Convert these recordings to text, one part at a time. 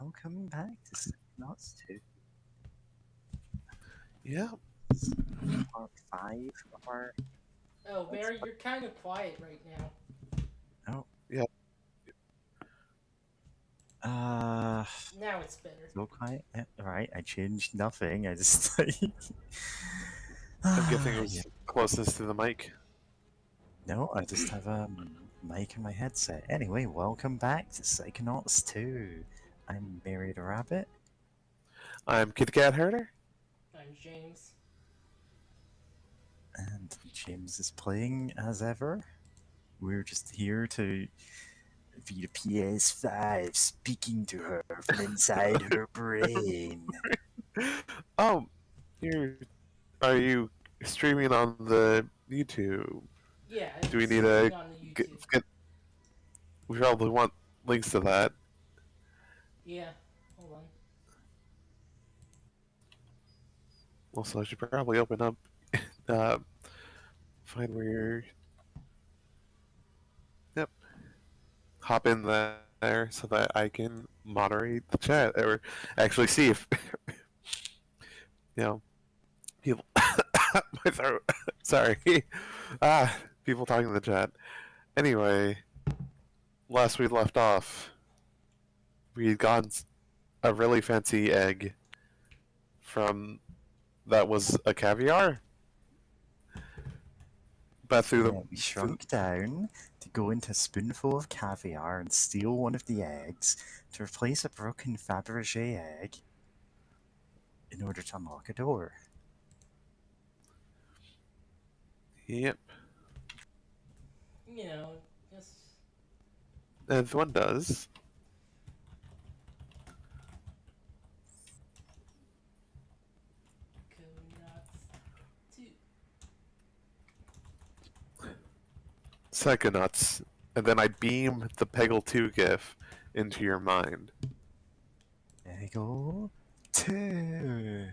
welcome back to Psychonauts 2. Yeah. Part 5 of our... Oh, Barry, you're kind of quiet right now. Oh. Yeah. Now it's better. So quiet. Yeah, right, I changed nothing. I just... I'm guessing it was yeah. closest to the mic. No, I just have a mic in my headset. Anyway, welcome back to Psychonauts 2. I'm Barry the Rabbit. I'm Kid Cat Herder. I'm James. And James is playing as ever. We're just here to be the PS5 speaking to her from inside her brain. Oh, are you streaming on the YouTube? Yeah, Do we it's need to streaming on the YouTube. we probably want links to that. Yeah, hold on. Also, I should probably open up, find where you're. Yep. Hop in there so that I can moderate the chat or actually see if people. My throat. Sorry. People talking in the chat. Anyway, last we left off, we had gotten a really fancy egg that was a caviar. But through we shrunk down to go into a spoonful of caviar and steal one of the eggs to replace a broken Fabergé egg in order to unlock a door. Yep. You know, just... As one does. Go nuts. 2. Psychonauts. And then I beam the Peggle 2 gif into your mind. Peggle 2.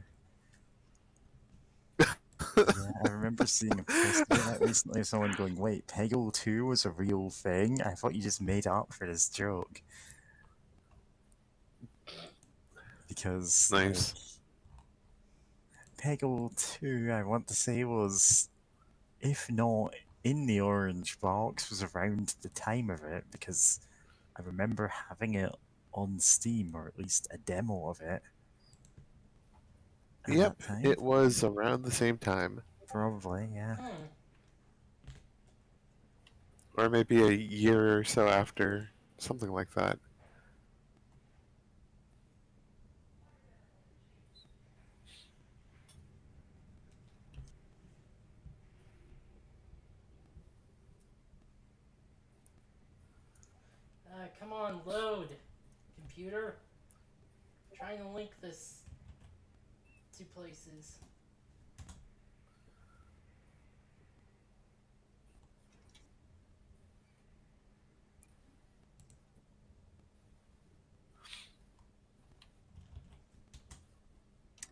Yeah, I remember seeing a post about that recently of someone going, wait, Peggle 2 was a real thing? I thought you just made up for this joke. Because, Nice. Peggle 2, I want to say, was, if not in the orange box, was around the time of it, because I remember having it on Steam, or at least a demo of it. Yep, it was around the same time. Probably, yeah. Or maybe a year or so after, something like that. Come on, load, computer. I'm trying to link this to places.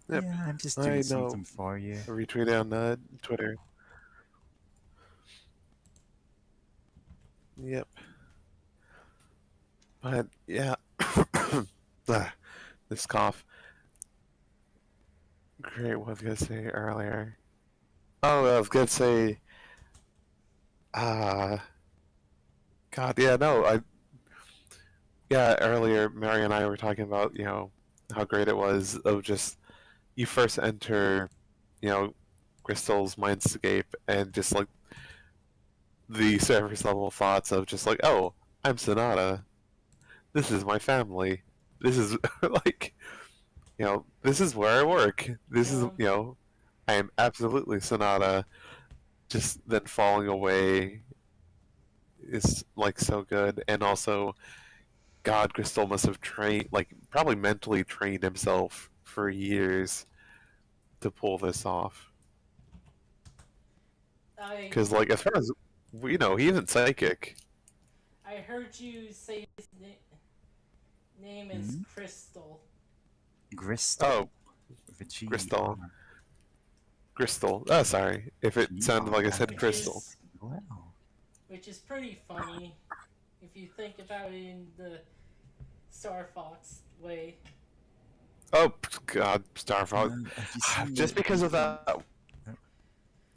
Yep. Yeah, I'm just doing something for you. Retweet on Twitter. Yep. But yeah, this cough. Great. What was I gonna say earlier? Oh, I was gonna say. God, yeah, no, earlier Mary and I were talking about how great it was of just you first enter, Crystal's mindscape and just like the surface level thoughts of just like, oh, I'm Sonata. This is my family. This is like, this is where I work. This is, I am absolutely Sonata. Just then falling away is like so good. And also, God, Crystal must have probably mentally trained himself for years to pull this off. Because, like, as far as we know, he isn't psychic. I heard you say his name is Crystal. Crystal. Oh, Crystal. Crystal. Oh, sorry. If it sounded like I said Crystal. Which is pretty funny if you think about it in the Star Fox way. Oh God, Star Fox. Have you seen Just the because of recent? that.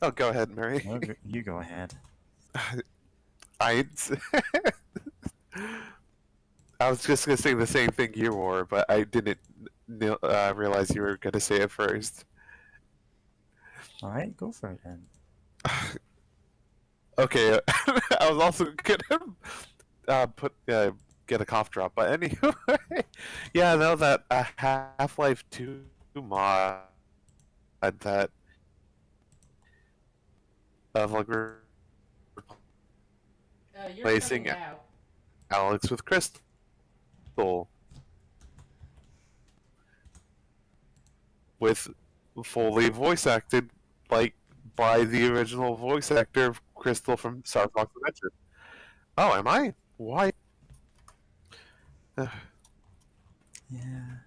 Oh, go ahead, Mary. No, you go ahead. I. I was just gonna say the same thing you were, but I didn't realize you were gonna say it first. All right, go for it then. Okay, I was also gonna get a cough drop, but anyway, yeah, I know that Half-Life 2 mod that of like You're replacing cutting out. Alex with Crystal with fully voice acted like by the original voice actor of Crystal from Star Fox Adventure. Oh, am I? Why? Yeah,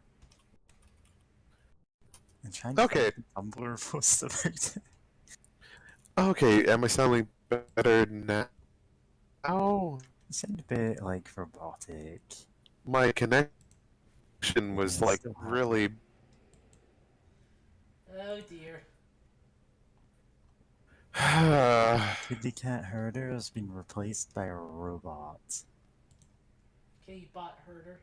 I'm trying to find Okay, the Tumblr post about it. okay. Am I sounding better now? You sound a bit like robotic. My connection Yeah, was it's like still really. happening. Oh dear. Kitty Cat Herder has been replaced by a robot. Okay, bot herder.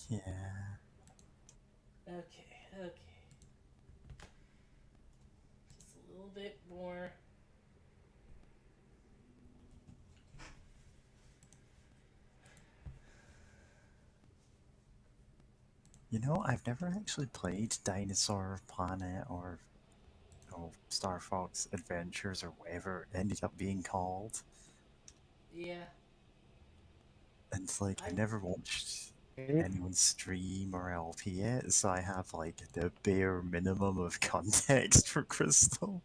Yeah. Okay. Just a little bit more. You know, I've never actually played Dinosaur Planet or Star Fox Adventures or whatever it ended up being called. Yeah. And it's like, I I never watched anyone stream or LP it, so I have like the bare minimum of context for Crystal.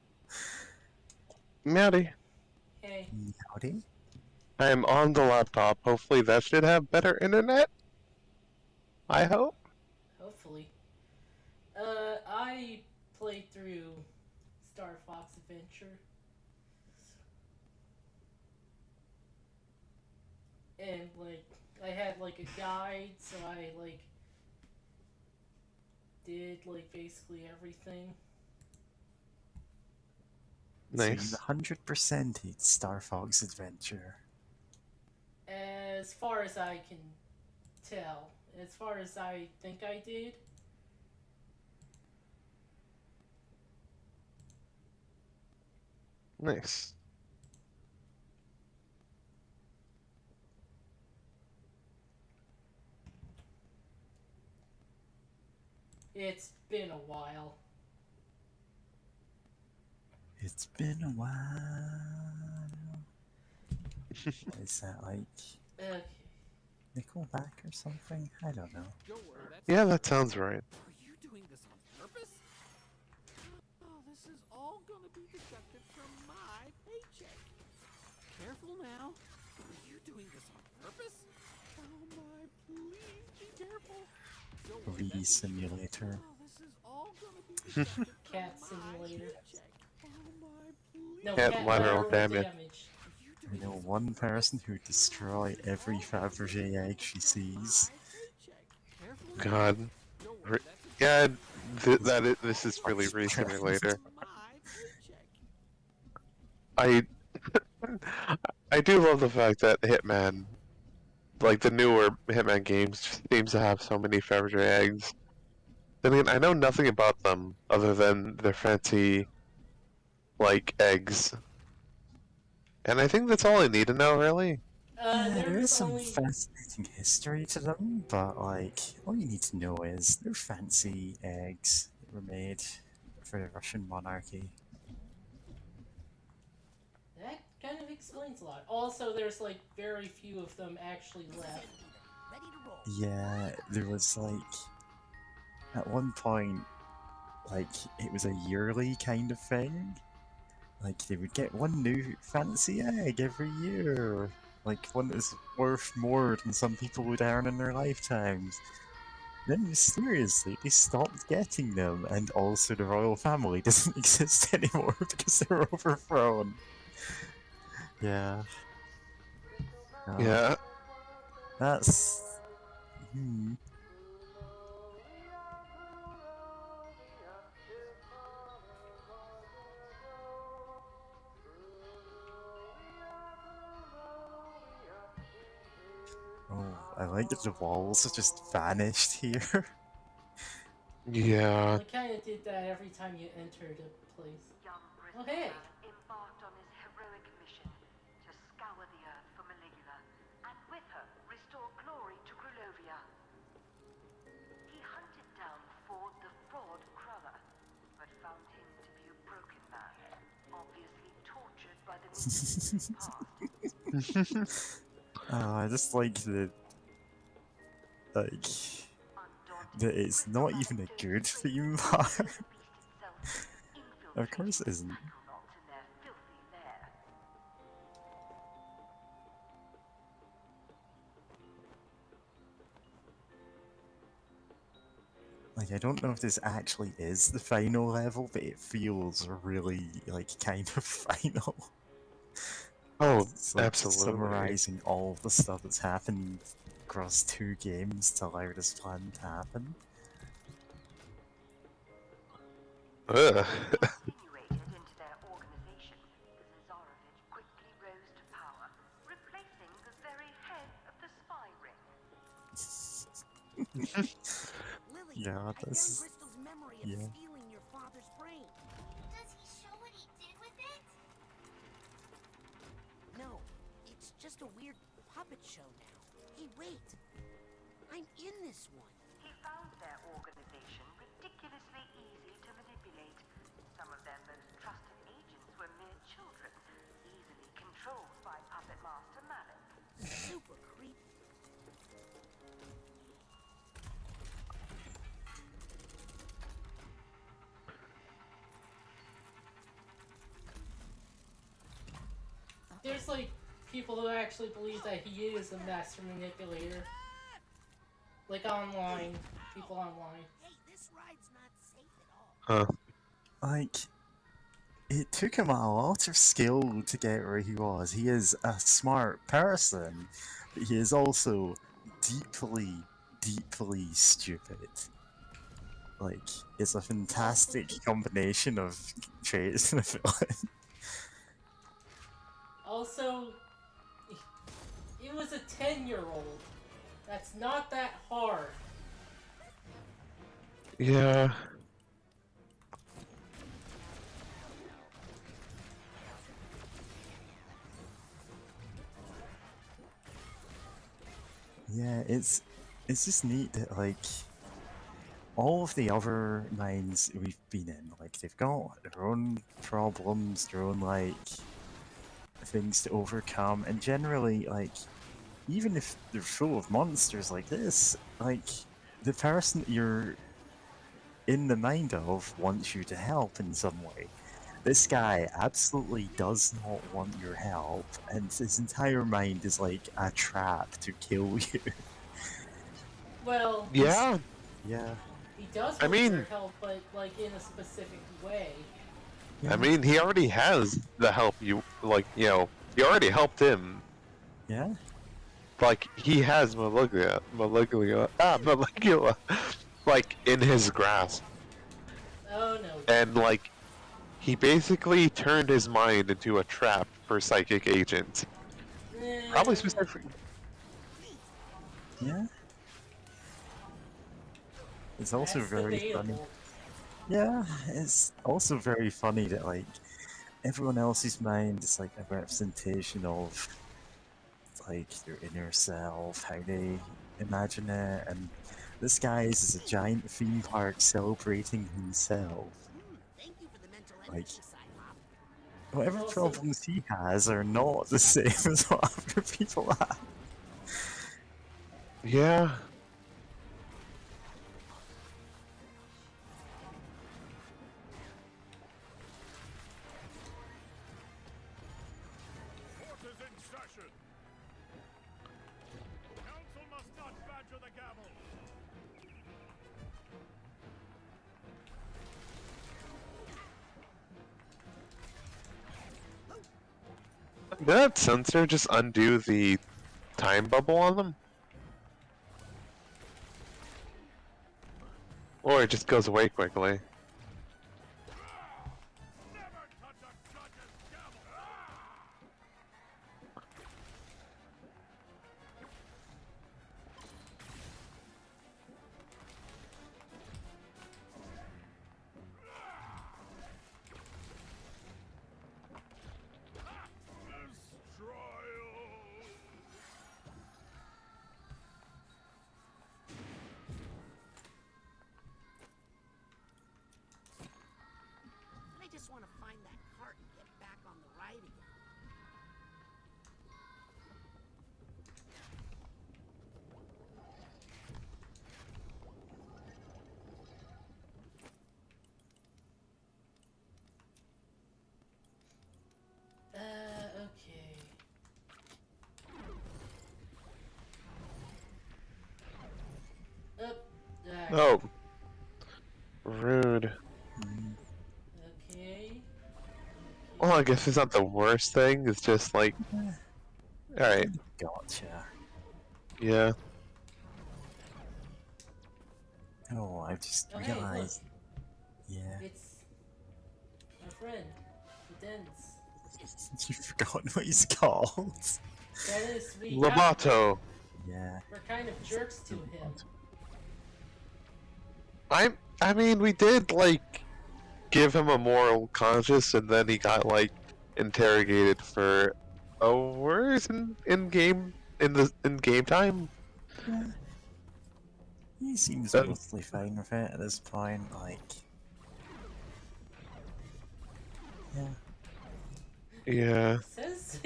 Maddie, hey. Howdy? I am on the laptop. Hopefully that should have better internet. I hope. Hopefully. I played through Star Fox Adventure. And like I had like a guide, so I like did like basically everything. So you Nice. 100% Star Fox Adventure. As far as I can tell. As far as I think I did. Nice. It's been a while. It's been a while. What is that, like Okay. Nickelback or something? I don't know. Don't worry, that's Yeah, that sounds right. Are you doing this on purpose? Oh, this is all gonna be deducted from my paycheck. Careful now. Are you doing this on purpose? Oh my, please be careful. Don't worry, Bee that's Simulator. Oh, this is all gonna be deducted from Cat my Simulator. paycheck. Oh my, please. No, Cat cat lateral lateral damage. damage. Are you I doing know this on one purpose? person who destroy every Fabergé egg she sees. God. Yeah, this is really re-simulator. I I do love the fact that Hitman, like the newer Hitman games, just seems to have so many Fabergé eggs. I mean, I know nothing about them other than their fancy, like, eggs. And I think that's all I need to know, really. Yeah, there is There's some only fascinating history to them, but like, all you need to know is they're fancy eggs that were made for the Russian monarchy. that kind of explains a lot. Also, there's like very few of them actually left. Yeah, there was like, at one point, like, it was a yearly kind of thing. Like, they would get one new fancy egg every year. like one that is worth more than some people would earn in their lifetimes. Then mysteriously they stopped getting them, and also the royal family doesn't exist anymore because they were overthrown. Yeah. Yeah. That's. Hmm. Oh, I like that the walls have just vanished here. Yeah. I kind of did that every time you entered a place. Oh, hey! Embarked on his heroic mission to scour the earth for Maligula, and with her restore glory to Grulovia. He hunted down Ford the Fraud Cruller, but found him to be a broken man, obviously tortured by the misdeeds of his past. I just like the. Like. That it's not even a good theme park. Of course it isn't. Like, I don't know if this actually is the final level, but it feels really, like, kind of final. Oh, It's like absolutely. summarizing all of the stuff that's happened across 2 games to allow this plan to happen. Ugh. Insinuated into their organization, the Zazarovich quickly rose to power, replacing the very head of the spy ring. Lily, Yeah, I this found is. Crystal's memory of Yeah. stealing your father's brain. Does he show what he did with it? No, it's just a weird puppet show now. Hey, wait. I'm in this one. He found their organization ridiculously easy to manipulate. Some of their most trusted agents were mere children, easily controlled by Puppet Master Malik. Super creepy. There's like people who actually believe that he is a master manipulator. Like online, people online. Hey, this ride's not safe at all. Huh. Like, it took him a lot of skill to get where he was. He is a smart person, but he is also deeply, deeply stupid. Like, it's a fantastic combination of traits in a villain. Also, it was a 10-year-old. That's not that hard. Yeah. Yeah, it's just neat that, like, all of the other mines we've been in, like, they've got their own problems, their own, like, things to overcome, and generally, like, even if they're full of monsters like this, like, the person that you're in the mind of wants you to help in some way. This guy absolutely does not want your help, and his entire mind is like a trap to kill you. Well, Yeah. Yeah. he does I want your mean- help, but like in a specific way. I mean, he already has the help you like. You know, you already helped him. Yeah? Like he has Maligula, like in his grasp, Oh no. and like he basically turned his mind into a trap for psychic agents. Probably specific. Yeah? It's also That's very funny. debatable. Yeah, it's also very funny that, like, everyone else's mind is like a representation of, like, their inner self, how they imagine it, and this guy's is a giant theme park celebrating himself. Thank you for the mental Like, energy, Cyclops. whatever Also- problems he has are not the same as what other people have. Yeah. Did that sensor just undo the time bubble on them? Or it just goes away quickly? I just want to find that cart and get back on the ride again. Okay. Alright. Oh. Rude. Okay. Well, I guess it's not the worst thing, it's just like... Alright, Gotcha. yeah. Oh, I just Oh, hey, look. realized. Yeah. It's our friend, the Dens. You've forgotten what he's called. Dennis, Lobato! Yeah. we're kind of jerks to him. I mean, we did, like, give him a moral conscience, and then he got, like, interrogated for hours in game time. Yeah. He seems Um, mostly fine with it at this point, like... Yeah. Yeah. Says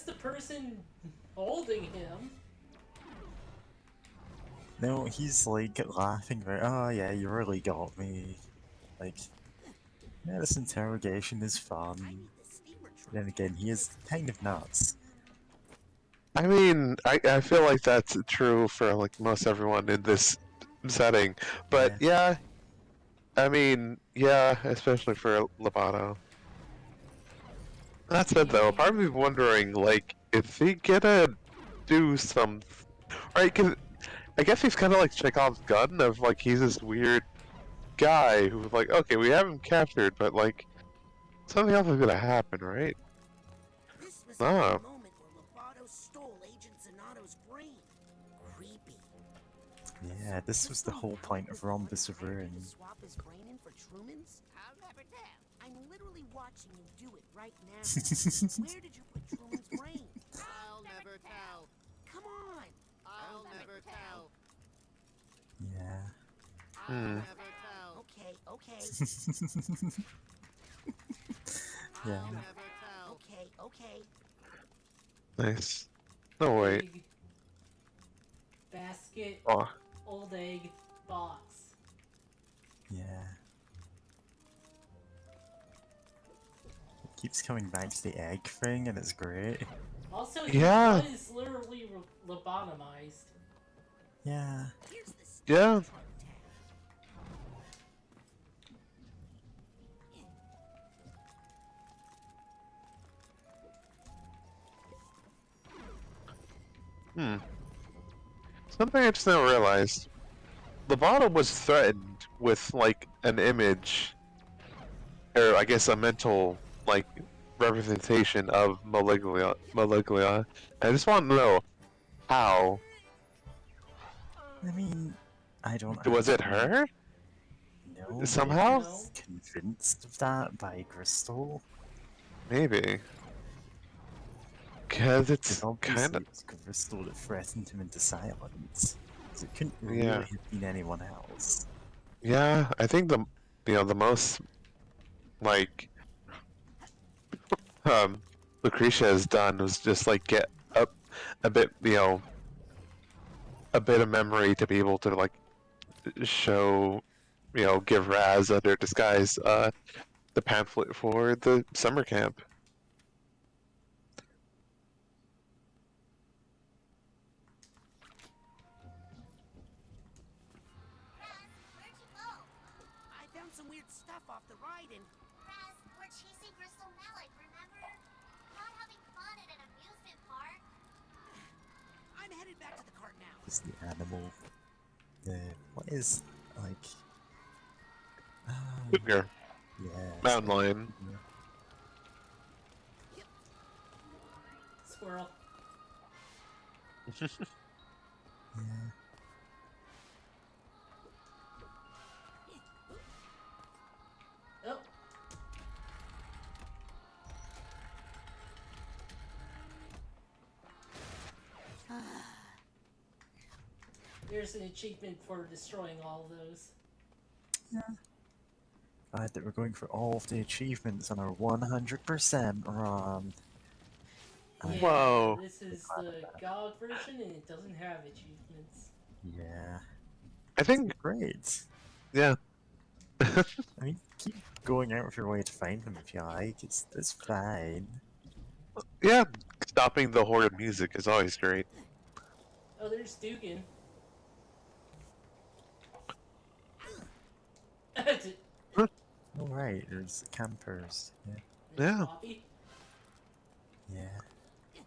the person holding him. No, he's like laughing about, oh yeah, you really got me. Like, yeah, this interrogation is fun. But then again, he is kind of nuts. I mean, I feel like that's true for, like, most everyone in this setting. But, yeah, I mean, yeah, especially for Lobato. That said, though, part of me wondering, like, is he gonna do some... Right, 'cause I guess he's kind of like Chekhov's gun of, like, he's this weird guy who's like, okay, we have him captured, but, like, something else is gonna happen, right? This was Ah. the moment where Lobato stole Agent Zanotto's brain. Creepy. Yeah, this was the whole point of Rhombus of Ruin. Swap his brain in for Truman's? I'll never tell. I'm literally watching you do it right now. Where did you put Truman's brain? I'll never tell. Come on. I'll never tell. Yeah. I'll never tell. Okay, okay, Yeah. I'll never tell. okay, okay. Nice. No, wait. Egg, basket, Oh, old egg, box. Yeah. It keeps coming back to the egg thing, and it's great. Also, he Yeah. was literally lobotomized. Yeah. Here's the stuff yeah. truck tag. Something I just now realized. Lobato was threatened with, like, an image, or I guess a mental, like, representation of Maliglia. I just want to know how. I mean, I don't. Was it actually her? know. Somehow? Maybe I was convinced of that by Crystal. Maybe. Because it's Because obviously kind of. it was Crystal that threatened him into silence. So it couldn't really Yeah. have been anyone else. Yeah, I think the most, like, Lucretia has done was just, like, get up a bit, a bit of memory to be able to, like, show, give Raz under disguise, the pamphlet for the summer camp. Raz, where'd you go? I found some weird stuff off the ride and Raz, we're chasing Crystal Malik, remember? Not having headed back to the cart now. Is the animal. What is like? Cougar. Yeah. Mountain lion. Squirrel. Yeah. Oh. There's an achievement for destroying all those. Glad that we're going for all of the achievements on our 100% run. Yeah, Whoa. this is the GOG version and it doesn't have achievements. Yeah. I think, Great. yeah. I mean, keep going out of your way to find them if you like. It's fine. Yeah, stopping the horrid music is always great. Oh, there's Dugan. Oh right, there's campers. Yeah. There's Yeah. Bobby. Yeah.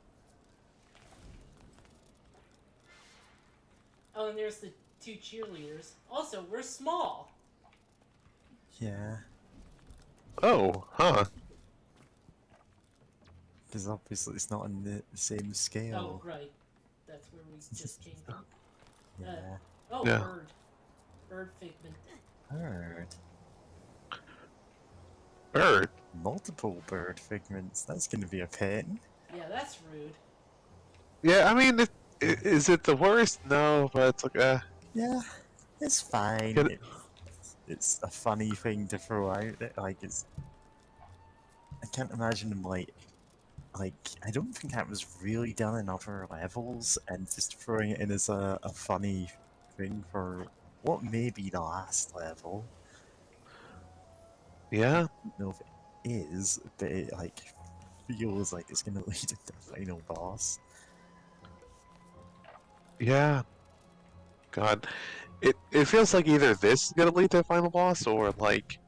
Oh, and there's the two cheerleaders. Also, we're small. Yeah. Oh, huh. Because obviously it's not on the same Oh, scale. right. That's where we just came from. Yeah. Oh, Yeah. bird. Bird figment. Bird. Bird. Multiple bird figments. That's gonna be a pain. Yeah, that's rude. Yeah, I mean, is it the worst? No, but it's like, Yeah. It's fine. Can- It's a funny thing to throw out. Like it's. I can't imagine them like. I don't think that was really done in other levels, and just throwing it in as a funny thing for what may be the last level. yeah. I don't know if it is, but it like feels like it's gonna lead to the final boss. Yeah. God. It feels like either this is gonna lead to the final boss, or like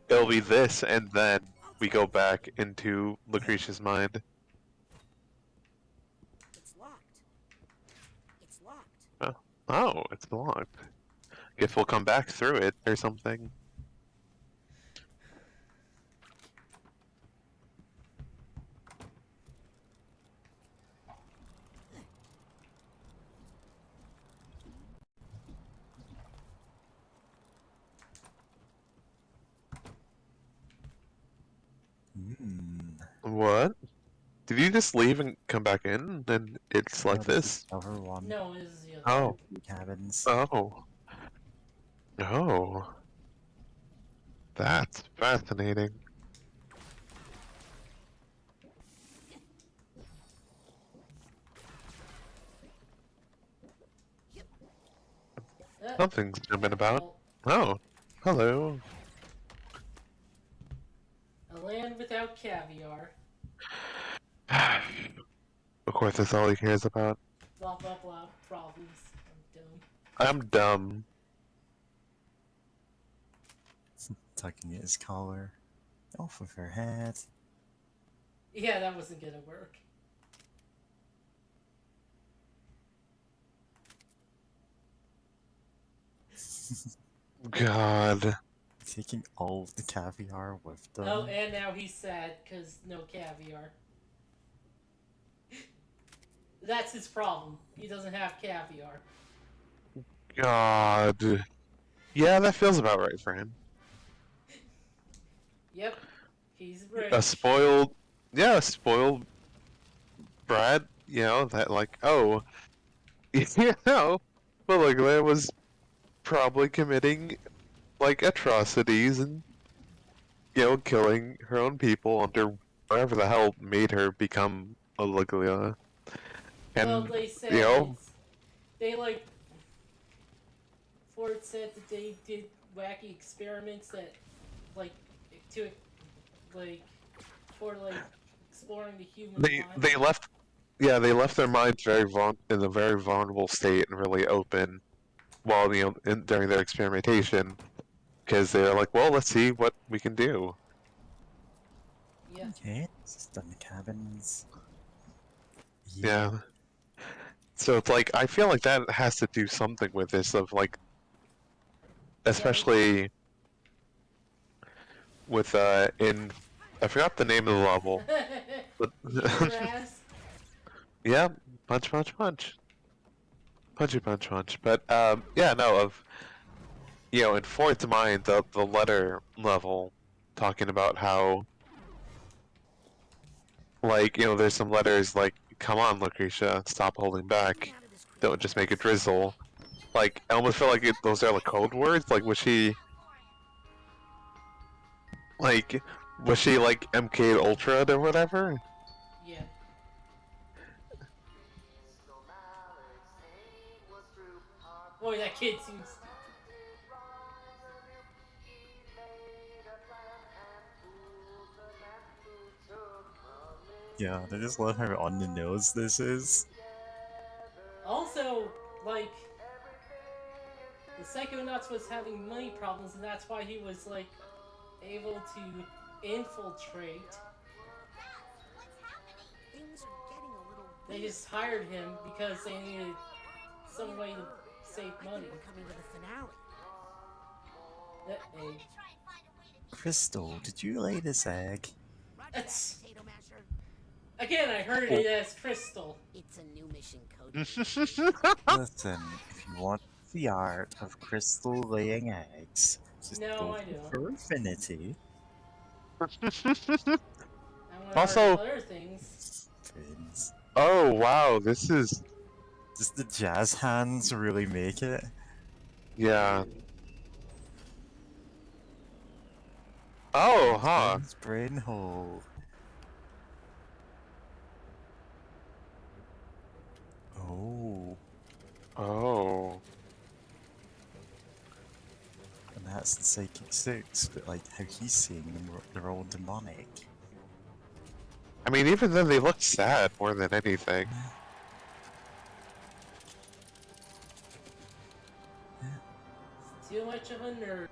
it'll be this, and then we go back into Lucretia's mind. It's locked. It's locked. Oh, it's locked. Guess we'll come back through it or something. What? Did you just leave and come back in? Then it's like this? Other one. No, it is the other. Oh. Cabins. Oh. Oh. That's fascinating. Something's jumping about. Well, Oh. Hello. a land without caviar. Of course, that's all he cares about. Blah blah blah. Problems. I'm dumb. I'm dumb. Tugging at his collar. Off of her head. Yeah, that wasn't gonna work. God. Taking all of the caviar with them. Oh, and now he's sad because no caviar. That's his problem. He doesn't have caviar. God. Yeah, that feels about right for him. Yep. He's rich. A spoiled brat, you know, that like, oh, you know, but like that was probably committing like atrocities and, you know, killing her own people under whatever the hell made her become a Liglia. And, well, they said you know, they like Ford said that they did wacky experiments that like to like for like exploring the human mind. they left, yeah, they left their minds very in a very vulnerable state and really open while, you know, during their experimentation, because they're like, well, let's see what we can do. Yeah. Okay, just done the cabins. Yeah. So it's like I feel like that has to do something with this of like, especially with in I forgot the name of the level, but Grass. yeah, punch, punch, punch, punchy, punch, punch. But yeah, no, of in Fourth Mind, the letter level, talking about how like there's some letters like, come on, Lucretia, stop holding back, don't just make it drizzle. Like I almost feel like those are like code words. Like was she like MK Ultra or whatever? Yeah. Boy, that kid seems stupid. Yeah, I just love how on the nose this is. Also, like, the psychonauts was having money problems, and that's why he was like able to infiltrate. Things are getting a little They weird. just hired him because they needed some way to save I money. think we're coming to the finale. That egg. Crystal, did you lay this egg? Roger that, That's- potato masher. Again, I heard it as Crystal. It's a new mission code. Listen, if you want the art of Crystal laying eggs, just No, go I don't. for Infinity. I want Also- other things. Friends. Oh wow, this is Just the jazz hands really make it. yeah. Oh, huh. Friends brain hole. Oh, Oh. and that's the Psychic Six, but like how he's seeing them, they're all demonic. I mean, even then they look sad more than anything. It's too much of a nerd.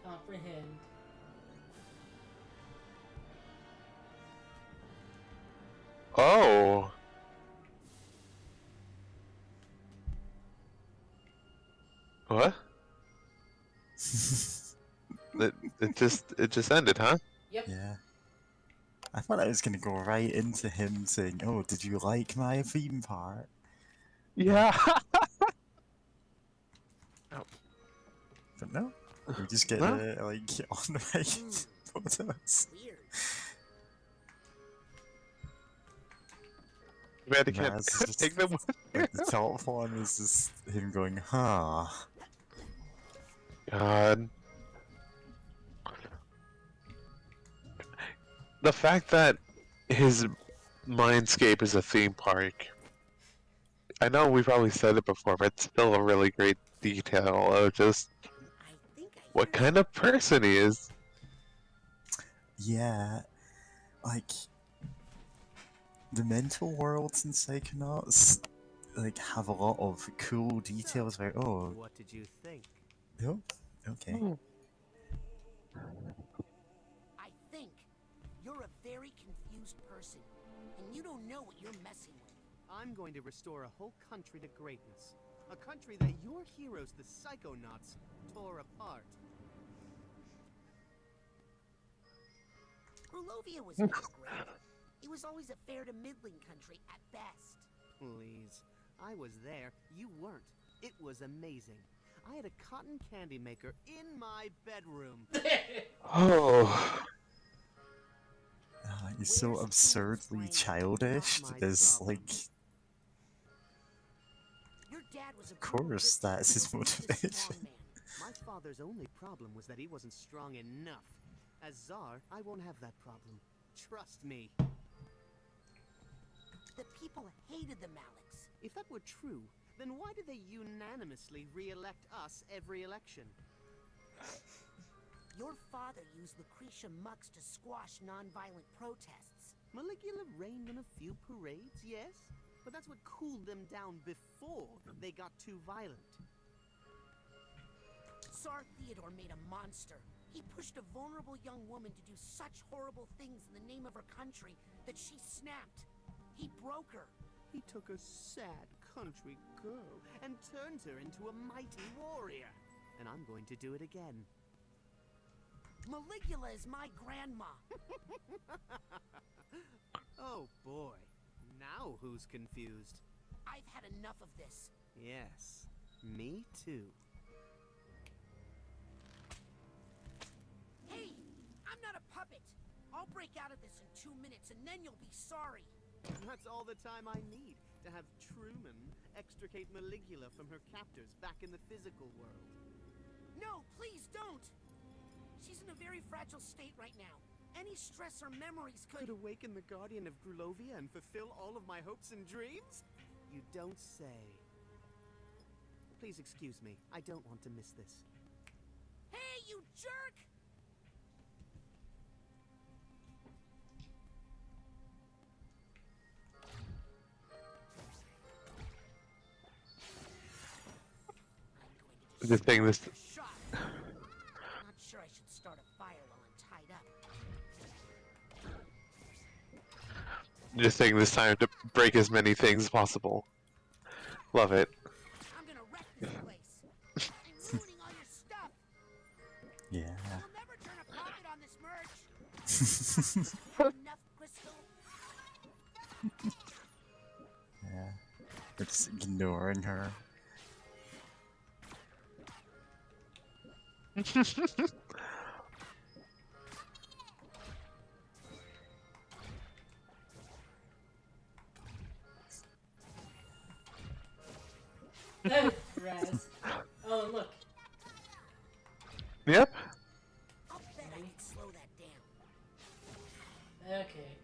Comprehend. Oh. What? It just ended, huh? Yep. Yeah. I thought I was gonna go right into him saying, "Oh, did you like my theme part?" Yeah. But no, we just get No? like on right photos. Weird. Man, I can't That's just- take them. Like the top one is just him going, "Huh." God. The fact that his mindscape is a theme park. I know we probably said it before, but it's still a really great detail of just I think I what hear kind of person he is. Yeah, like the mental worlds in Psychonauts like have a lot of cool details about. Oh, What did you think? oh, okay. I think you're a very confused person, and you don't know what you're messing with. I'm going to restore a whole country to greatness. A country that your heroes, the psychonauts, tore apart. Grulovia was never great. It was always a fair to middling country at best. Please. I was there. You weren't. It was amazing. I had a cotton candy maker in my bedroom. Oh. He's so Where's absurdly Fool's childish. Not my There's problem. like, Your dad was a of course, brutal that's his dictator who was a motivation. strong man. My father's only problem was that he wasn't strong enough. As Tsar, I won't have that problem. Trust me. The people hated the Maliks. If that were true, then why did they unanimously re-elect us every election? Your father used Lucretia Mux to squash non-violent protests. Maligula rained on a few parades, yes, but that's what cooled them down before they got too violent. Tsar Theodore made a monster. He pushed a vulnerable young woman to do such horrible things in the name of her country that she snapped. He broke her. He took a sad country girl and turned her into a mighty warrior. And I'm going to do it again. Maligula is my grandma. Oh boy. Now who's confused? I've had enough of this. Yes, me too. Hey, I'm not a puppet. I'll break out of this in 2 minutes and then you'll be sorry. That's all the time I need to have Truman extricate Maligula from her captors back in the physical world. No, please don't. She's in a very fragile state right now. Any stress or memories Could awaken the Guardian of Grulovia and fulfill all of my hopes and dreams? You don't say. Please excuse me. I don't want to miss this. Hey, you jerk! I'm going to Just saying this. shot. Not sure I should start a fire while I'm tied up. Just taking this time to break as many things as possible. Love it. I'm gonna wreck this place. I'm ruining all your stuff. Yeah. You'll never turn a profit on this merch. Enough, Crystal. Yeah. It's ignoring her. Raz. Oh, look. Yep. I'll bet I can slow that down. Okay.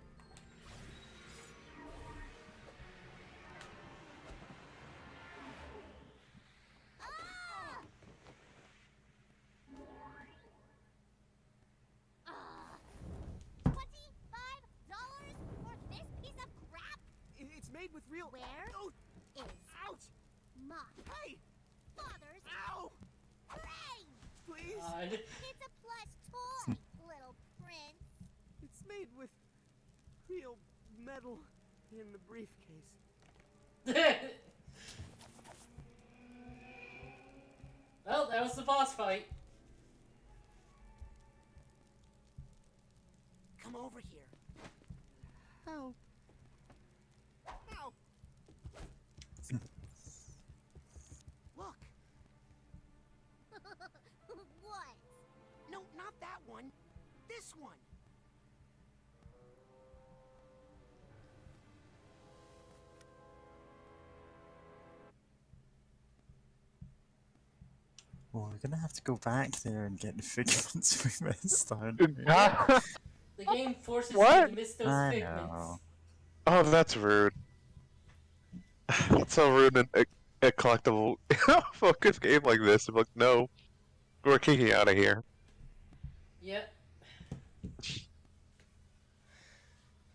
$25 for this piece of crap? It's made with real. Where Oh, is ouch! my Hey! father's Ow! brain? Please! God. It's a plush toy, little prince. It's made with real metal in the briefcase. Well, that was the boss fight. Come over here. Ow. Ow! Look. What? No, not that one. This one. Well, we're gonna have to go back there and get the figments we missed out. The game forces What? you to miss those I figments. know. Oh, that's rude. It's so rude in a collectible focus game like this. I'm like, no, we're kicking you out of here. Yep.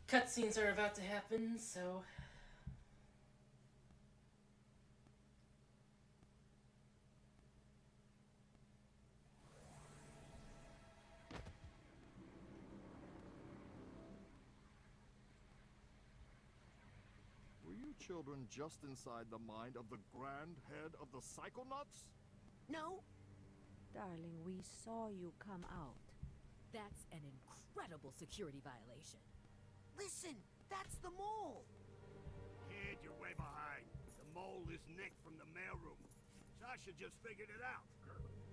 Cutscenes are about to happen, so. Were you children just inside the mind of the grand head of the psychonauts? No. Darling, we saw you come out. That's an incredible security violation. Listen, that's the mole. Kid, you're way behind. The mole is Nick from the mailroom. Sasha just figured it out.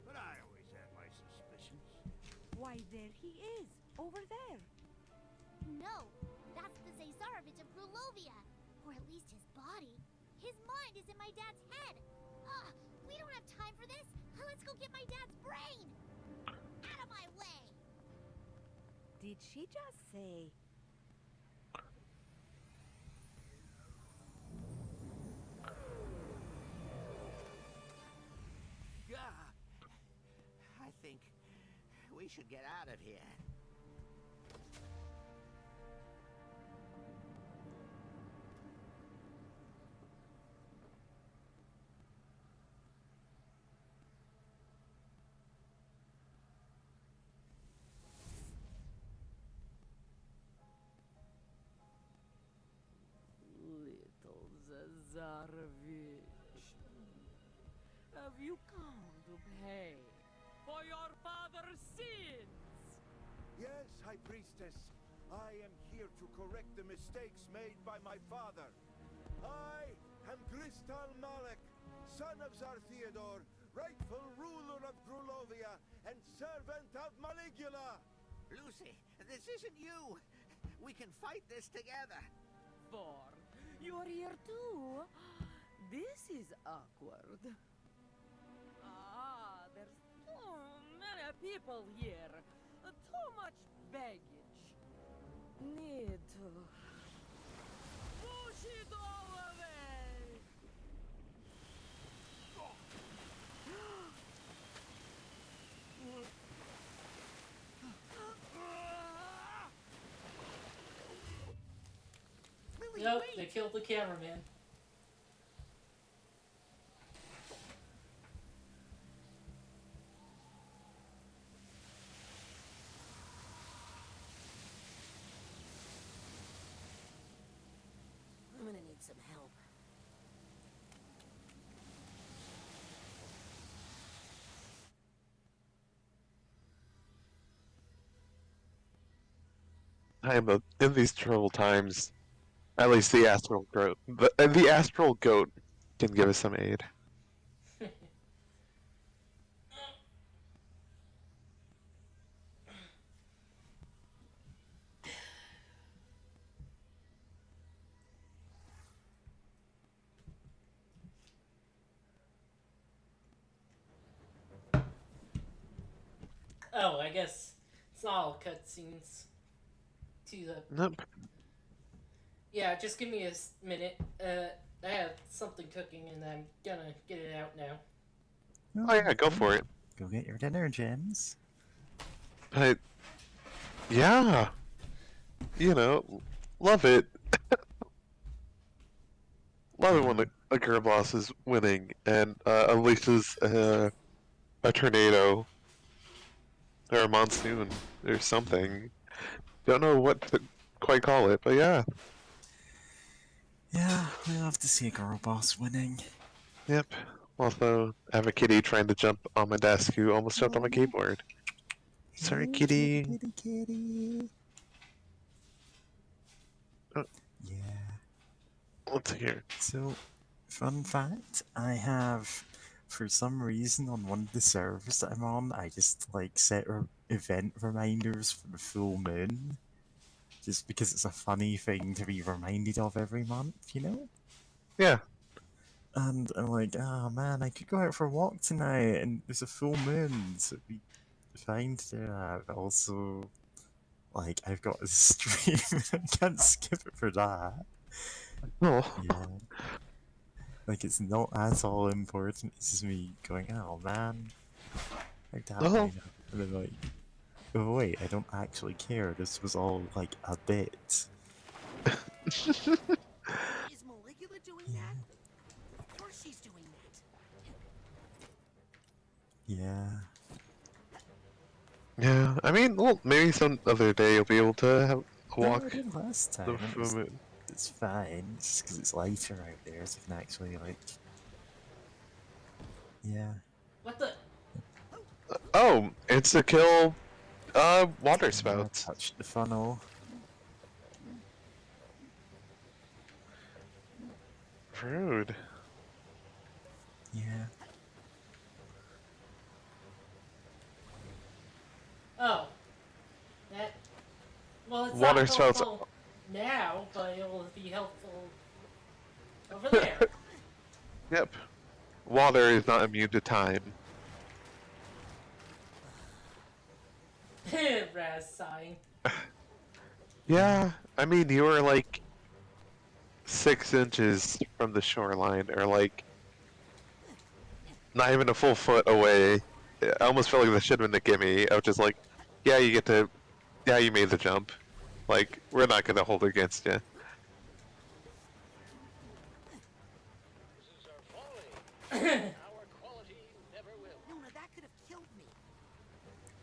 But I always had my suspicions. Why, there he is, over there. No, that's the Caesarevich of Grulovia. Or at least his body. His mind is in my dad's head. We don't have time for this. Let's go get my dad's brain. Out of my way. Did she just say... I think we should get out of here. Little have you come to pay for your father's sins? Yes, High Priestess. I am here to correct the mistakes made by my father. I am Gristal Malek, son of Tsar Theodore, rightful ruler of Grulovia and servant of Maligula. Lucy, this isn't you. We can fight this together. For you're here too? This is awkward. There's too many people here. Too much baggage. Need to push it all away. Yep, they killed the cameraman. I'm gonna need some help. I am in these troubled times. At least the astral goat, the astral goat can give us some aid. Oh, I guess it's not all cutscenes. To the. Nope. Yeah, just give me a minute. I have something cooking, and I'm gonna get it out now. Oh yeah, go for it. Go get your dinner, James. Yeah, you know, love it. Love it when a girl boss is winning and unleashes a tornado or a monsoon or something. Don't know what to quite call it, but yeah. Yeah, I love to see a girl boss winning. Yep. Also, I have a kitty trying to jump on my desk who almost jumped on my keyboard. Sorry, Hey, kitty. kitty. Oh. Yeah. Let's hear. So, fun fact, I have, for some reason, on one of the servers that I'm on, I just, like, set event reminders for the full moon. Just because it's a funny thing to be reminded of every month, you know? Yeah. And I'm like, oh man, I could go out for a walk tonight, and there's a full moon, so it'd be fine to do that. But also, like, I've got a stream, I can't skip it for that. Oh. Yeah. Like, it's not at all important, it's just me going, oh man, how'd that Oh. line up? And then like, oh wait, I don't actually care, this was all, like, a bit. Is Maligula doing that? Of course she's doing that. Yeah. Yeah, I mean, well, maybe some other day you'll be able to have a walk. I did last time. The It full was, moon. it's fine, it's just because it's lighter out there, so I can actually, like... Yeah. What the? Oh, it's to kill water spouts. Touch the funnel. Rude. Yeah. Oh. That. Well, it's Water not spouts. helpful now, but it will be helpful over there. Yep. Water is not immune to time. Raz sighing. Yeah, I mean, you were like 6 inches from the shoreline, or like not even a full foot away. I almost felt like that should have been a gimme. I was just like, yeah, you get to, yeah, you made the jump. Like, we're not gonna hold it against you. Luna, that could have killed me.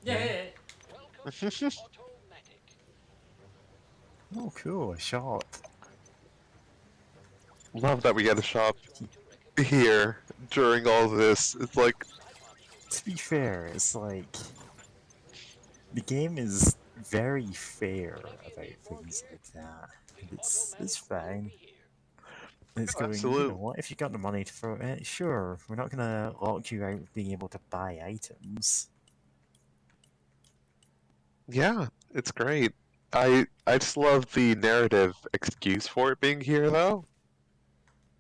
Yeah. Oh, cool, a shop. Love that we get a shop. here during all this. It's like, To be fair, it's like the game is very fair about things like that, and it's fine. It's going, you know absolute. what, if you got the money to throw at it, sure, we're not gonna lock you out of being able to buy items. Yeah, it's great. I just love the narrative excuse for it being here, though.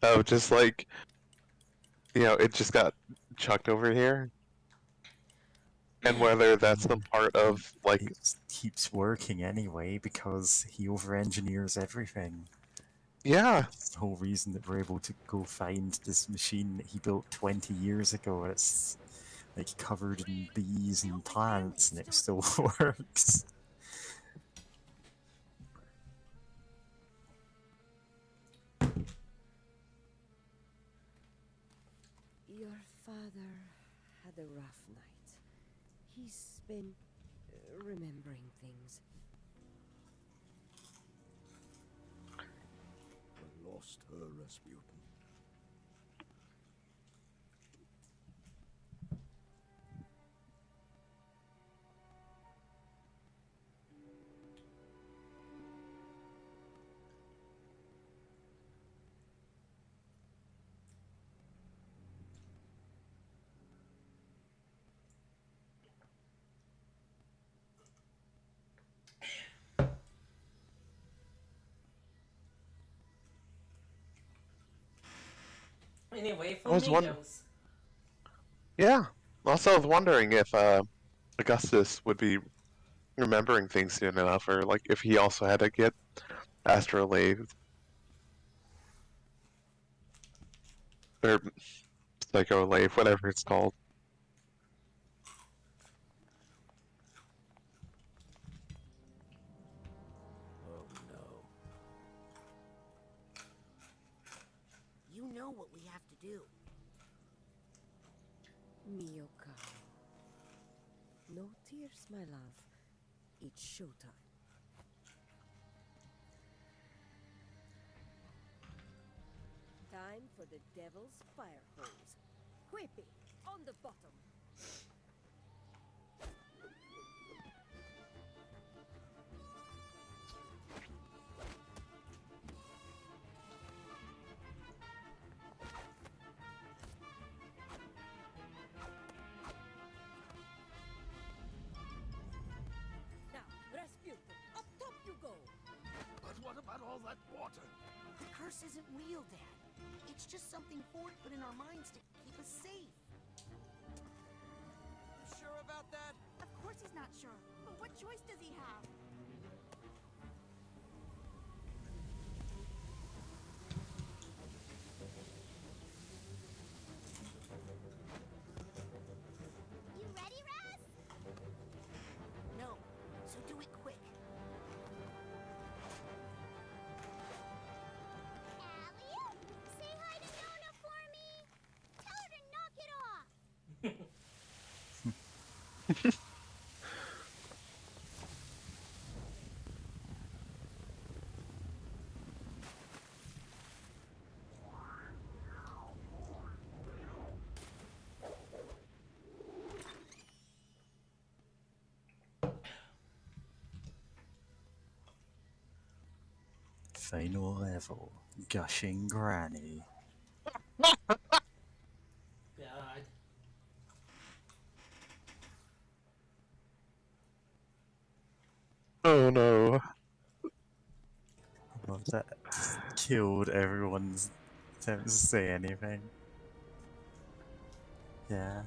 Of just like, it just got chucked over here, and whether that's some part of like, It keeps working anyway because he over-engineers everything. yeah, It's the whole reason that we're able to go find this machine that he built 20 years ago. It's like covered in bees and plants, and it still works. Your father had a rough night. He's been remembering things. I lost her, Rasputin. Anyway, I was wondering. Flamingos. Yeah. Also, I was wondering if Augustus would be remembering things soon enough, or like if he also had to get astrolabe or psycholave, whatever it's called. Oh no. You know what we have to do. Mio caro. No tears, my love. It's showtime. Time for the devil's fire hose. Quippy, on the bottom. Now, Rasputin, up top you go. But what about all that water? The curse isn't real, Dad. It's just something Ford put in our minds to keep us safe. Sure about that? Of course he's not sure. But what choice does he have? You ready, Raz? No, so do it quick. Allie? Say hi to Nona for me. Tell her to knock it off. Final level, Gushing Granny. God. Oh no. Well, that just killed everyone's attempt to say anything. Yeah.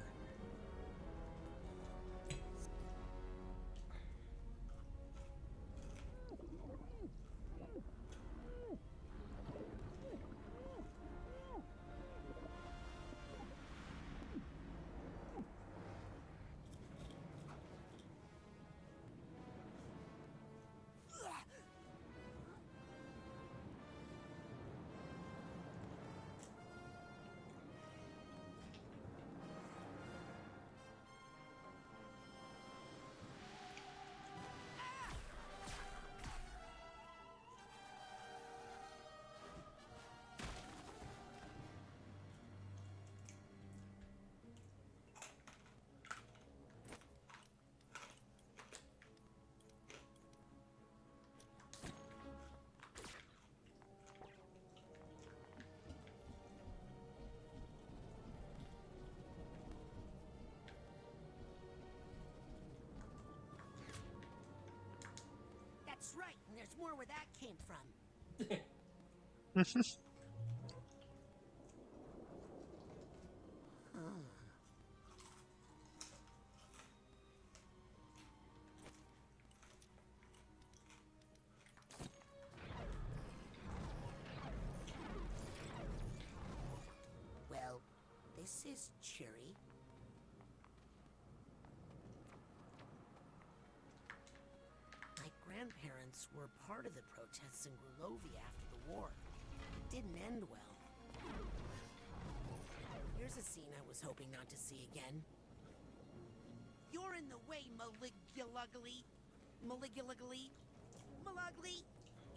And there's more where that came from. Well, this is Cherry. My grandparents were part of the protests in Grulovia after the war. It didn't end well. Here's a scene I was hoping not to see again. You're in the way, Maligulugly. Maligulugly. Malugly.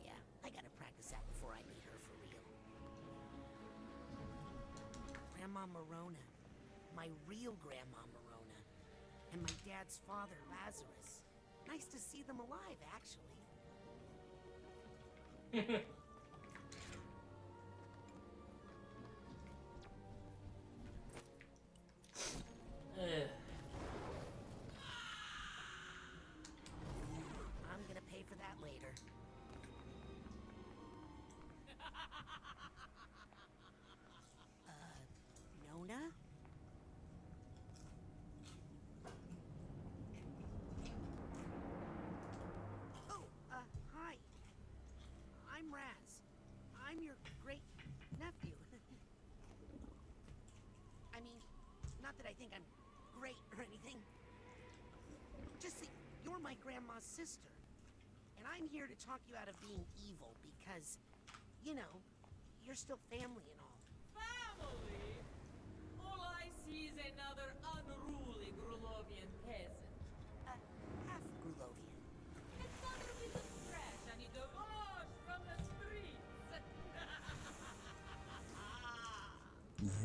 Yeah, I gotta practice that before I meet her for real. Grandma Morona. My real Grandma Morona. And my dad's father, Lazarus. Nice to see them alive, actually. I'm gonna pay for that later. Nona? Oh, hi. I'm Raz. I'm your great-nephew. I mean, not that I think I'm great or anything. Just that you're my grandma's sister. And I'm here to talk you out of being evil because, you know, you're still family and all. Family? All I see is another unruly Grulovian peasant. Half Grulovian. Another piece of trash I need to wash from the streets.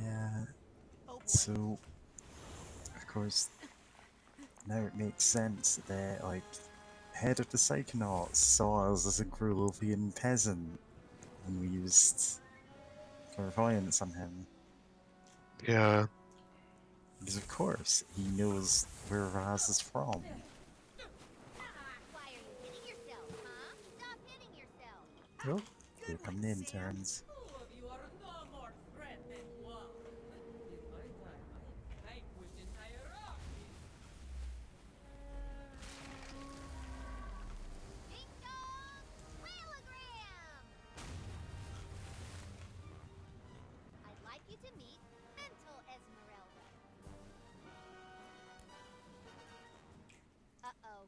Yeah. Oh boy. So, of course, now it makes sense that, like, head of the psychonauts saw us as a Grulovian peasant and we used clairvoyance on him. Yeah. Because, of course, he knows where Raz is from. Why are you hitting yourself, huh? Stop hitting yourself. Oh, here come the interns. Two of you are no more threat than one. In my time, I have vanquished entire armies. Ding dong! Whaleogram! I'd like you to meet Mental Esmeralda. Uh-oh.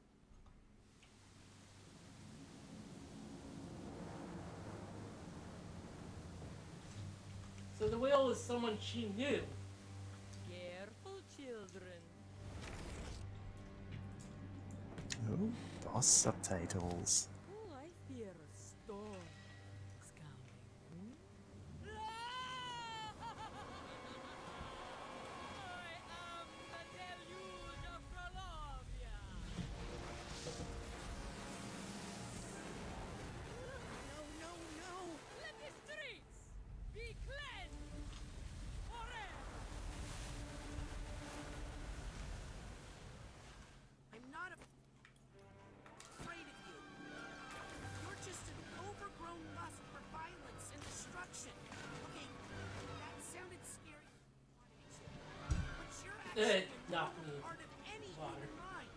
So the whale is someone she knew. Careful, children. Oh, boss subtitles. Oh, I fear a storm is coming. I am the deluge of Grulovia. No. Let the streets be cleansed forever. I'm not afraid of you. You're just an overgrown lust for violence and destruction. Okay, that sounded scary. But you're actually Knock a me part of any water. human mind.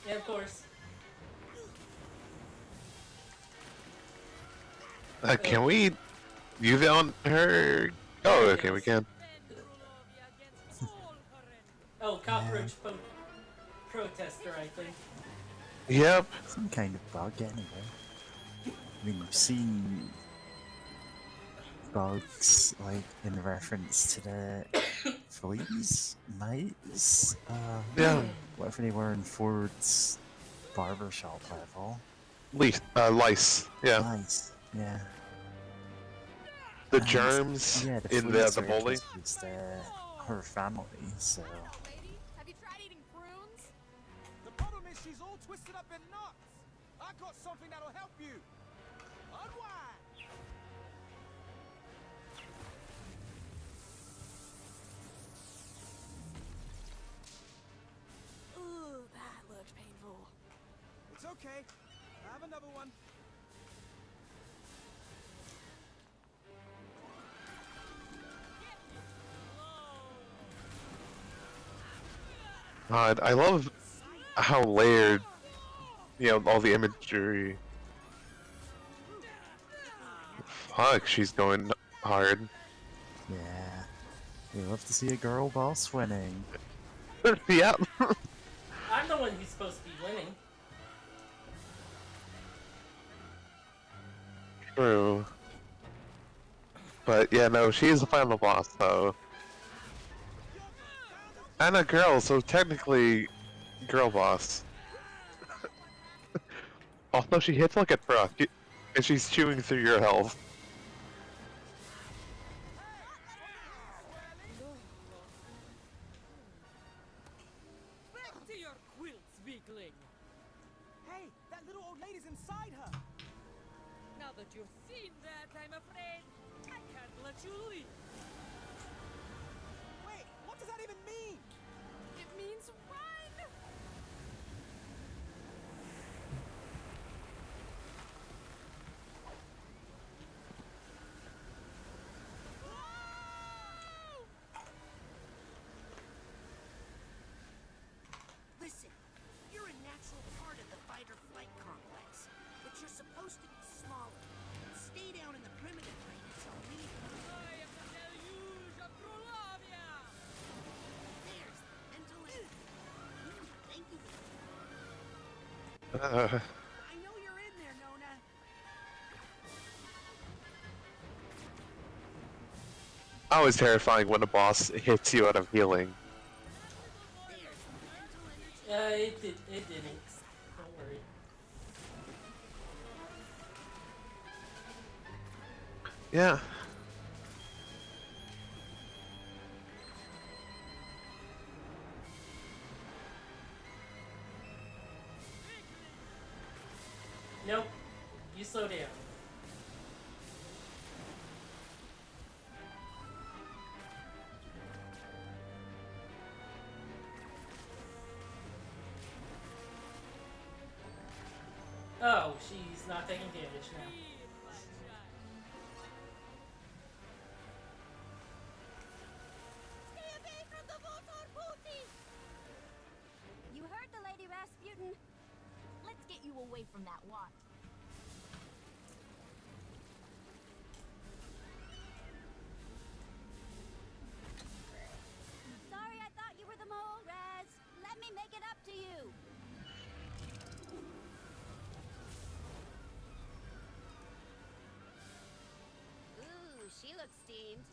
And of course, Can we use it on her? Oh, okay, we can. Defend Grulovia against all horrendous. oh, cockroach protester, I think. Yep. Some kind of bug, anyway. I mean, you've seen bugs, like, in reference to the fleas, mites, Yeah. whatever they were in Ford's barbershop level. Lice. Yeah. Nice, yeah. The And, germs yeah, in fleas the are bowling. just her family, so... Lady, have you tried eating prunes? The problem is she's all twisted up in knots. I got something that'll help you. Unwind. Ooh, Okay, have another one. God, I love how layered, all the imagery. Fuck, she's going hard. Yeah. We love to see a girl boss winning. Yep. I'm the one who's supposed to be winning. True. But yeah, no, she is the final boss, though. And a girl, so technically, girl boss. Also, she hits like a truck, and she's chewing through your health. Back to your quilts, weakling. Hey, that little old lady's inside her. Now that you've seen that, I'm afraid I can't let you leave. Wait, what does that even mean? It means run! Listen, you're a natural part of the fight-or-flight complex, but you're supposed to be smaller. Stay down in the primitive range so we... I am the deluge of Grulavia! There's the mental energy. Thank you. I know you're in there, Nona. Always terrifying when a boss hits you out of healing. It didn't. Don't worry. Yeah. Nope. You slow down. Oh, she's not taking damage now. Stay away from the Votor Booty! You heard the Lady Rasputin. Let's get you away from that wand. Sorry, I thought you were the mole, Raz. Let me make it up to you. Ooh, she looks steamed.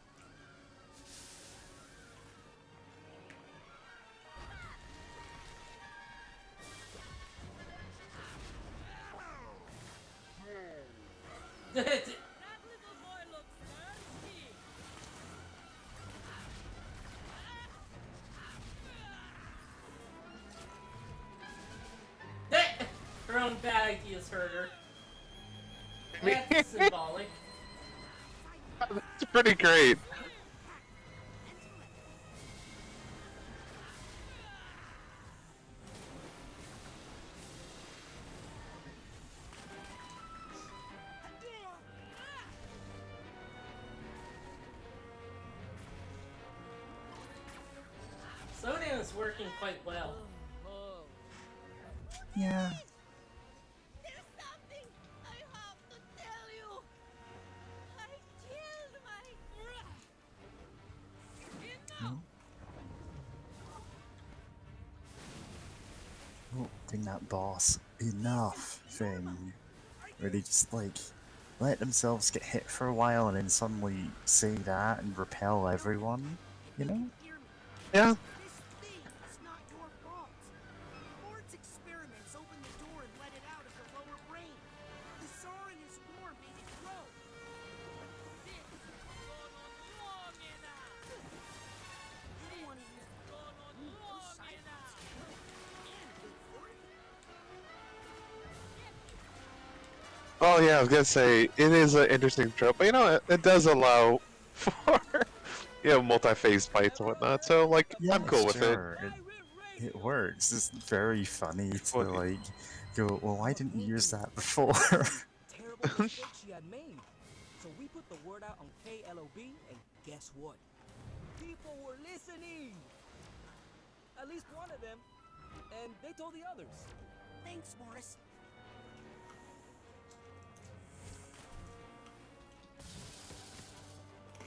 That little boy looks thirsty. Her own bad ideas hurt her. That's symbolic. That's pretty great. Slowdown is working quite well. Yeah. There's something I have to tell you. I killed my... Oh. Oh, ding that boss. Enough thing. Where they just like let themselves get hit for a while and then suddenly say that and repel everyone, you know? Yeah. This thing is not your fault. Ford's experiments opened the door and let it out of the lower brain. The Tsar and his war made it grow. This has gone on long enough. You don't want to use Gone on those long side enough. and wait for it. Oh yeah, I was gonna say it is an interesting trope, but it does allow for multi-phase fights and whatnot. So like, Yeah, I'm cool with it. sure. It works. It's very funny to Well, like go, well, why didn't you use that before? Terrible mistake she had made. So we put the word out on KLOB, and guess what? People were listening! At least one of them. And they told the others. Thanks, Morris.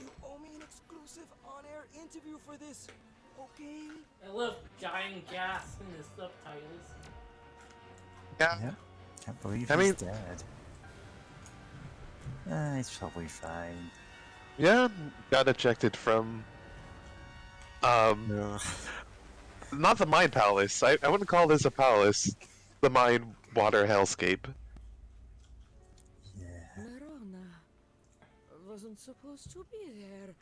You owe me an exclusive on-air interview for this, okay? I love giant gasps in the subtitles. Yeah. Can't believe he's dead. He's probably fine. Yeah, got ejected from Ugh. not the Mine Palace. I wouldn't call this a palace. The Mine Water Hellscape. Yeah. Nerona wasn't supposed to be there.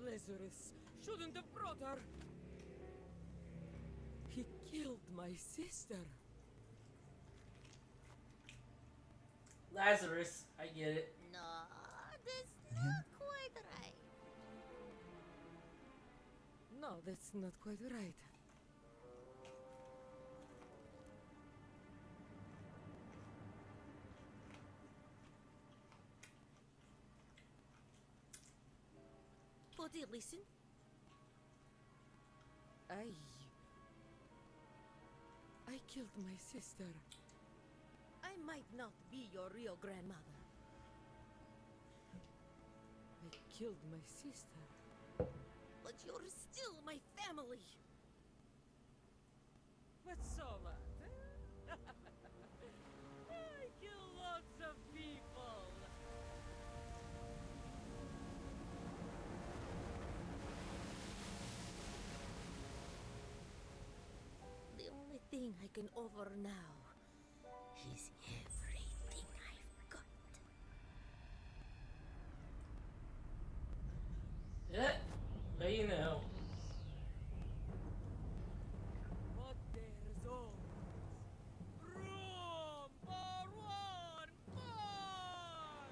Lazarus shouldn't have brought her. He killed my sister. Lazarus, I get it. No, that's not quite right. No, that's not quite right. Buddy, listen. I killed my sister. I might not be your real grandmother. I killed my sister. But you're still my family. What's so much? I kill lots of people. The only thing I can offer now is everything I've got. Yeah, but you know. But there's always room for one more.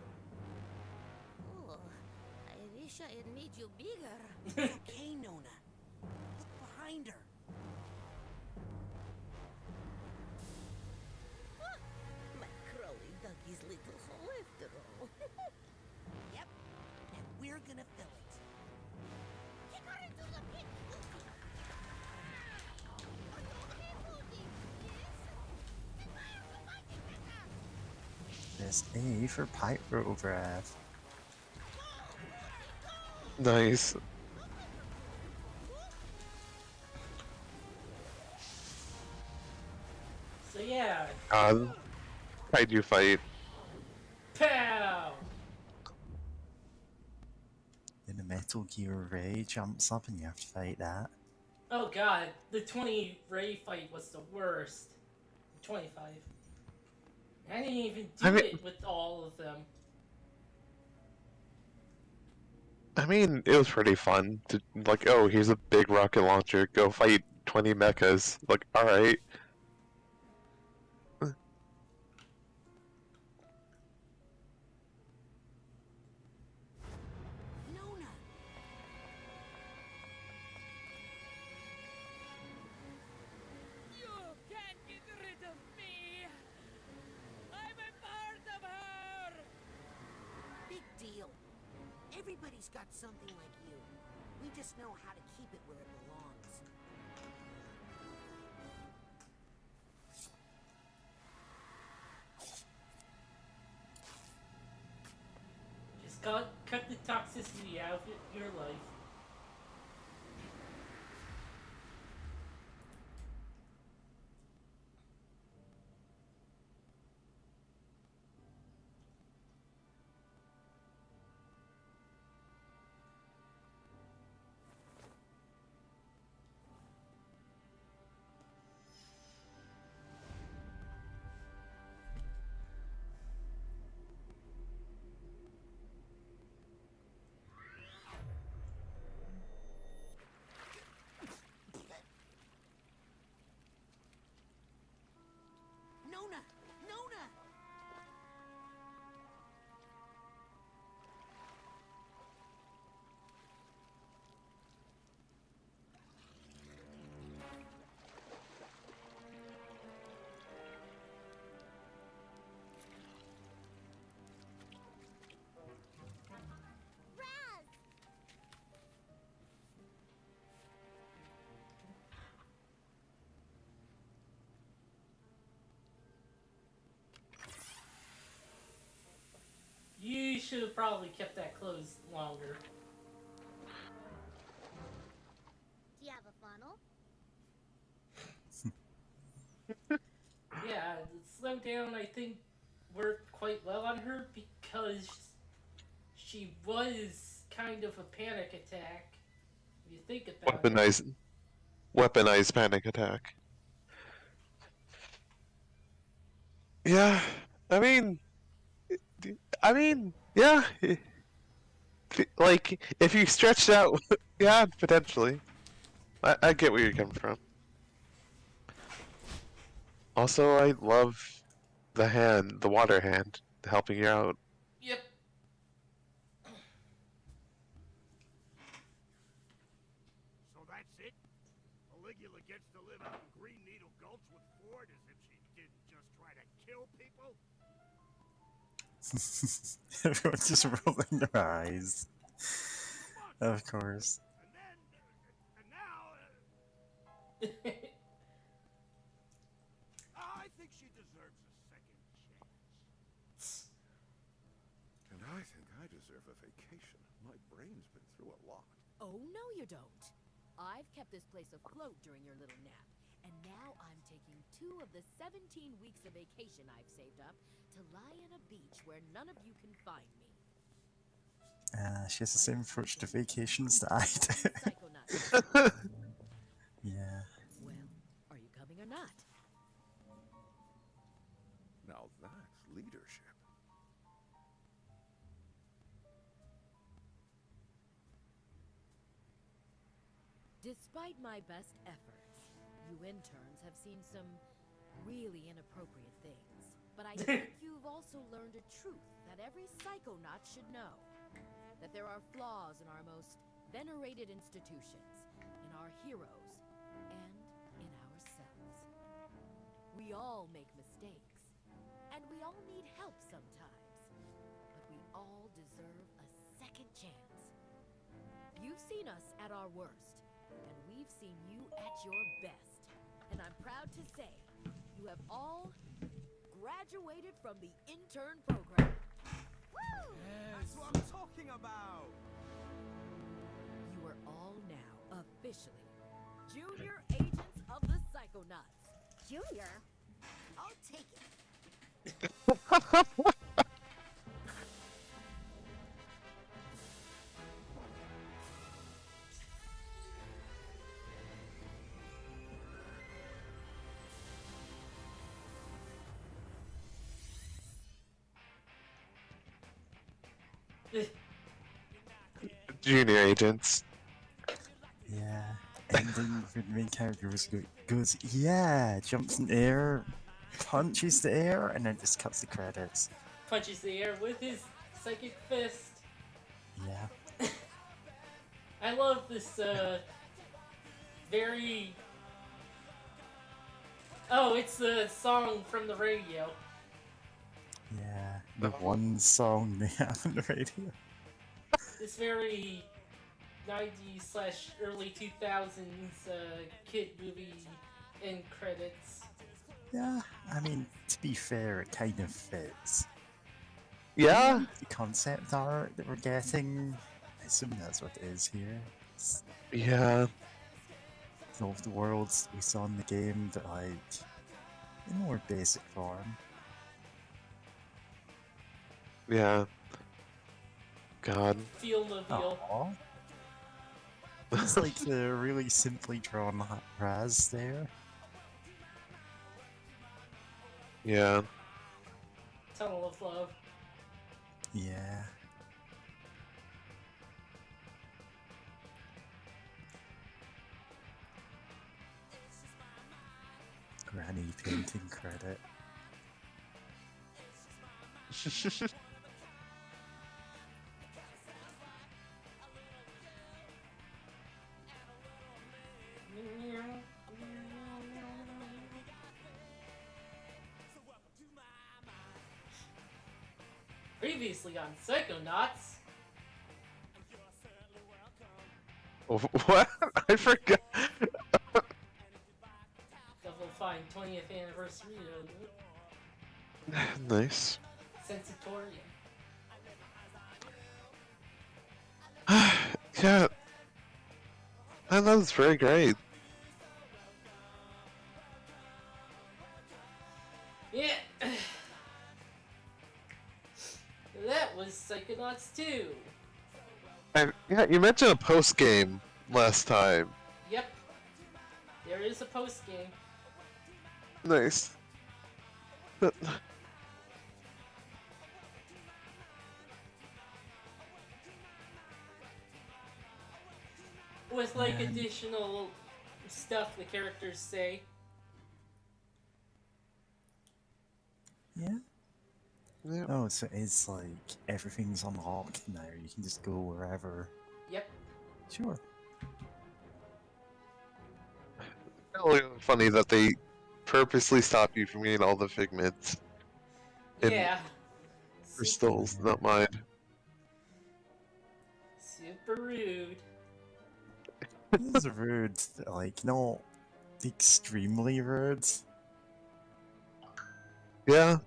Oh, I wish I had made you bigger. It's okay, Nona. Look behind her. My Crowley dug his little hole after all. Yep. And we're gonna fill it. Kick her into the pit! Are you okay, Booty? Yes? Then why are we fighting better? There's A for Pyro Breath. Nice. So yeah. Kaiju fight. Pow! Then the Metal Gear Ray jumps up and you have to fight that. Oh god, the 20 Ray fight was the worst. 25. I didn't even do it with all of them. I mean, it was pretty fun to like, oh, here's a big rocket launcher. Go fight 20 mechas. Like, all right. Nona! You can't get rid of me. I'm a part of her. Big deal. Everybody's got something like you. We just know how to keep it where it belongs. Just cut the toxicity out of your life. should have probably kept that closed longer. Do you have a funnel? Yeah, the slow down I think worked quite well on her because she was kind of a panic attack. If you think about it. Weaponized panic attack. Yeah, I mean, yeah. Like, if you stretch out, yeah, potentially. I get where you're coming from. Also, I love the water hand, helping you out. Yep. So that's it? Caligula gets to live out in Green Needle Gulch with Ford as if she didn't just try to kill people? Everyone's just rolling their eyes. Of course. And now... I think she deserves a second chance. And I think I deserve a vacation. My brain's been through a lot. Oh, no you don't. I've kept this place afloat during your little nap, and now I'm taking 2 of the 17 weeks of vacation I've saved up to lie on a beach where none of you can find me. She has the same approach to vacations that I do. Psychonauts. Yeah. Well, are you coming or not? Now that's leadership. Despite my best efforts, you interns have seen some really inappropriate things. But I think you've also learned a truth that every psychonaut should know. That there are flaws in our most venerated institutions, in our heroes, and in ourselves. We all make mistakes, and we all need help sometimes. But we all deserve a second chance. You've seen us at our worst, and we've seen you at your best. And I'm proud to say, you have all graduated from the intern program. Woo! That's what I'm talking about! You are all now officially junior agents of the Psychonauts. Junior? I'll take it. Junior agents. Yeah. Ending where the main character goes, yeah, jumps in the air, punches the air, and then just cuts the credits. Punches the air with his psychic fist. Yeah. I love this, very... Oh, it's the song from the radio. Yeah. The one song they have on the radio. This very 90s / early 2000s kid movie end credits. Yeah, I mean, to be fair, it kind of fits. Yeah? The concept art that we're getting, I assume that's what it is here. It's Yeah. all of the worlds we saw in the game, but like, in more basic form. Yeah. God. Feel mobile. Aww. It's like the really simply drawn Raz there. Yeah. Tunnel of Love. Yeah. Granny painting credit. Previously on Psychonauts. What? I forgot. Double Fine 20th anniversary of Nice. Sensatorium. Yeah, and that was very great. Yeah. That was Psychonauts 2. And yeah, you mentioned a post game last time. Yep. There is a post game. Nice. But With like additional stuff the characters say. Yeah. yeah. Oh, so it's like everything's unlocked now. You can just go wherever. Yep. Sure. Really funny that they purposely stop you from getting all the figments. Yeah. Crystals, not mine. Super rude. This is rude. Like, not extremely rude. Yeah.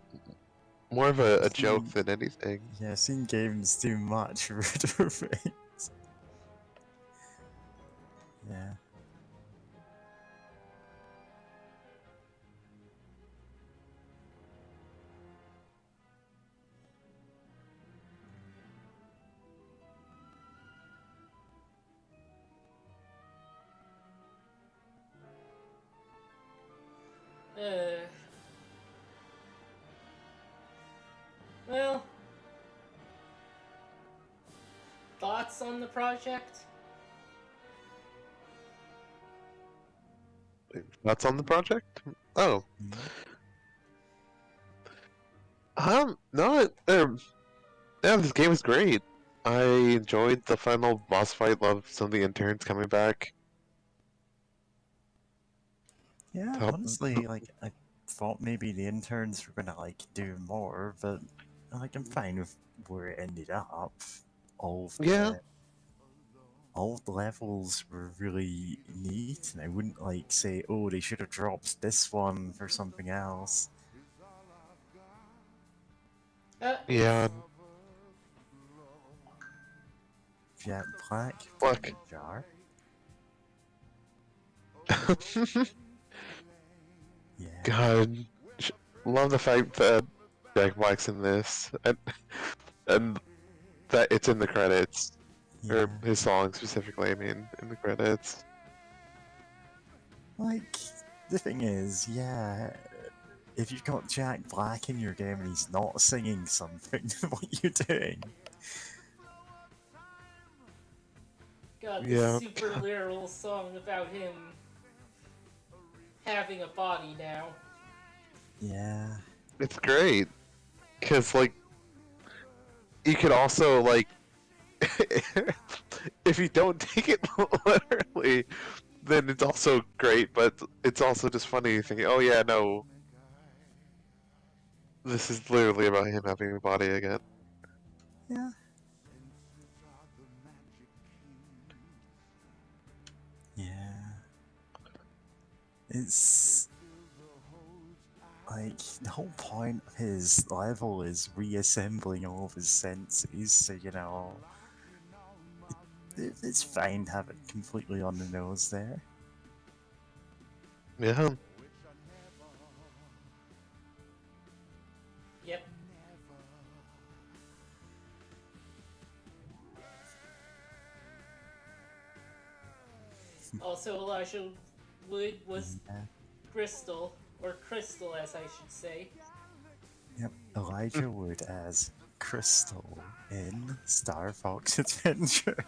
More of a joke than anything. Yeah, I've seen games do much ruder things. Yeah. Well, thoughts on the project? Thoughts on the project? Oh. No, yeah, this game is great. I enjoyed the final boss fight, loved some of the interns coming back. Yeah, honestly, like, I thought maybe the interns were gonna, like, do more, but, like, I'm fine with where it ended up. All of the levels were really neat, and I wouldn't, like, say, oh, they should have dropped this one for something else. Yeah. Yeah, black. Jar. God, love the fact that Jack Black's in this, and that it's in the credits, or his song specifically. I mean, in the credits. Like, the thing is, yeah, if you've got Jack Black in your game and he's not singing something, what are you doing? Got this Yeah. super literal song about him having a body now. Yeah. It's great, because, like, you could also, like, if you don't take it literally, then it's also great, but it's also just funny thinking, oh yeah, no, this is literally about him having a body again. Yeah. Yeah. It's like the whole point of his level is reassembling all of his senses, so you know it's fine to have it completely on the nose there. Yeah. Yep. Also, Elijah Wood was Crystal, or Crystal as I should say. Yep, Elijah Wood as Crystal in Star Fox Adventure.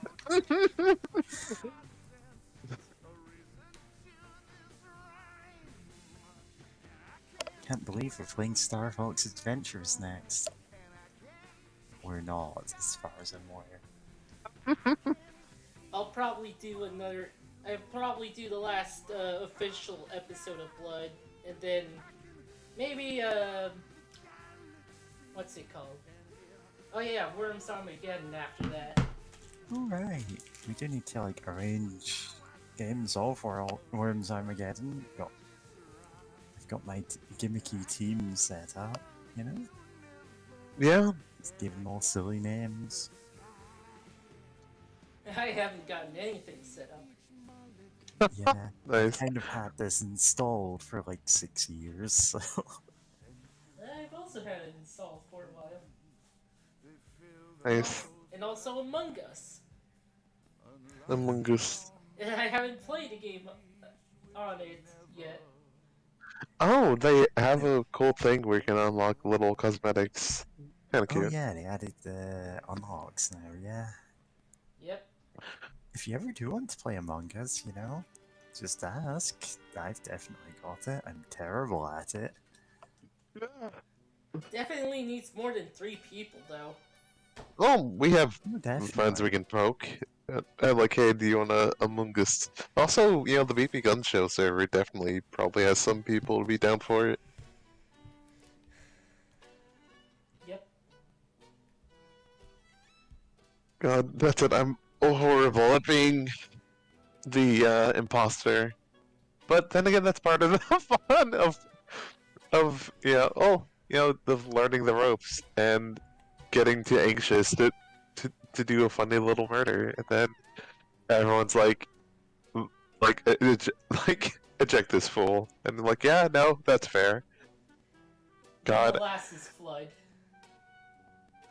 Can't believe we're playing Star Fox Adventures next. We're not, as far as I'm aware. I'll probably do another. I'll probably do the last official episode of Blood, and then maybe what's it called? Oh yeah, Worms Armageddon after that. Alright, we do need to like arrange games all for all Worms Armageddon. I've got my gimmicky team set up, you know? Yeah. Just give them all silly names. I haven't gotten anything set up. Yeah, I've Nice. kind of had this installed for like 6 years, so I've also had it installed for a while. Nice. And also Among Us. Among Us. And I haven't played a game on it yet. Oh, they have a cool thing where you can unlock little cosmetics. Kind of oh cute. yeah, they added the unlocks now. Yeah, Yep. if you ever do want to play Among Us, just ask. I've definitely got it. I'm terrible at it. Definitely needs more than 3 people, though. Oh, we have Oh, friends definitely. we can poke. I'm like, hey, do you want to Among Us? Also, the BB Gun Show server definitely probably has some people to be down for it. Yep. God, that's it. I'm horrible at being the imposter. But then again, that's part of the fun of of learning the ropes and getting too anxious to do a funny little murder, and then everyone's like, like, like eject this fool, and I'm like, yeah, no, that's fair. God, Molasses Flood.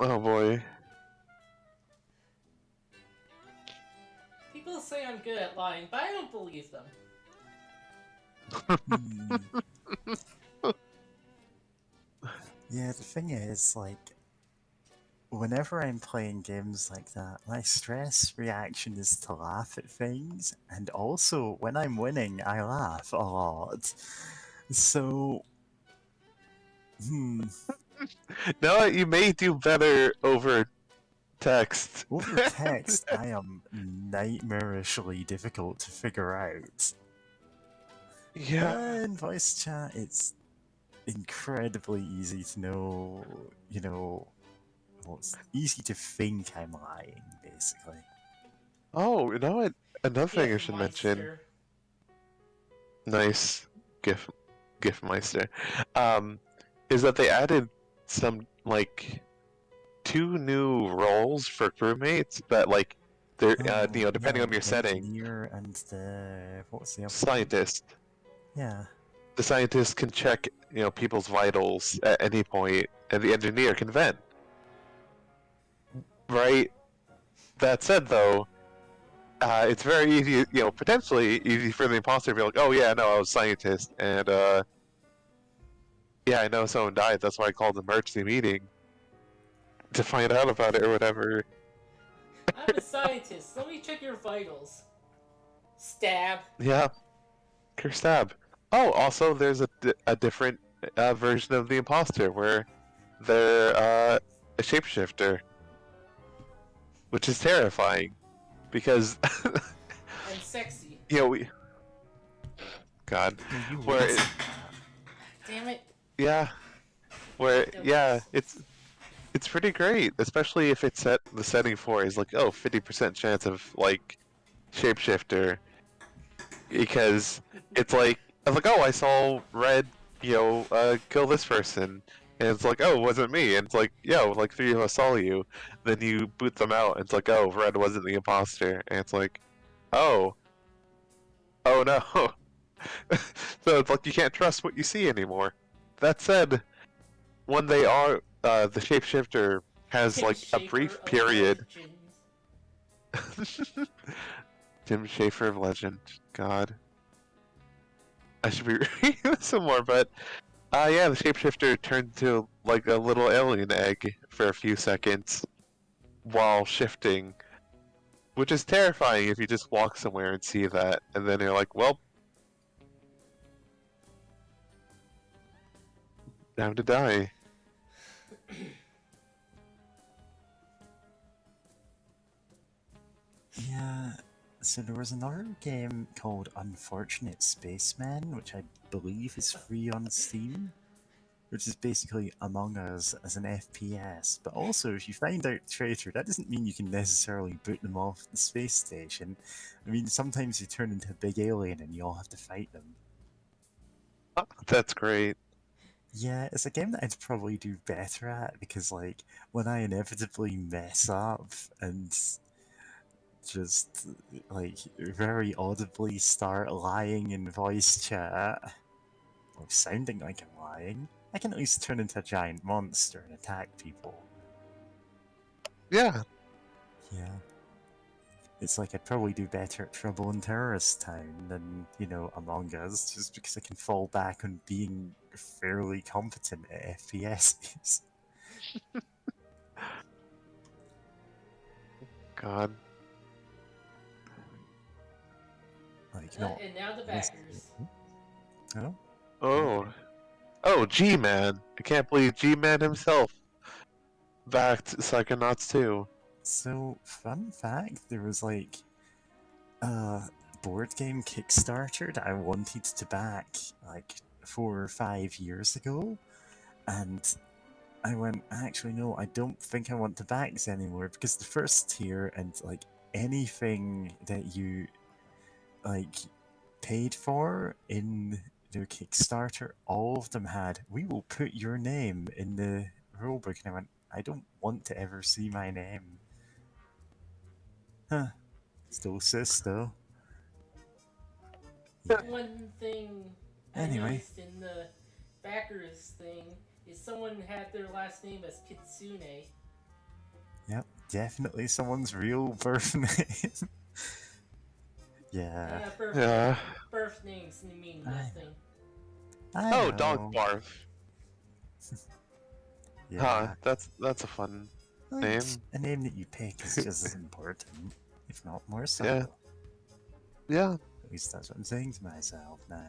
oh boy. People say I'm good at lying, but I don't believe them. Yeah, the thing is, like, whenever I'm playing games like that, my stress reaction is to laugh at things, and also when I'm winning, I laugh a lot. So, No, you may do better over text. over text, I am nightmarishly difficult to figure out. Yeah. In voice chat, it's incredibly easy to know, well, it's easy to think I'm lying, basically. Oh, you know what? Another thing I should mention. Gifmeister. Nice, Gifmeister. Is that they added some like 2 new roles for crewmates that like they're depending on your the setting. engineer and the what's the other one? Scientist. Yeah. The scientist can check people's vitals at any point, and the engineer can vent. Right. That said, though, it's very easy, potentially easy for the imposter to be like, oh yeah, no, I was a scientist, and yeah, I know someone died, that's why I called an emergency meeting to find out about it or whatever. I'm a scientist. Let me check your vitals. Stab. Yeah. Stab. Oh, also, there's a different version of the imposter where they're a shapeshifter, which is terrifying because And sexy. God, You where would say Damn it. yeah, where it's pretty great, especially if it's set the setting for is like 50% chance of like shapeshifter, because it's like oh, I saw Red kill this person, and it's like, oh, it wasn't me, and it's like, yo, like 3 of us saw you, then you boot them out, and it's like, oh, Red wasn't the imposter, and it's like, oh no. So it's like you can't trust what you see anymore. That said, when they are the shapeshifter has Tim like a Schafer brief of period. Legends. Tim Schafer of Legend. God. I should be reading this some more, but yeah, the shapeshifter turned to like a little alien egg for a few seconds while shifting, which is terrifying if you just walk somewhere and see that, and then you're like, well, time to die. Yeah, so there was another game called Unfortunate Spaceman, which I believe is free on Steam, which is basically Among Us as an FPS. But also, if you find out traitor, that doesn't mean you can necessarily boot them off the space station. I mean, sometimes you turn into a big alien and you all have to fight them. That's great. Yeah, it's a game that I'd probably do better at, because, like, when I inevitably mess up and just like very audibly start lying in voice chat, or sounding like I'm lying, I can at least turn into a giant monster and attack people. Yeah. Yeah. It's like I'd probably do better at Trouble in Terrorist Town than, Among Us, just because I can fall back on being fairly competent at FPSs. God. Like, not. And now the backers. Oh? Oh, G-Man. I can't believe G-Man himself backed Psychonauts 2. So, fun fact, there was like a board game Kickstarter that I wanted to back like 4 or 5 years ago, and I went, actually no, I don't think I want to back this anymore, because the first tier and like anything that you like paid for in their Kickstarter, all of them had, we will put your name in the rulebook, and I went, I don't want to ever see my name. Huh. Still sis though. One thing I Anyway. noticed in the backers thing is someone had their last name as Kitsune. Yep, definitely someone's real birth name. Yeah. Birth names mean nothing. I Oh, know. Dog Barf. Yeah. Huh, that's a fun name. A name that you pick is just as important, if not more so. Yeah. Yeah. At least that's what I'm saying to myself now.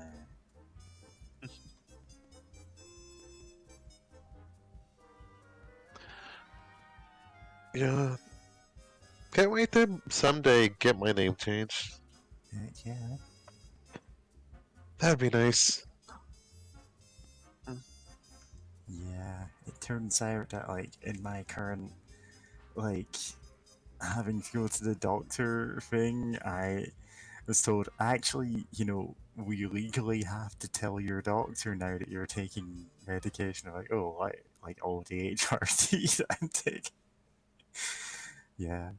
Yeah. Can't wait to someday get my name changed. Yeah. That'd be nice. Yeah, it turns out that, like, in my current, like, having to go to the doctor thing, I was told, actually, we legally have to tell your doctor now that you're taking medication. I'm like, oh, like all the HRT that I'm taking. Yeah.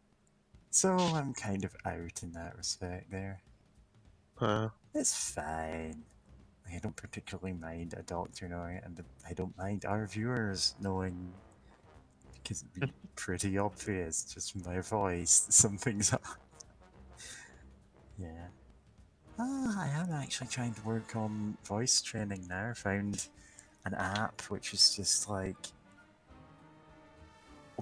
So I'm kind of out in that respect there. It's fine. I don't particularly mind a doctor knowing it, and I don't mind our viewers knowing, because it'd be pretty obvious just from my voice that something's up. Yeah. I am actually trying to work on voice training now. I found an app which is just like,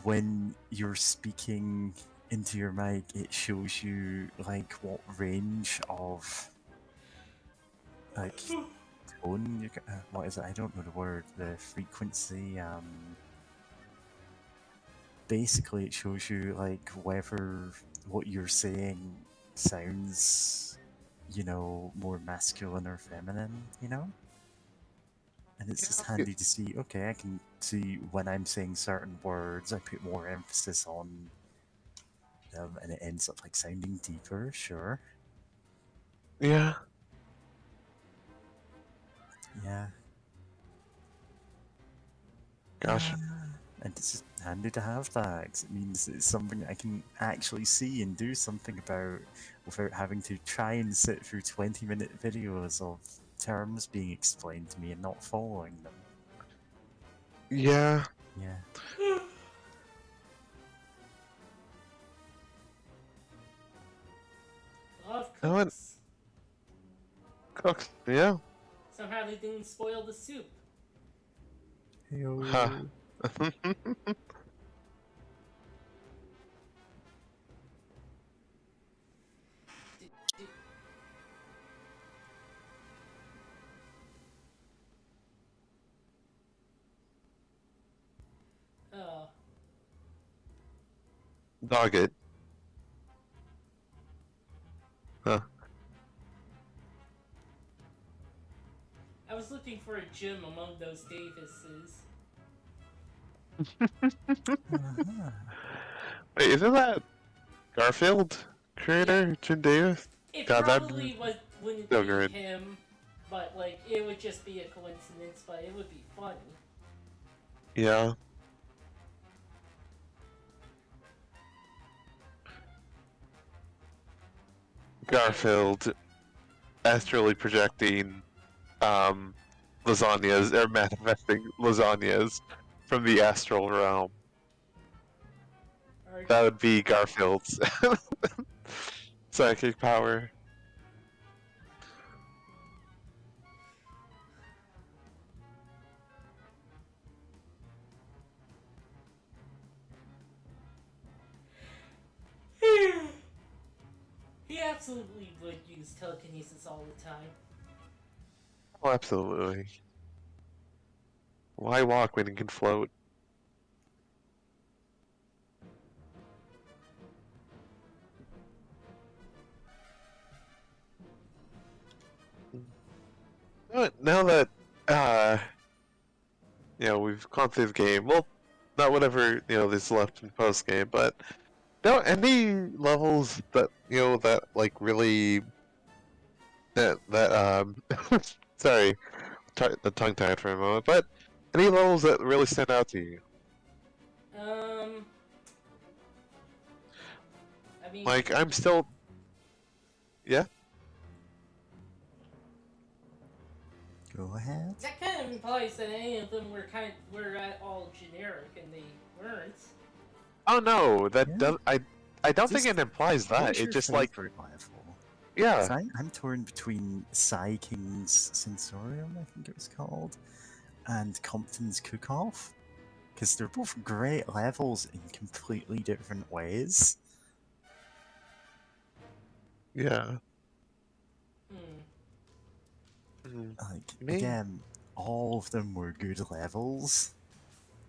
when you're speaking into your mic, it shows you like what range of like tone you what is it? I don't know the word. The frequency. Basically, it shows you like whether what you're saying sounds, more masculine or feminine. And it's just handy to see. Okay, I can see when I'm saying certain words, I put more emphasis on them, and it ends up like sounding deeper. Sure. Yeah. Yeah. Gosh. And it's just handy to have that, 'cause it means it's something I can actually see and do something about without having to try and sit through 20-minute videos of terms being explained to me and not following them. Yeah. Yeah. Cooks. Cooks, yeah. Somehow they didn't spoil the soup. Huh. Oh. Dog it. Huh. I was looking for a gym among those Davises. Wait, isn't that Garfield creator, Jim Davis? It God, probably wouldn't so be great. him, but like it would just be a coincidence, but it would be funny. Yeah. Garfield astrally projecting lasagnas or manifesting lasagnas from the astral realm. Alright. That would be Garfield's psychic power. He absolutely would use telekinesis all the time. Oh, absolutely. Why walk when you can float? Now that we've gone through the game, well, not whatever there's left in post game, but any levels that that like really that sorry, the tongue tied for a moment, but any levels that really stand out to you? I mean, Like I'm still, yeah. Go ahead. that kind of implies that any of them were all generic, and they weren't. Oh no, that Yeah. does I don't think Just- it implies that. What's It your just like favorite level? yeah. 'Cause I'm torn between Psy King's Sensorium, I think it was called, and Compton's Cook-Off. Because they're both great levels in completely different ways. Yeah. Like, Me? again, all of them were good levels,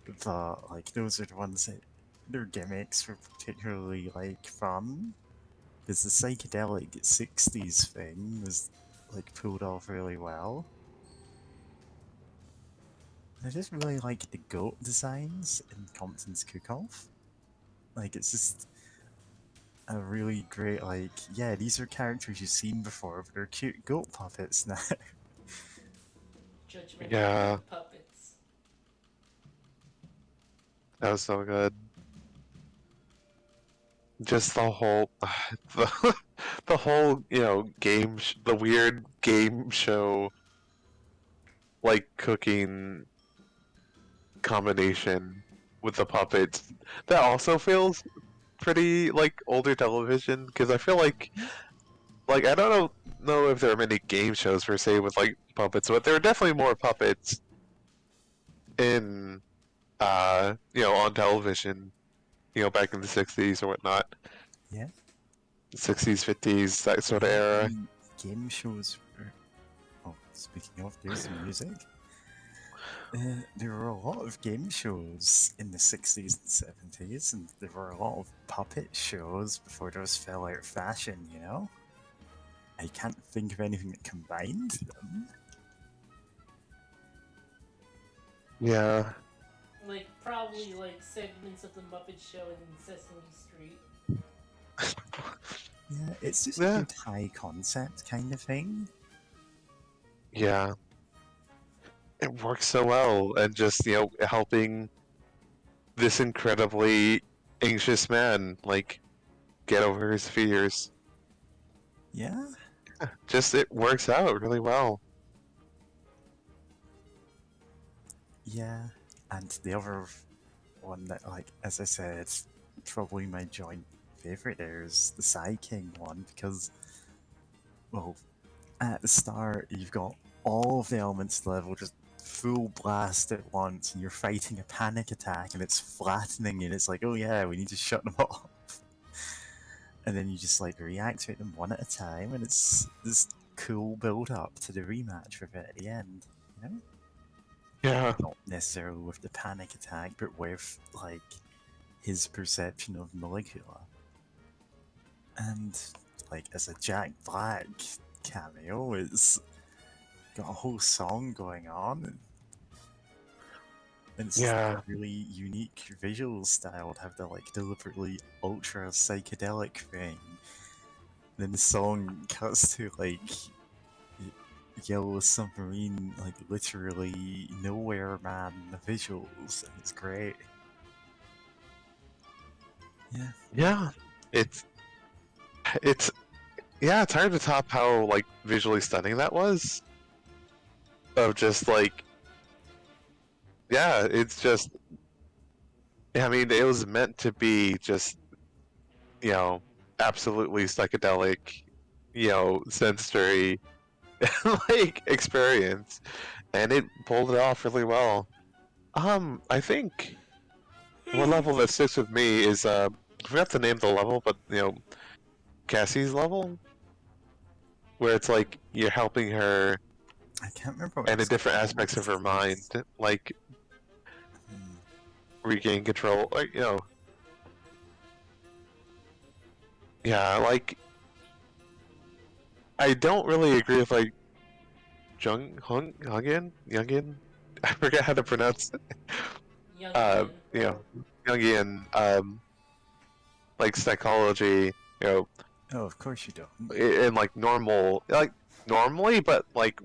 but, like, those are the ones that their gimmicks were particularly, like, fun. Because the psychedelic 60s thing was, like, pulled off really well. I just really like the goat designs in Compton's Cook-Off. Like, it's just a really great, like, yeah, these are characters you've seen before, but they're cute goat puppets now. Judgment Yeah. puppets. That was so good. Just the whole, the whole, game, the weird game show, like cooking combination with the puppets. That also feels pretty like older television because I feel like I don't know if there are many game shows per se with like puppets, but there are definitely more puppets in on television, back in the 60s or whatnot. Yeah. 60s, 50s, that sort of era. I mean, game shows were... Oh, speaking of, there's the music. There were a lot of game shows in the 60s and 70s, and there were a lot of puppet shows before those fell out of fashion, you know? I can't think of anything that combined them. Yeah. Like, probably, like, segments of the Muppet Show and Sesame Street. Yeah, it's just a Yeah. good high concept kind of thing. Yeah. It works so well, and just, helping this incredibly anxious man, like, get over his fears. Yeah? Just, it works out really well. Yeah. And the other one that, like, as I said, probably my joint favorite there is the Psy King one, because, well, at the start, you've got all of the elements of the level just full blast at once, and you're fighting a panic attack, and it's flattening, and it's like, oh yeah, we need to shut them off. And then you just, like, reactivate them one at a time, and it's this cool build-up to the rematch with it at the end, you know? Yeah. Not necessarily with the panic attack, but with, like, his perception of Maligula. And, like, as a Jack Black cameo, it's got a whole song going on. And it's just Yeah. a really unique visual style to have the, like, deliberately ultra psychedelic thing. Then the song cuts to, like, Yellow Submarine, like, literally Nowhere Man visuals, and it's great. Yeah. Yeah. It's Yeah, it's hard to top how like visually stunning that was. Of just like, yeah, it's just. I mean, it was meant to be just, absolutely psychedelic, sensory, like experience, and it pulled it off really well. I think one level that sticks with me is I forgot the name of the level, but Cassie's level, where it's like you're helping her I can't remember what and in it's different called. aspects of her mind, like regain control, like yeah, like I don't really agree with like Jungian. I forget how to pronounce it. Young Jungian, like psychology, Oh, of course you don't. in like normally, but like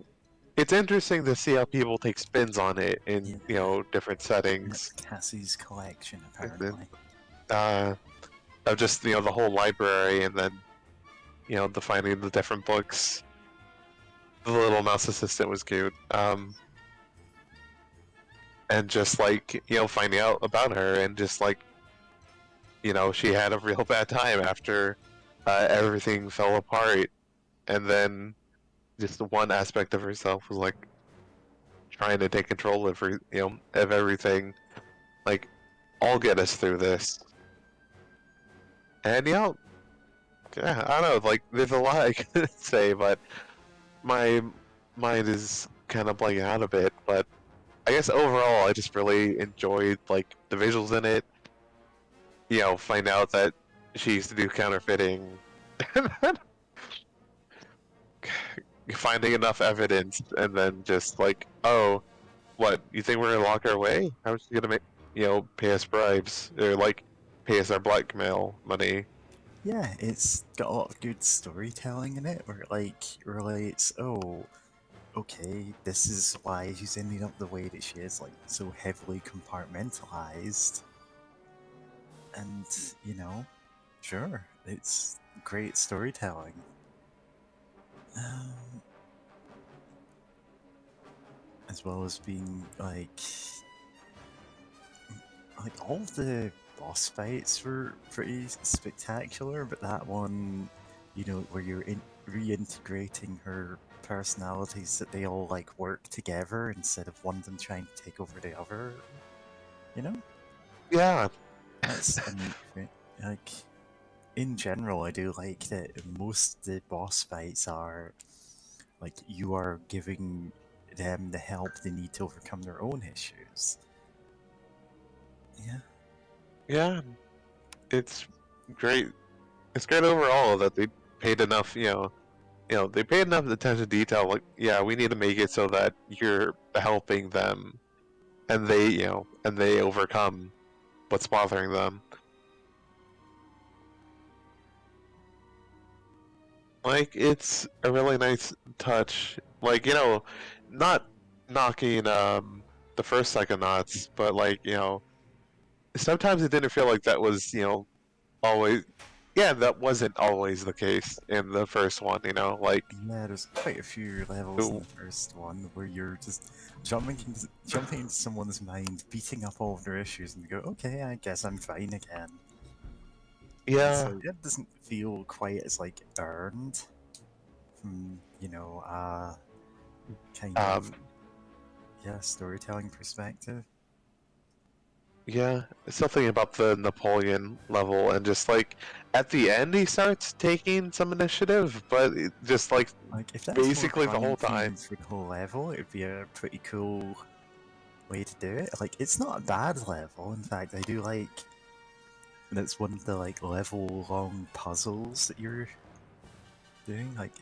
it's interesting to see how people take spins on it in different settings. It's Cassie's collection, apparently. Of just the whole library, and then the finding the different books. The little mouse assistant was cute. And just like finding out about her, and just like she had a real bad time after everything fell apart, and then just the one aspect of herself was like trying to take control of of everything. Like, I'll get us through this. And yeah, I don't know. Like, there's a lot I could say, but my mind is kind of blanking out a bit. But I guess overall, I just really enjoyed like the visuals in it. Find out that she used to do counterfeiting, finding enough evidence, and then just like, oh, what, you think we're gonna lock our way? How is she gonna make pay us bribes, or like pay us our blackmail money? Yeah, it's got a lot of good storytelling in it, where it like relates, oh, okay, this is why she's ending up the way that she is, like so heavily compartmentalized. And, sure, it's great storytelling. As well as being like all of the boss fights were pretty spectacular, but that one, where you're reintegrating her personalities, that they all like work together instead of one of them trying to take over the other. Yeah, that's a neat thing. Like, in general, I do like that most of the boss fights are like you are giving them the help they need to overcome their own issues. Yeah. Yeah, it's great. It's great overall that they paid enough, they paid enough attention to detail. Like, yeah, we need to make it so that you're helping them, and they overcome what's bothering them. Like, it's a really nice touch. Like, not knocking the first Psychonauts, but like, sometimes it didn't feel like that was, always. Yeah, that wasn't always the case in the first one, like. Yeah, there's quite a few levels in the first one where you're just jumping into someone's mind, beating up all of their issues, and you go, okay, I guess I'm fine again. Yeah. So it doesn't feel quite as like earned from, kind of storytelling perspective. Yeah, it's something about the Napoleon level, and just like at the end he starts taking some initiative, but just like if that's basically the whole time for the whole level, it'd be a pretty cool way to do it. Like, it's not a bad level. In fact, I do like that's one of the like level long puzzles that you're doing. Like,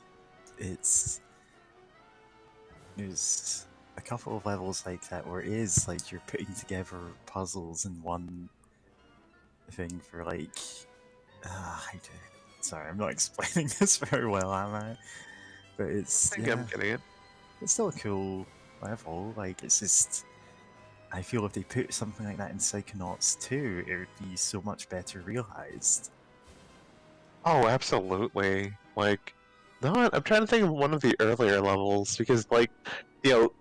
there's a couple of levels like that where it is like you're putting together puzzles in one thing for like sorry, I'm not explaining this very well, am I? But it's I think I'm getting it. It's still a cool level. Like, it's just, I feel if they put something like that in Psychonauts 2, it would be so much better realized. Oh, absolutely. Like, No, I'm trying to think of one of the earlier levels because, like, you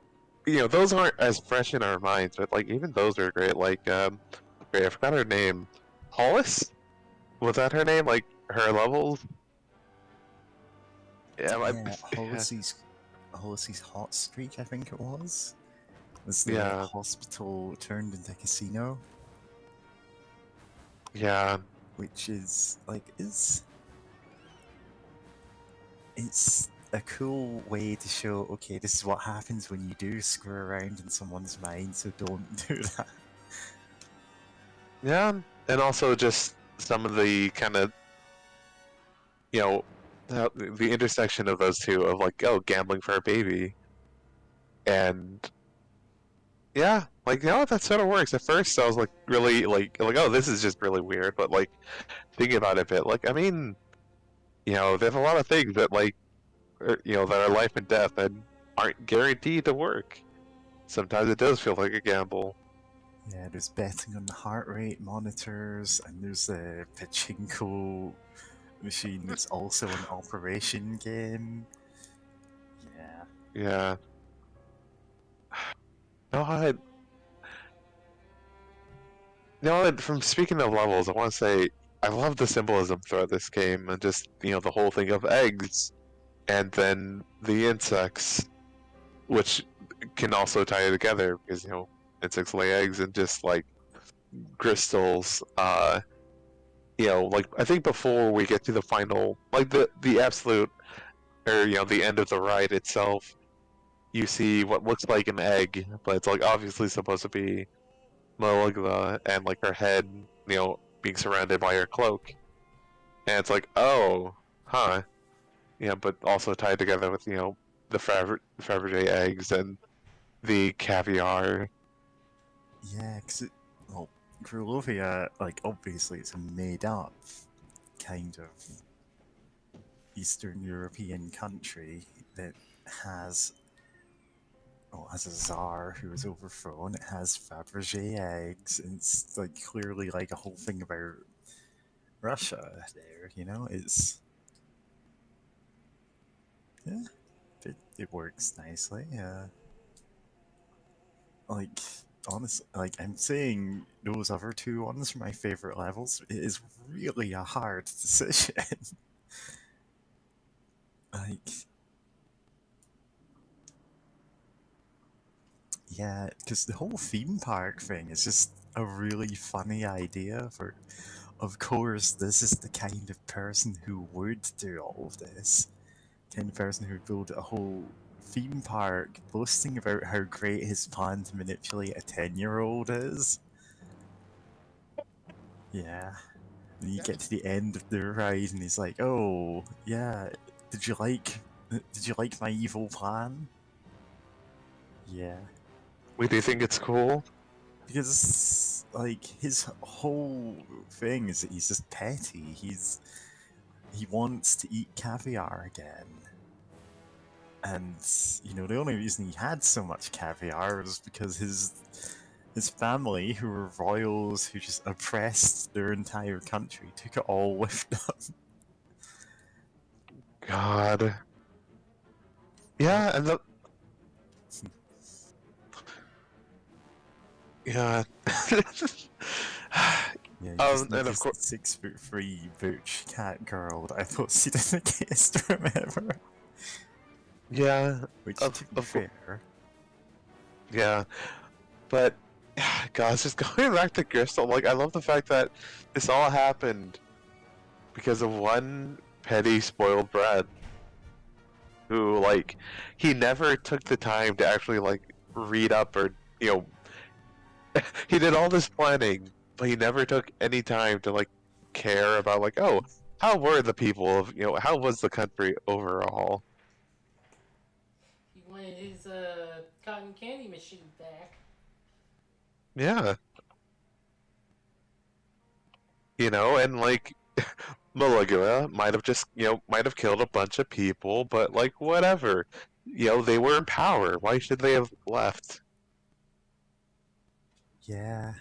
those aren't as fresh in our minds, but like even those are great. Like, great, I forgot her name. Hollis? Was that her name? Like her levels? Yeah, Yeah, Hollis's Hot Streak, I think it was the yeah, hospital turned into a casino, yeah, which is like it's a cool way to show, okay, this is what happens when you do screw around in someone's mind, so don't do that. yeah, and also just some of the kind of the intersection of those two of like, oh, gambling for a baby, and yeah, like that sort of works. At first, I was like really like oh, this is just really weird, but like thinking about it a bit, like I mean, there's a lot of things that like that are life and death and aren't guaranteed to work. Sometimes it does feel like a gamble. Yeah, there's betting on the heart rate monitors, and there's a pachinko machine that's also an operation game. Yeah. Yeah. No, from speaking of levels, I want to say I love the symbolism throughout this game, and just the whole thing of eggs, and then the insects, which can also tie it together because insects lay eggs, and just like crystals. Like I think before we get to the final, like the absolute, or the end of the ride itself, you see what looks like an egg, but it's like obviously supposed to be Maligla, and like her head, being surrounded by her cloak, and it's like, oh, huh, yeah, but also tied together with the Fabergé eggs and the caviar. Yeah, because well, Grulovia, like obviously it's a made-up kind of Eastern European country that has has a czar who is overthrown. It has Fabergé eggs, and it's like clearly like a whole thing about Russia there. It's yeah, it works nicely. Like honestly, like I'm saying, those other two ones are my favorite levels. It is really a hard decision. Like, yeah, because the whole theme park thing is just a really funny idea. Of course, this is the kind of person who would do all of this. Kind of person who would build a whole theme park boasting about how great his plan to manipulate a 10-year-old is. Yeah. And you get to the end of the ride and he's like, oh, yeah, did you like my evil plan? Yeah. Wait, do you think it's cool? Because, like, his whole thing is that he's just petty. He wants to eat caviar again. And, the only reason he had so much caviar was because his family, who were royals who just oppressed their entire country, took it all with them. God. Yeah, and yeah. Yeah, you just and of noticed course, the 6'3" butch cat girl that I posted in the case, remember? yeah, Which, to be fair, yeah, but God, just going back to Crystal, like I love the fact that this all happened because of one petty spoiled brat who, like, he never took the time to actually like read up or he did all this planning, but he never took any time to like care about like, oh, how were the people of how was the country overall? He wanted his cotton candy machine back. Yeah. And like Maligula might have just, might have killed a bunch of people, but like whatever. They were in power. Why should they have left? yeah.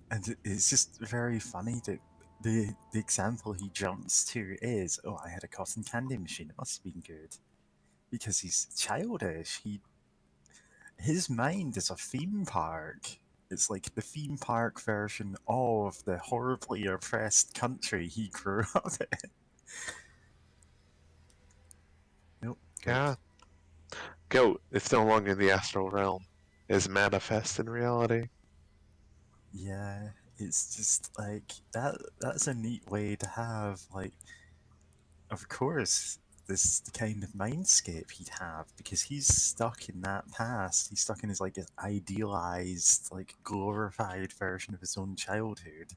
And it's just very funny that the example he jumps to is, oh, I had a cotton candy machine. It must have been good because he's childish. His mind is a theme park. It's like the theme park version of the horribly oppressed country he grew up in. Nope. Yeah. Goat, it's no longer in the astral realm. Is manifest in reality. Yeah, it's just like that's a neat way to have, like, of course, this the kind of mindscape he'd have because he's stuck in that past. He's stuck in his like his idealized, like glorified version of his own childhood,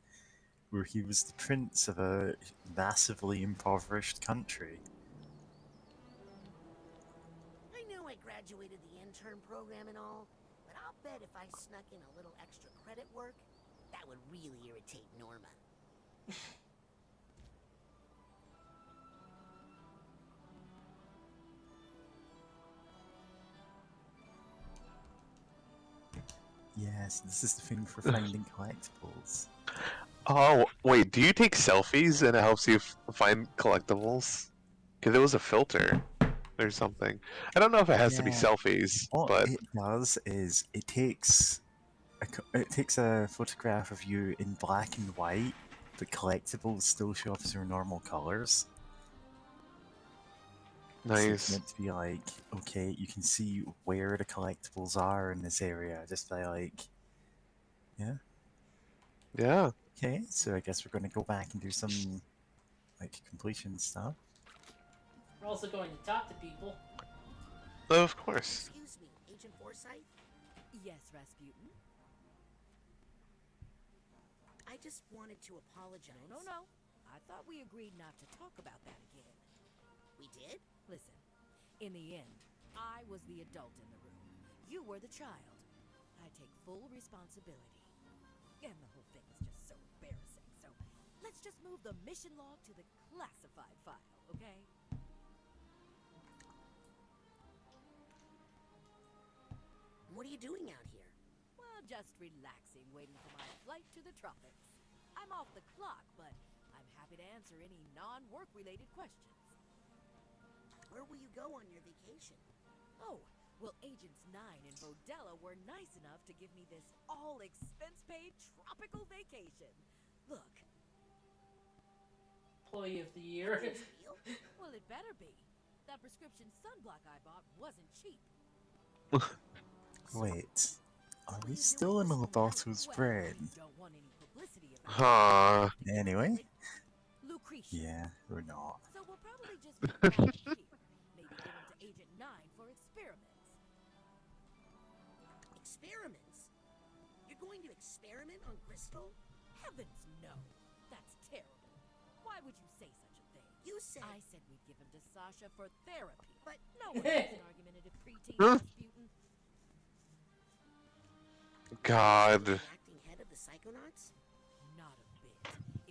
where he was the prince of a massively impoverished country. I know I graduated the intern program and all, but I'll bet if I snuck in a little extra credit work, that would really irritate Norma. Yes, this is the thing for finding collectibles. Oh, wait, do you take selfies and it helps you find collectibles? Because there was a filter or something. I don't know if it has to be Yeah. selfies, What but it does is it takes a photograph of you in black and white, but collectibles still show up as their normal colors. So it's nice. meant to be like, okay, you can see where the collectibles are in this area just by like, yeah. Yeah. Okay, so I guess we're going to go back and do some like completion stuff. We're also going to talk to people. Of course. Excuse me, Agent Forsyth? Yes, Rasputin? I just wanted to apologize. No. I thought we agreed not to talk about that again. We did? Listen, in the end, I was the adult in the room. You were the child. I take full responsibility. And the whole thing is just so embarrassing. So let's just move the mission log to the classified file, okay? What are you doing out here? Well, just relaxing, waiting for my flight to the tropics. I'm off the clock, but I'm happy to answer any non-work related questions. Where will you go on your vacation? Oh, well, Agents 9 and Vodella were nice enough to give me this all-expense-paid tropical vacation. Look. Employee of the year. Well, it better be. That prescription sunblock I bought wasn't cheap. Wait, are we still in Loboto's brain? Don't want any publicity about Huh. Anyway, Lucretia. yeah, we're not. So we'll probably just be back here. Maybe give him to Agent 9 for experiments. Experiments? You're going to experiment on Crystal? Heavens no. That's terrible. Why would you say such a thing? You said... I said we'd give him to Sasha for therapy. But... No one wants an argumentative preteen Rasputin. God. The acting head of the psychonauts? Not a bit.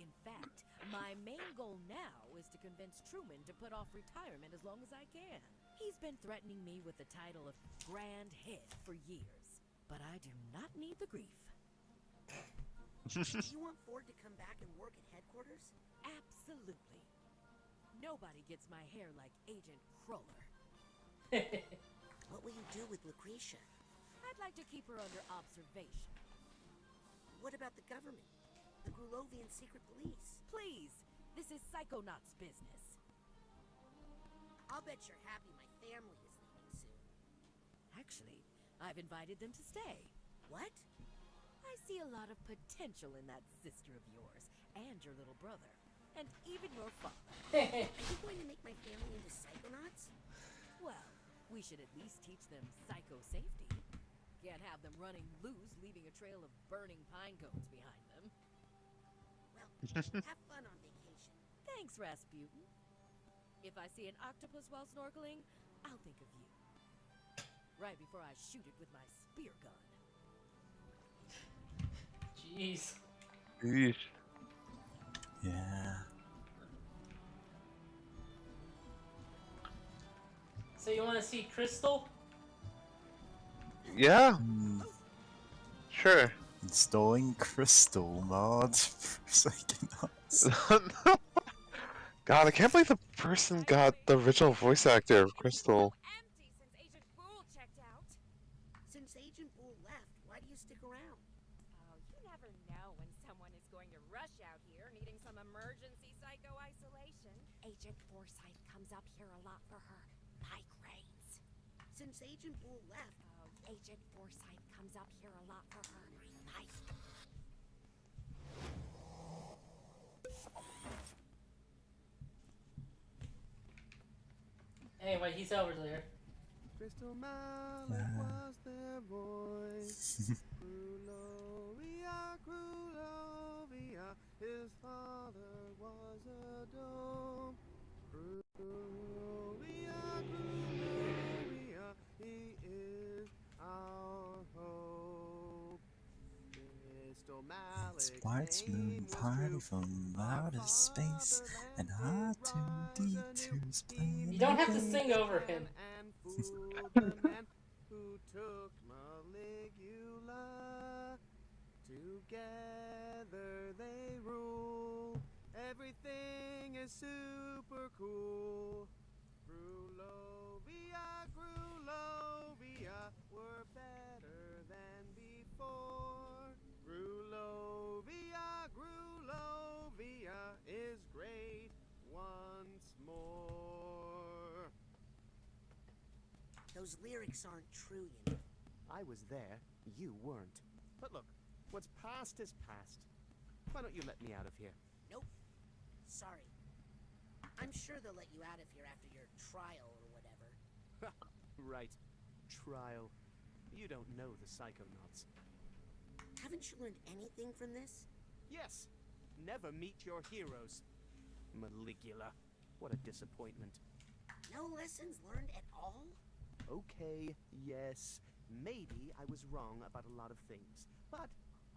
In fact, my main goal now is to convince Truman to put off retirement as long as I can. He's been threatening me with the title of Grand Head for years, but I do not need the grief. Do you want Ford to come back and work at headquarters? Absolutely. Nobody gets my hair like Agent Cruller. What will you do with Lucretia? I'd like to keep her under observation. What about the government? The Grulovian secret police? Please, this is psychonauts business. I'll bet you're happy my family is leaving soon. Actually, I've invited them to stay. What? I see a lot of potential in that sister of yours, and your little brother, and even your father. Are you going to make my family into psychonauts? Well, we should at least teach them psycho-safety. Can't have them running loose, leaving a trail of burning pine cones behind them. Well, have fun on vacation. Thanks, Rasputin. If I see an octopus while snorkeling, I'll think of you. Right before I shoot it with my spear gun. Jeez. Yeesh. Yeah. So you want to see Crystal? Yeah. Sure. Installing crystal mod for psychonauts. Yes. God, I can't believe the person got the original voice actor of Crystal. Empty since Agent Boole checked out. Since Agent Boole left, why do you stick around? Oh, you never know when someone is going to rush out here needing some emergency psycho-isolation. Agent Forsyth comes up here a lot for her migraines. Since Agent Boole left, Oh, Agent Forsyth comes up here a lot for her migraines. Anyway, he's over there. Crystal Malik was their voice. Grulovia, Grulovia, his father was a dome. Grulovia, Grulovia, he is our hope. Crystal Malik's Sparks moon name was party true. from Our outer space, and fatherland R2D2's playing You don't have to again. sing over him. and fooled the man who took Maligula. Together they rule. Everything is super cool. Grulovia, Grulovia, we're better than before. Grulovia, Grulovia is great once more. those lyrics aren't true, you know. I was there, you weren't. But look, what's past is past. Why don't you let me out of here? Nope. Sorry. I'm sure they'll let you out of here after your trial or whatever. Right. Trial. You don't know the psychonauts. Haven't you learned anything from this? Yes. Never meet your heroes. Maligula. What a disappointment. No lessons learned at all? Okay, yes. Maybe I was wrong about a lot of things. But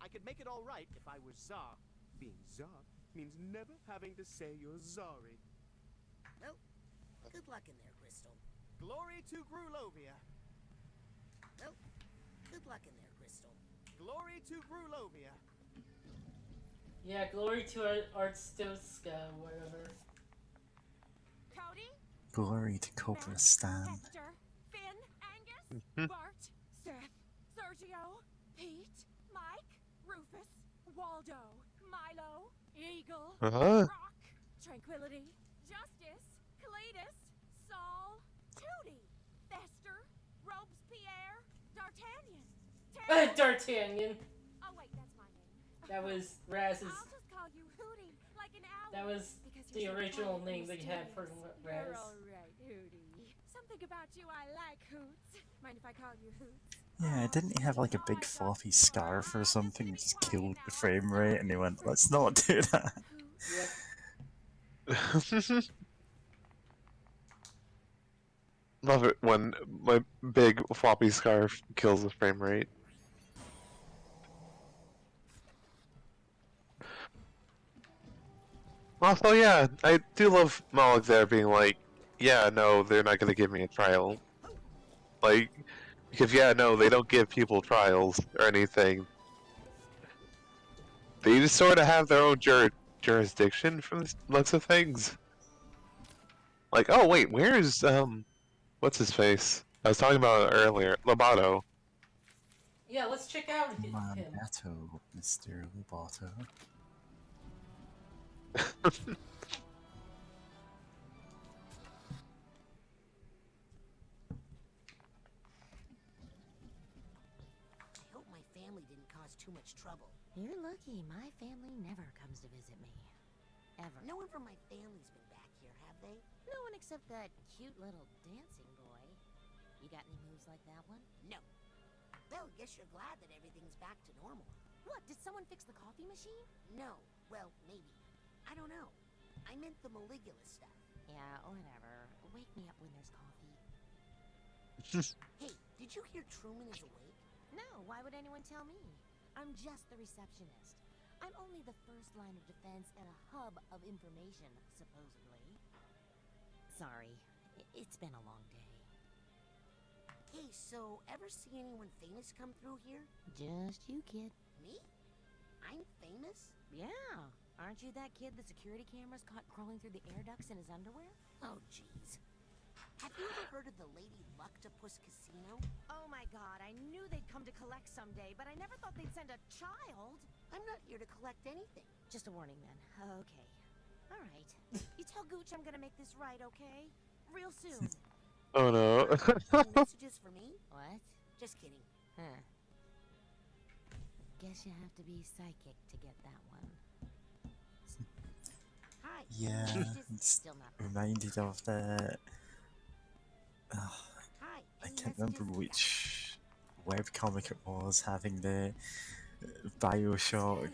I could make it all right if I were Tsar. Being Tsar means never having to say you're sorry. Well, good luck in there, Crystal. Glory to Grulovia. Well, good luck in there, Crystal. Glory to Grulovia. Yeah, glory to Arstoska, whatever. Cody, Glory to Cobra Stan. Hector, Finn, Angus, Bart, Steph, Sergio, Pete, Mike, Rufus, Waldo, Milo, Eagle, Rock, Tranquility, Justice, Cletus, Saul, Tootie, Fester, Robespierre, D'Artagnan, D'Artagnan. Oh wait, that's my name. That was Raz's. I'll just call you Hootie, like an owl. That was because the you're so original quiet and name they had for mysterious. Raz. You're all right, Hootie. Something about you I like, Hoots. Mind if I call you Hoots? Yeah, didn't he have like a big floppy scarf or something that just killed the frame rate and he went, let's not do that. Yep. Love it when my big floppy scarf kills the frame rate. Also, yeah, I do love Malik there being like, yeah, no, they're not gonna give me a trial. Like, because yeah, no, they don't give people trials or anything. They just sort of have their own jurisdiction from the looks of things. Like, oh wait, where's what's his face? I was talking about it earlier, Lobato. Yeah, let's check out him. Lobato, Mr. Lobato. I hope my family didn't cause too much trouble. You're lucky my family never comes to visit me. Ever. No one from my family's been back here, have they? No one except that cute little dancing boy. You got any moves like that one? No. Well, guess you're glad that everything's back to normal. What, did someone fix the coffee machine? No. Well, maybe. I don't know. I meant the Maligula stuff. Yeah, whatever. Wake me up when there's coffee. Hey, did you hear Truman is awake? No, why would anyone tell me? I'm just the receptionist. I'm only the first line of defense and a hub of information, supposedly. Sorry, it's been a long day. Hey, so ever see anyone famous come through here? Just you, kid. Me? I'm famous? Yeah, Aren't you that kid the security cameras caught crawling through the air ducts in his underwear? Oh, jeez. Have you ever heard of the Lady Lucktopus Casino? Oh my god, I knew they'd come to collect someday, but I never thought they'd send a child. I'm not here to collect anything. Just a warning then. Okay. Alright. You tell Gooch I'm gonna make this right, okay? Real soon. Oh no. Any messages for me? What? Just kidding. Huh. Guess you have to be psychic to get that one. Hi. Yeah, it's Still not. reminded of the. Hi. I Any can't remember messages? which webcomic it was having the Bioshock.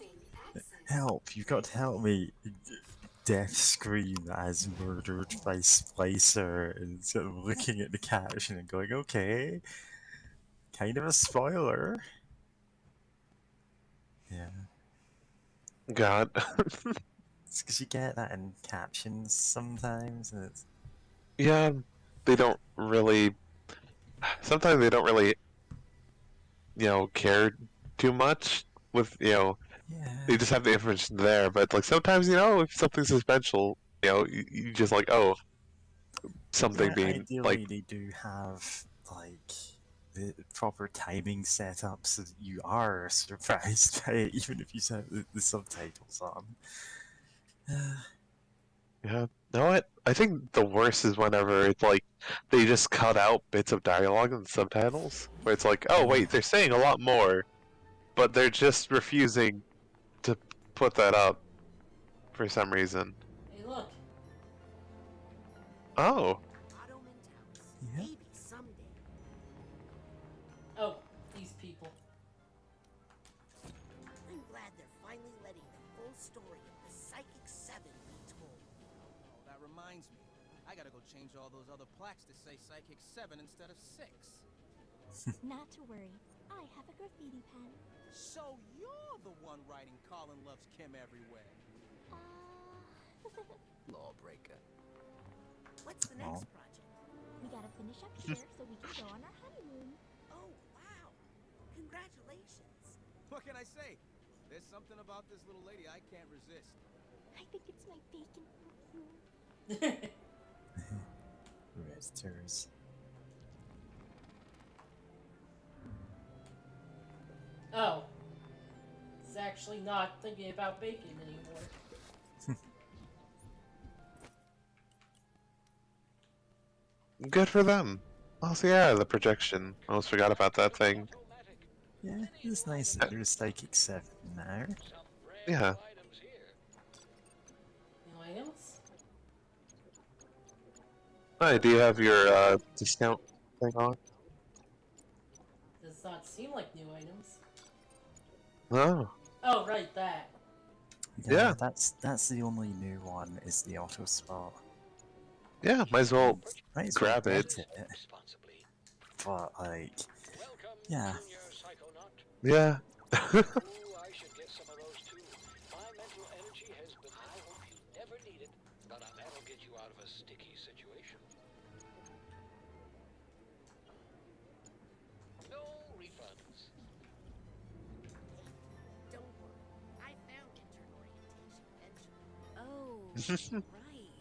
Help! You've got to help me! Death scream as murdered by Splicer, and sort of looking at the caption and going, okay, kind of a spoiler. Yeah. God. It's because you get that in captions sometimes, and it's. Yeah, they don't really. Sometimes they don't really, care too much with, Yeah. they just have the information there. But like sometimes, if something's suspenseful, you just like, oh, something Yeah, being ideally like, they do have like the proper timing set up so that you are surprised by it, even if you set the subtitles on. yeah. No, what? I think the worst is whenever it's like they just cut out bits of dialogue in the subtitles, where it's like, oh wait, they're saying a lot more, but they're just refusing to put that up for some reason. Hey, look. Oh. Otto Mentalis. Yeah. Maybe someday. Oh, these people. I'm glad they're finally letting the full story of the Psychic 7 be told. Oh, that reminds me. I gotta go change all those other plaques to say Psychic 7 instead of 6. Not to worry. I have a graffiti pen. So you're the one writing Colin loves Kim everywhere. Lawbreaker. What's the Oh. next project? We gotta finish up here so we can go on our honeymoon. Oh, wow. Congratulations. What can I say? There's something about this little lady I can't resist. I think it's my bacon perfume. Resters. Oh. He's actually not thinking about bacon anymore. Good for them. Also, yeah, the projection. I almost forgot about that thing. Yeah, it's nice that there's Psychic 7 now. Yeah. New items? Hi, do you have your discount thing on? Does not seem like new items. No. Oh, right, that. Yeah. That's the only new one, is the auto spot. Yeah, might as well Might as grab well it. get it. But like, yeah. Yeah. I should get some of those too. My mental energy has been I hope you never need it, but that'll get you out of a sticky situation. No refunds. Don't worry. I found intern orientation eventually. Oh, right.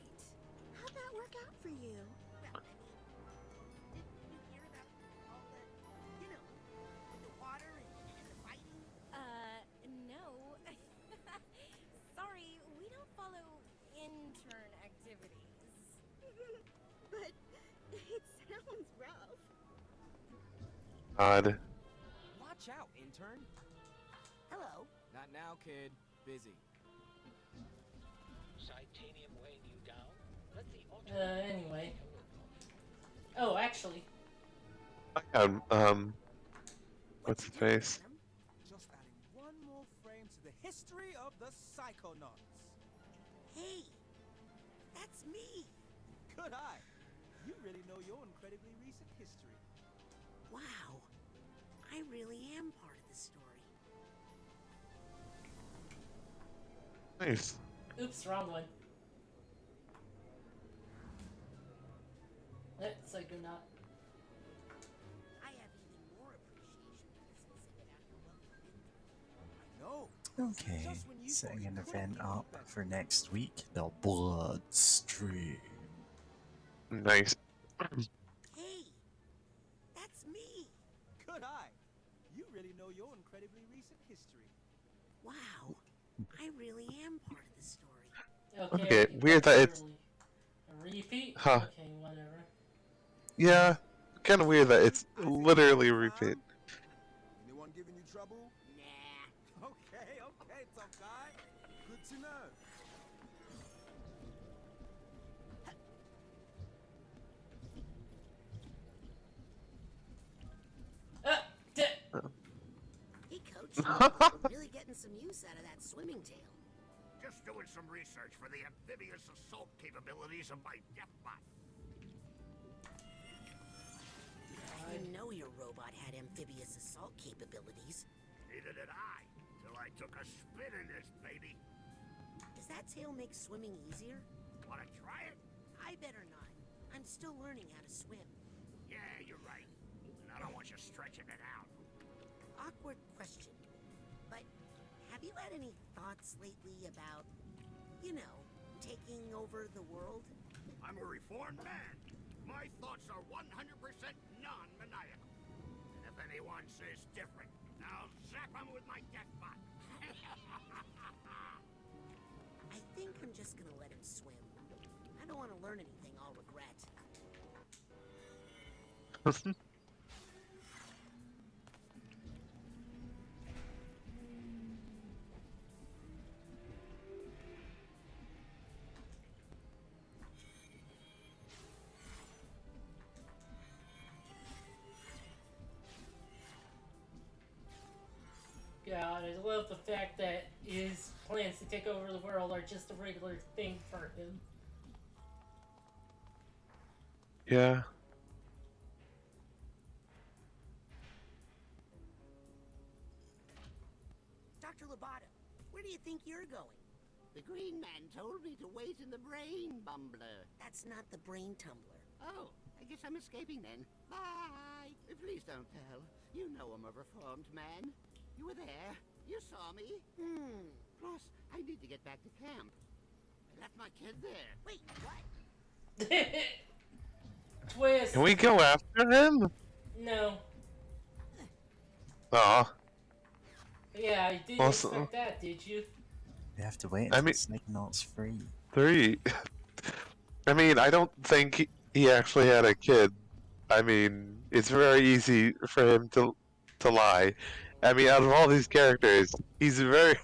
How'd that work out for you? Well, I mean, didn't you hear about all the, the water and the fighting? No. Sorry, we don't follow intern activities. But it sounds rough. Odd. Watch out, intern. Hello. Not now, kid. Busy. Titanium weighing you down? Let the Anyway. Oh, actually. What's the face? Just adding one more frame to the history of the psychonauts. Hey, that's me. Good eye. You really know your incredibly recent history. Wow. I really am part of the story. Nice. Oops, wrong one. Psychonaut. I have even more appreciation for this exhibit after what we've been through. No. Okay, setting an event up for next week. The Bloodstream. Nice. Hey, that's me. Good eye. You really know your incredibly recent history. Wow, I really am part of the story. Okay, weird that it's... A repeat? Huh. Okay, whatever. Yeah, kind of weird that it's literally a repeat. Anyone giving you trouble? Nah. Okay, tough guy. Good to know. Hey, Coach. Really getting some use out of that swimming tail. Just doing some research for the amphibious assault capabilities of my deathbot. I didn't know your robot had amphibious assault capabilities. Neither did I, till I took a spin in this baby. Does that tail make swimming easier? Wanna try it? I better not. I'm still learning how to swim. Yeah, you're right. And I don't want you stretching it out. Awkward question. But have you had any thoughts lately about, you know, taking over the world? I'm a reformed man. My thoughts are 100% non-maniacal. And if anyone says different, I'll zap him with my deathbot. I think I'm just gonna let him swim. I don't want to learn anything I'll regret. God, I love the fact that his plans to take over the world are just a regular thing for him. Yeah. Dr. Loboto, where do you think you're going? The Green Man told me to wait in the brain bumbler. That's not the brain tumbler. Oh, I guess I'm escaping then. Bye! Please don't tell. You know I'm a reformed man. You were there. You saw me. Plus, I need to get back to camp. I left my kid there. Wait, what? Twist! Can we go after him? No. Aw. Yeah, I didn't Also- expect that, did you? You have to wait I until mean- Psychonauts 3. 3. I mean, I don't think he actually had a kid. I mean, it's very easy for him to lie. I mean, out of all these characters, he's very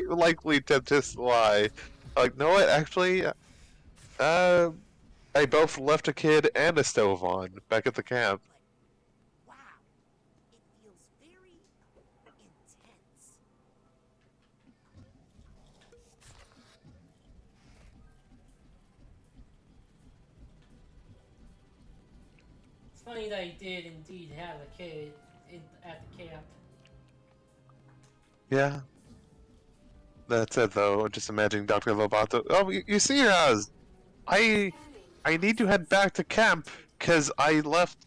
likely to just lie. Like, no, what? Actually, I both left a kid and a stove on back at the camp. Wow. It feels very intense. It's funny that he did indeed have a kid at the camp. Yeah. That's it, though. Just imagining Dr. Loboto. Oh, you see, Raz! I need to head back to camp, because I left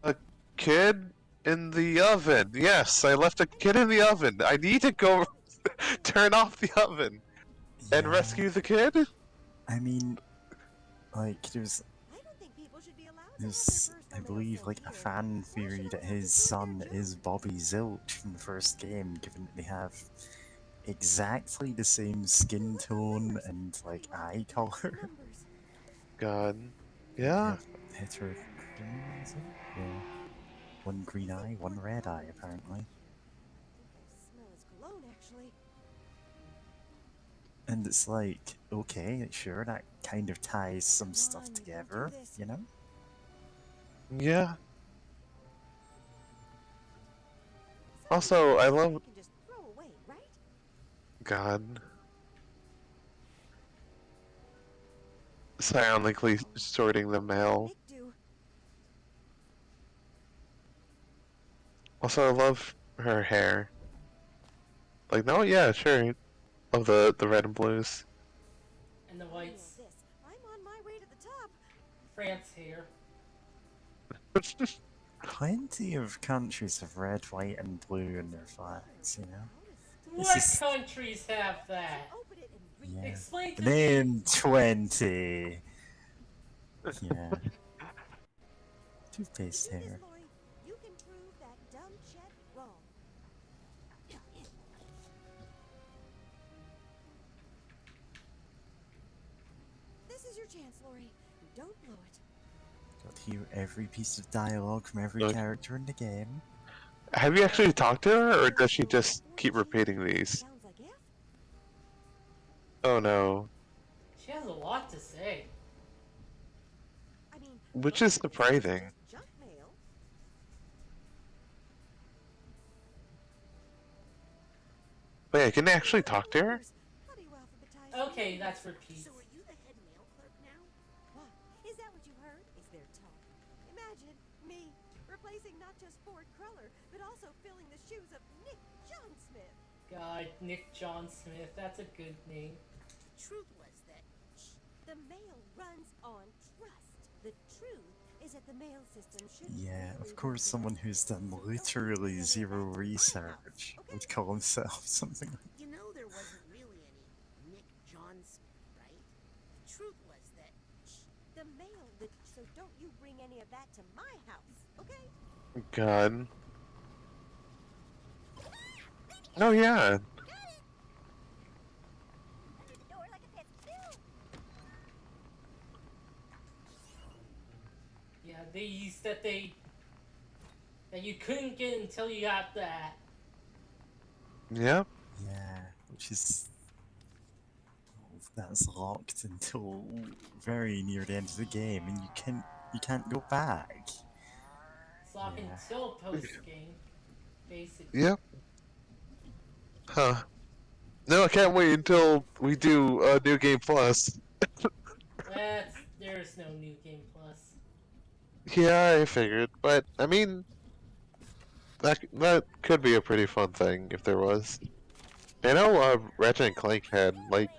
a kid in the oven. Yes, I left a kid in the oven. I need to go turn off the oven and Yeah. rescue the kid? I mean, like, there's, I believe, like, a fan theory that his son is Bobby Zilch from the first game, given that they have exactly the same skin tone and, like, eye color. God. Yeah. Hetero. Is it? Yeah. One green eye, one red eye, apparently. Smell his cologne, actually. And it's like, okay, sure, that kind of ties some stuff together, you know? Yeah. Also, I love... You can just throw away, right? God. Psionically sorting the mail. Make do. Also, I love her hair. Like, no, yeah, sure. Love the red and blues. And the whites. This. I'm on my way to the top. France here. Plenty of countries have red, white, and blue in their flags, you know? What countries have that? Yeah. Explain to Name 20. Yeah. Toothpaste hair. You can prove that dumb Chet wrong. This is your chance, Lori. Don't blow it. Got to hear every piece of dialogue from every character in the game. Have you actually talked to her, or does she just keep repeating these? Oh no. She has a lot to say. Which is surprising. Wait, can I actually talk to her? Okay, that's for peace. So are you the head mail clerk now? What? Is that what you heard? Is there talk? Imagine me replacing not just Ford Cruller, but also filling the shoes of Nick John Smith. God, Nick John Smith, that's a good name. The truth was that the mail runs on trust. The truth is that the mail system should Yeah, of course someone who's done literally zero research would call himself something like You know there wasn't really any Nick John Smith, right? The truth was that the mail. So don't you bring any of that to my house, okay? God. Oh yeah. Yeah, these that you couldn't get until you got that. Yep. Yeah, which is... That's locked until very near the end of the game, and you can't go back. It's locked until post game, basically. Yep. Huh. No, I can't wait until we do New Game Plus. There's no New Game Plus. Yeah, I figured, but I mean, that could be a pretty fun thing if there was. I know Ratchet and Clank had like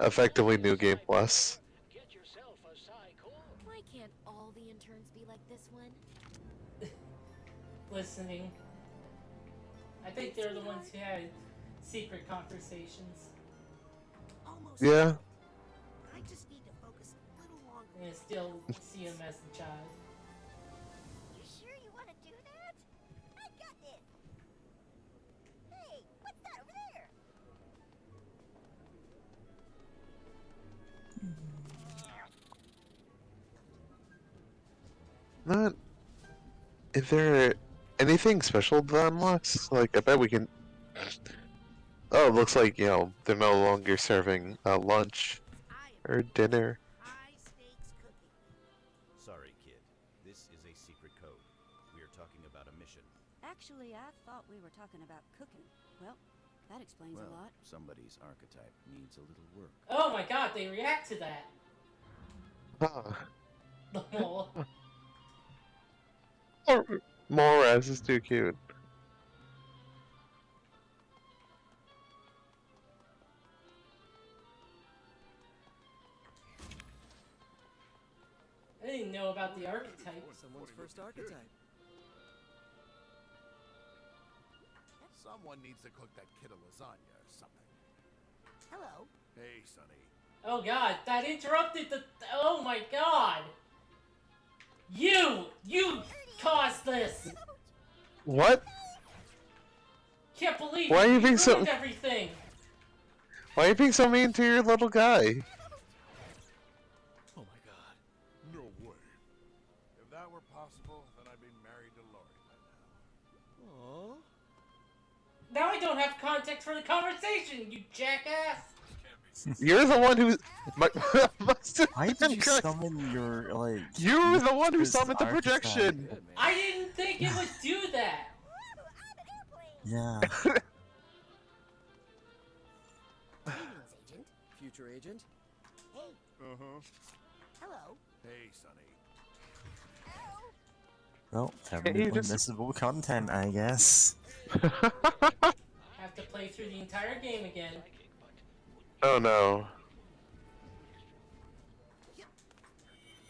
effectively New Game Plus. Why can't all the interns be like this one? Listening. I think they're the ones who had secret conversations. almost. Yeah. I just need to focus a little longer. And still see him as a child. You sure you want to do that? I got this. Hey, what's that over there? Not. Is there anything special that unlocks? Like, I bet we can. Oh, it looks like, you know, they're no longer serving lunch or dinner. Sorry, kid. This is a secret code. We are talking about a mission. Actually, I thought we were talking about cooking. Well, that explains a lot. Somebody's archetype needs a little work. Oh my god, they react to that. Oh. Moraz is too cute. I didn't know about the archetype. Someone's first archetype. Someone needs to cook that kid a lasagna or something. Hello. Hey, Sonny. Oh god, that interrupted the... Oh my god! You caused this! What? Can't believe Why are you being ruined so- everything! Why are you being so mean to your little guy? Oh my god. No way. If that were possible, then I'd be married to Lori by now. Aww. Now I don't have context for the conversation, you jackass! You're the one who. Why did you summon your, like... You were the one who Chris summoned the archetype? projection! I didn't think it would do that! Yeah. Agent. Future agent. Hey. Uh-huh. Hello. Hey, Sonny. Well, permanently missable content, I guess. Have to play through the entire game again. Oh no.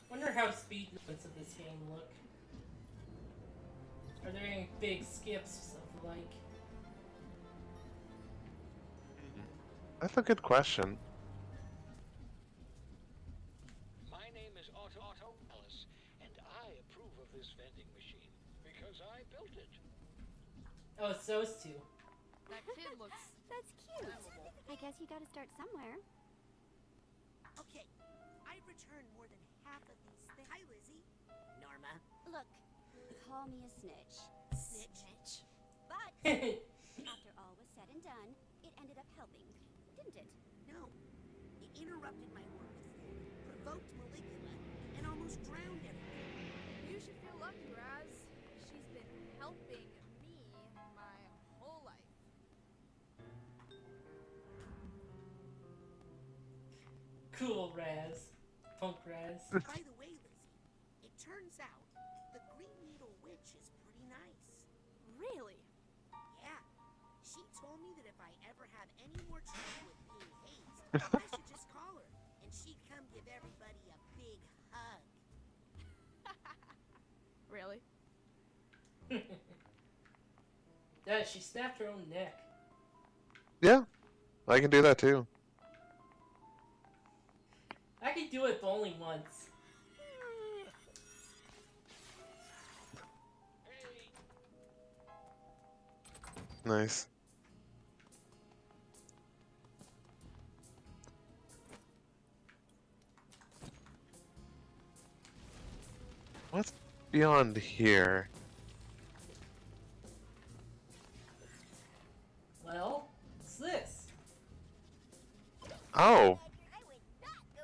Wonder how speed limits of this game look. Are there any big skips of like... That's a good question. My name is Otto Alice, and I approve of this vending machine because I built it. Oh, it's those two. That kid looks That's cute. I guess you gotta start somewhere. Okay, I've returned more than half of these things. Hi, Lizzie. Norma. Look, call me a snitch. Snitch. But after all was said and done, it ended up helping, didn't it? No. It interrupted my work, provoked Maligula, and almost drowned everyone. You should feel lucky, Raz. She's been helping me my whole life. Cool, Raz. Punk Raz. By the way, Lizzie, it turns out the Green Needle Witch is pretty nice. Really? Yeah. She told me that if I ever have any more trouble with being hazed, I should just call her, and she'd come give everybody a big hug. Really? Yeah, she snapped her own neck. Yeah, I can do that too. I can do it, but only once. Nice. What's beyond here? Well, it's this. Oh.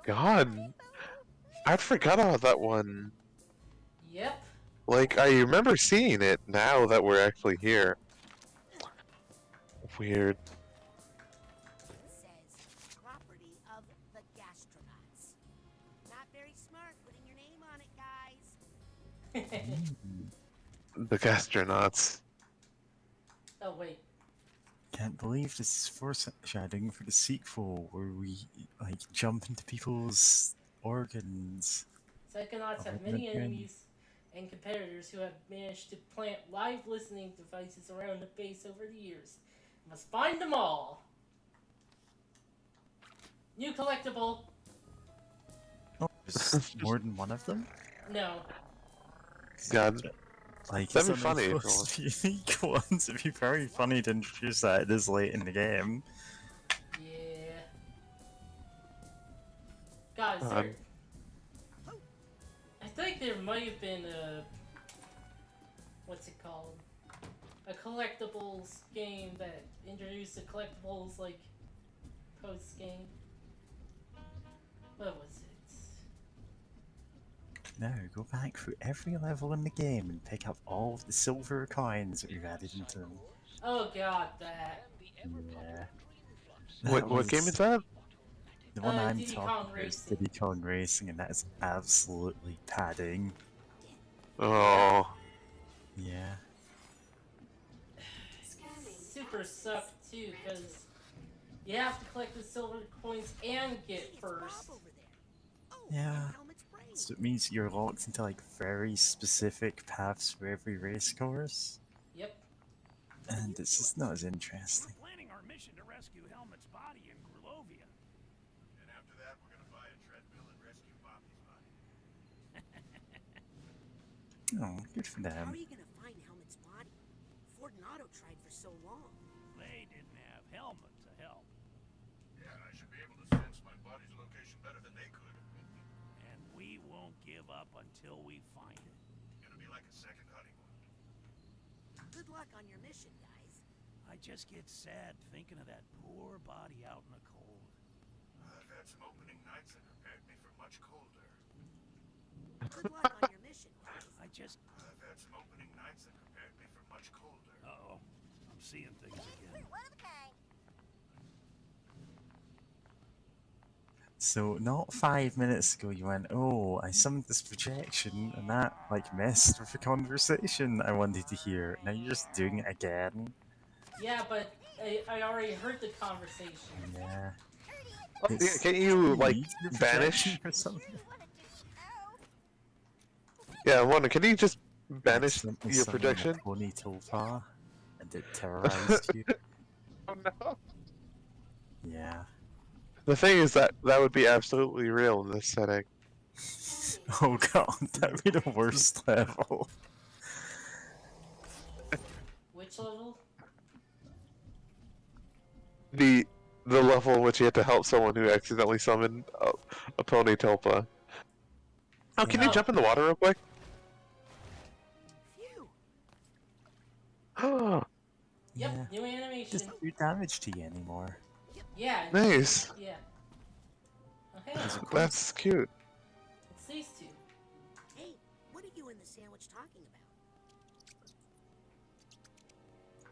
God. I forgot about that one. Yep. Like, I remember seeing it now that we're actually here. Weird. It says property of the gastronauts. Not very smart putting your name on it, guys. The gastronauts. Oh, wait. Can't believe this is foreshadowing for the sequel where we like jump into people's organs. Psychonauts have many enemies and competitors who have managed to plant live listening devices around the base over the years. Must find them all. New collectible. Oh, there's more than one of them? No. God. Like, That'd be is funny. those unique ones? It'd be very funny to introduce that this late in the game. Yeah. God, is there... I think there might have been a... What's it called? A collectibles game that introduced the collectibles, like, post-game. What was it? Now, go back through every level in the game and pick up all of the silver coins that we've added into them. Oh god, that. Yeah. What game is that? The one I'm Diddy talking Kong about is Racing. Diddy Kong Racing, and that is absolutely padding. Oh. Yeah. Super sucked too, because you have to collect the silver coins and get first. Yeah. So it means you're locked into like very specific paths for every race course. Yep. And it's just not as interesting. Planning our mission to rescue Helmet's body in Grulovia. And after that, we're gonna buy a treadmill and rescue Bobby's body. Oh, good for How them. are you gonna find Helmet's body? Ford and Otto tried for so long. They didn't have Helmet to help. Yeah, I should be able to sense my body's location better than they could. And we won't give up until we find it. Gonna be like a second honeymoon. Good luck on your mission, guys. I just get sad thinking of that poor body out in the cold. I've had some opening nights that prepared me for much colder. Good luck on your mission, guys. I've had some opening nights that prepared me for much colder. Uh-oh. I'm seeing things again. So not 5 minutes ago you went, oh, I summoned this projection, and that like messed with the conversation I wanted to hear. Now you're just doing it again. Yeah, but I already heard the conversation. Yeah. Yeah, can't you like banish? Or something? Yeah, I wonder. Can you just banish Accidentally your summoned projection? a ponytail far, and it terrorized you. Oh no. Yeah. The thing is that that would be absolutely real in this setting. Oh god, that would be the worst level. Which level? The level in which you had to help someone who accidentally summoned a pony tulpa. Oh, can you jump in the water real quick? Yep, Yeah. new animation. Doesn't do damage to you anymore. Yeah. Nice. Yeah. Okay. That's cute. It's these two. Hey, what are you and the sandwich talking about?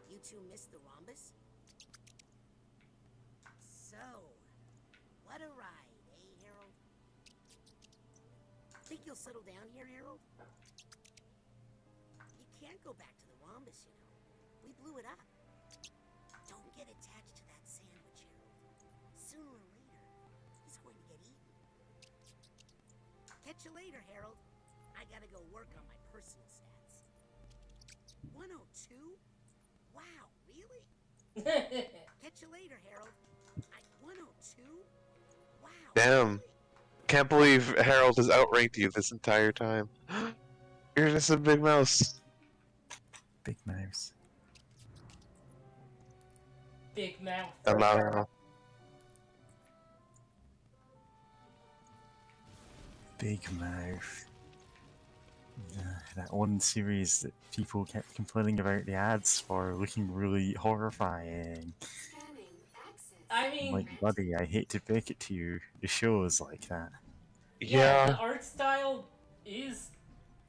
You two missed the rhombus? So, what a ride, eh, Harold? Think you'll settle down here, Harold? You can't go back to the rhombus, you know. We blew it up. Don't get attached to that sandwich, Harold. Sooner or later, he's going to get eaten. Catch you later, Harold. I gotta go work on my personal stats. 102? Wow, really? Catch you later, Harold. 102? Wow. Damn. Can't believe Harold has outranked you this entire time. You're just a big mouse. Big mouse. Big mouth. Hello. Big mouth. That one series that people kept complaining about the ads for looking really horrifying. I mean, Like, buddy, I hate to break it to you, the show is like that. yeah, the art style is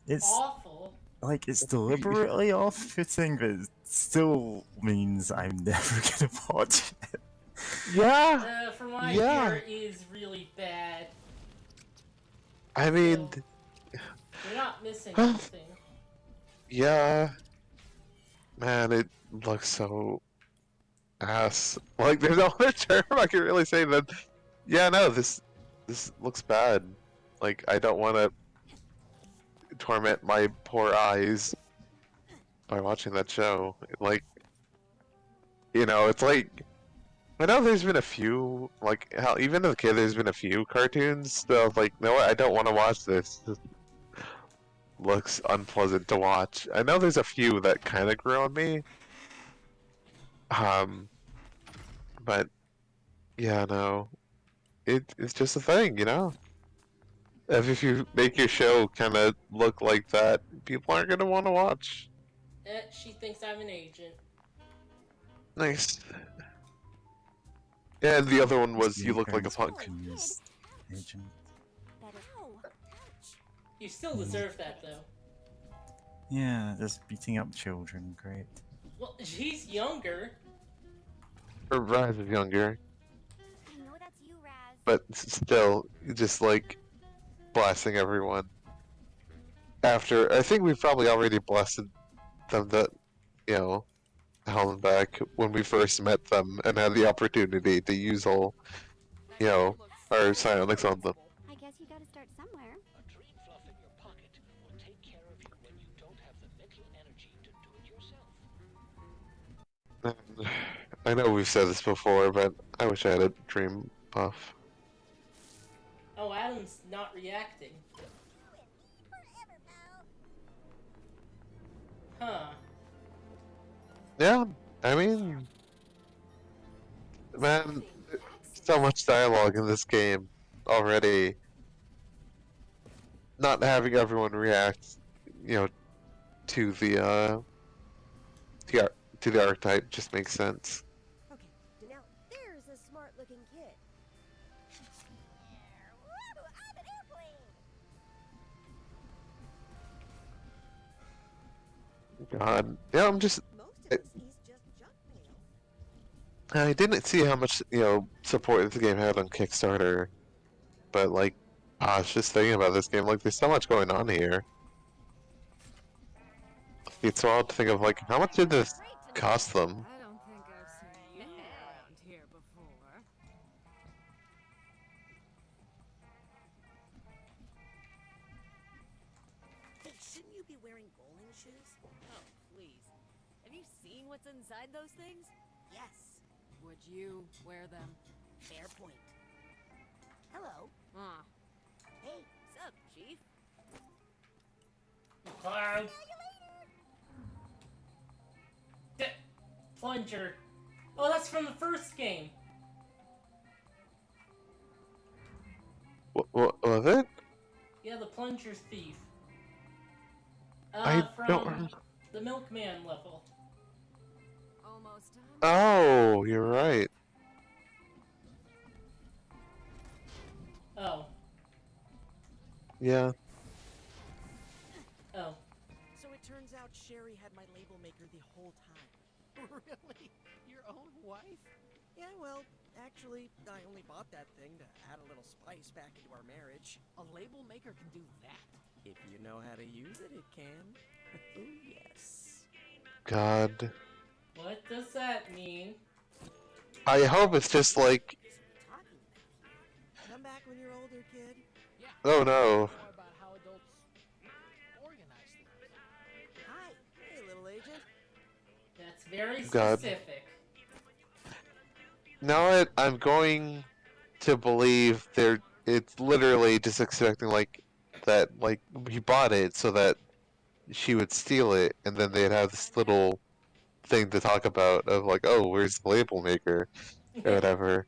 It's awful. like it's deliberately off-putting, but it still means I'm never gonna watch it. Yeah. From what I Yeah. hear, is really bad. I mean, You're not missing anything. yeah. Man, it looks so ass. Like, there's no other term I can really say than, yeah, no, this looks bad. Like, I don't want to torment my poor eyes by watching that show. Like, you know, it's like, I know there's been a few, like, hell, even as a kid, there's been a few cartoons that I was like, no, I don't want to watch this. This looks unpleasant to watch. I know there's a few that kind of grew on me. But, yeah, no. It's just a thing, you know? If you make your show kind of look like that, people aren't going to want to watch. She thinks I'm an agent. Nice. Yeah, and the other one was you look like a punk. Agent. You still deserve that, though. Yeah, just beating up children, great. Well, she's younger. Or Raz is younger. I know that's you, Raz. But still, just like blasting everyone. After, I think we've probably already blasted them that, you know, hell and back when we first met them and had the opportunity to use all, you know, our psionics on them. I guess you gotta start somewhere. A dream fluff in your pocket will take care of you when you don't have the mental energy to do it yourself. I know we've said this before, but I wish I had a dream buff. Oh, Adam's not reacting. Huh. Yeah, I mean, man, so much dialogue in this game already. Not having everyone react, you know, to the archetype just makes sense. Okay, now there's a smart-looking kid. Woo! I'm an airplane! God, yeah, I'm just. I didn't see how much, you know, support this game had on Kickstarter, but like, I was just thinking about this game. Like, there's so much going on here. It's wild to think of like, how much did this cost them? I don't think I've seen you around here before. Hey, shouldn't you be wearing bowling shoes? Oh, please. Have you seen what's inside those things? Yes. Would you wear them? Fair point. Hello. Ah. Hey. Sup, Chief? Cloud. Plunger. Oh, that's from the first game. What was it? Yeah, the Plunger Thief. I don't From remember. the Milkman level. Almost time. Oh, you're right. Oh. Yeah. Oh. So it turns out Sherry had my label maker the whole time. Really? Your own wife? Yeah, well, actually, I only bought that thing to add a little spice back into our marriage. A label maker can do that. If you know how to use it, it can. Oh, yes. God. What does that mean? I hope it's just like. Come back when you're older, kid. Yeah. Oh no. More about how adults organize things. Hi. Hey, little agent. That's very God. specific. Now I'm going to believe it's literally just expecting like that, like he bought it so that she would steal it, and then they'd have this little thing to talk about of like, oh, where's the label maker or whatever.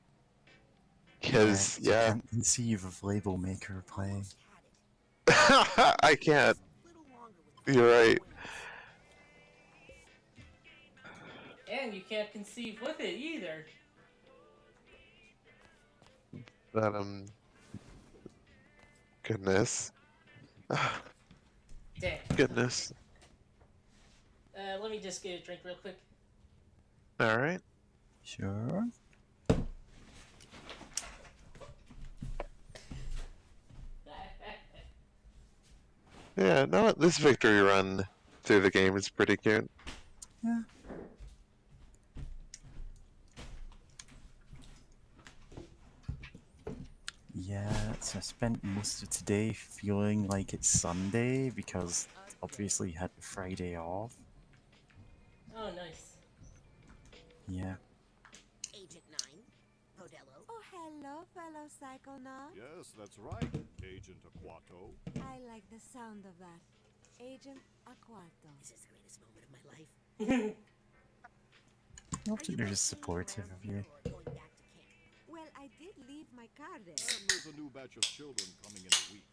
Because I can't conceive of label maker playing. I can't. You're right. And you can't conceive with it either. But goodness. Dang. Goodness. Let me just get a drink real quick. All right. Sure. Yeah, no, this victory run through the game is pretty cute. Yeah. Yeah, so I spent most of today feeling like it's Sunday because obviously had the Friday off. Oh, nice. Yeah. Agent 9, Podello. Oh, hello, fellow psychonaut. Yes, that's right, Agent Aquato. I like the sound of that. Agent Aquato. This is the greatest moment of my life. I think they're just supportive of you. Well, I did leave my car there. And there's a new batch of children coming in a week.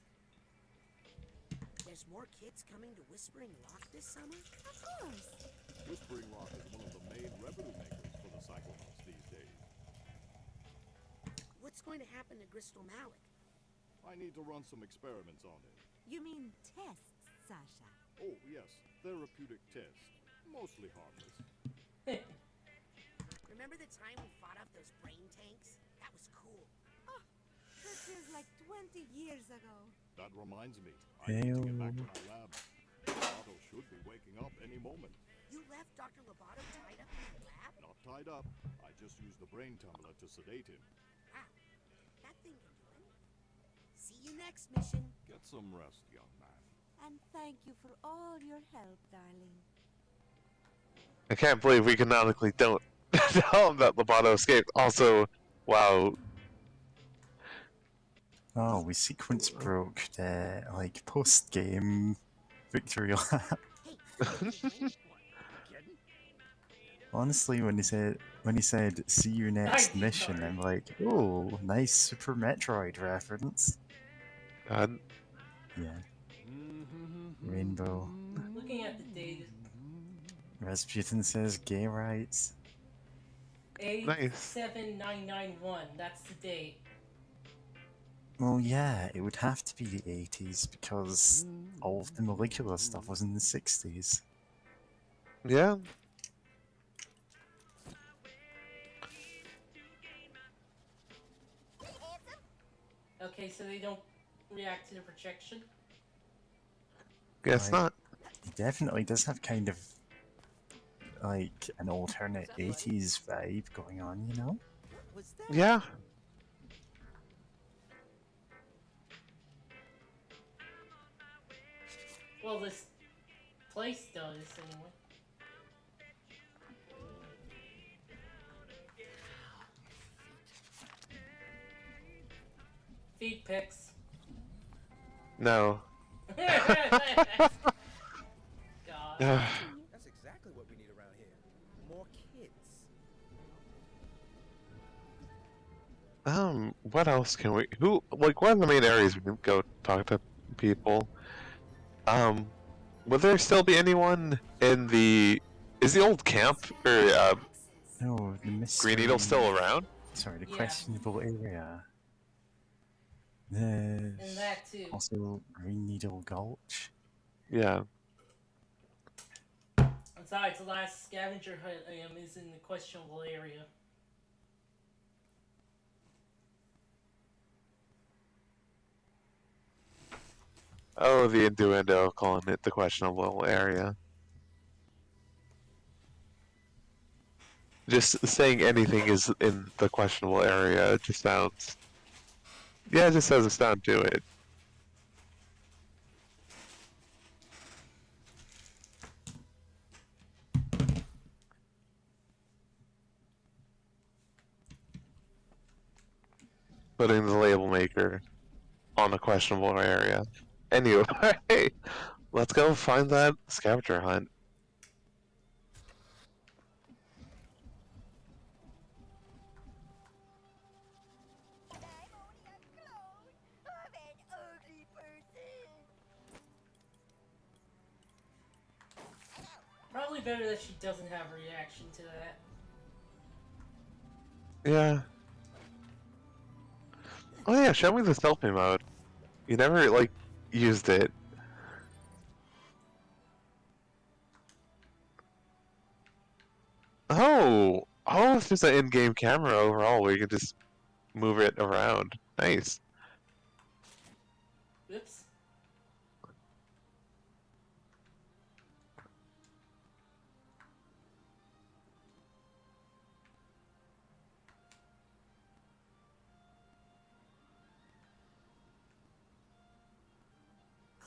There's more kids coming to Whispering Rock this summer? Of course. Whispering Rock is one of the main revenue makers for the psychonauts these days. What's going to happen to Crystal Malik? I need to run some experiments on it. You mean tests, Sasha? Oh, yes, therapeutic test. Mostly harmless. Remember the time we fought off those brain tanks? That was cool. Oh, that feels like 20 years ago. That reminds me, I need to get back to my lab. Otto should be waking up any moment. You left Dr. Lobato tied up in the lab? Not tied up. I just used the brain tumbler to sedate him. Wow, that thing can do anything. See you next mission. Get some rest, young man. And thank you for all your help, darling. I can't believe we canonically don't tell him that Lobato escaped. Also, wow. Oh, we sequence broke the like post-game victory lap. Honestly, when he said "see you next mission," I'm like, oh, nice Super Metroid reference. God. Yeah. Rainbow. Looking at the date, Rasputin says gay rights. 87991. That's the date. Well, yeah, it would have to be the 80s because all of the molecular stuff was in the 60s. Yeah. Okay, so they don't react to the projection? Guess not. It definitely does have kind of like an alternate 80s vibe going on, you know? Yeah. Well, this place does, anyway. Feed pics. No. God. That's exactly what we need around here. More kids. What else can we? What are the main areas we can go talk to people? Will there still be anyone in the? Is the old camp or No, the mystery. Green Needle still around? Sorry, the Yeah. questionable area. And that too. Also, Green Needle Gulch. Yeah. Besides, the last scavenger hunt is in the questionable area. Oh, the innuendo of calling it the questionable area. Just saying anything is in the questionable area just sounds. Yeah, it just has a sound to it. Putting the label maker on a questionable area. Anyway, let's go find that scavenger hunt. Probably better that she doesn't have a reaction to that. Yeah. Oh yeah, show me the selfie mode. You never, like, used it. Oh! Oh, it's just an in-game camera overall where you can just move it around. Nice. Oops.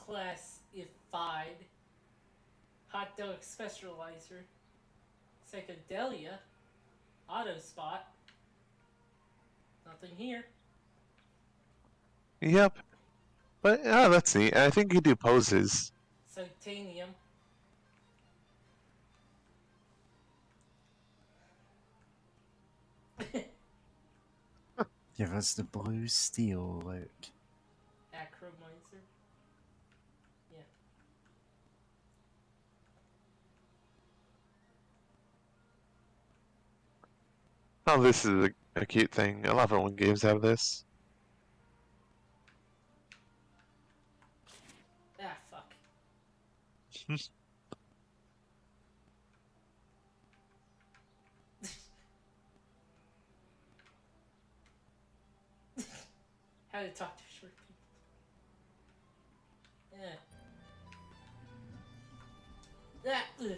Classified. Hot dog specializer. Psychedelia. Auto spot. Nothing here. Yep. But, oh, that's neat. I think you do poses. Titanium. Give us the blue steel look. Acromizer. Yeah. Oh, this is a cute thing. I love it when games have this. Ah, fuck. How to talk to short people. Yeah. That. Ugh.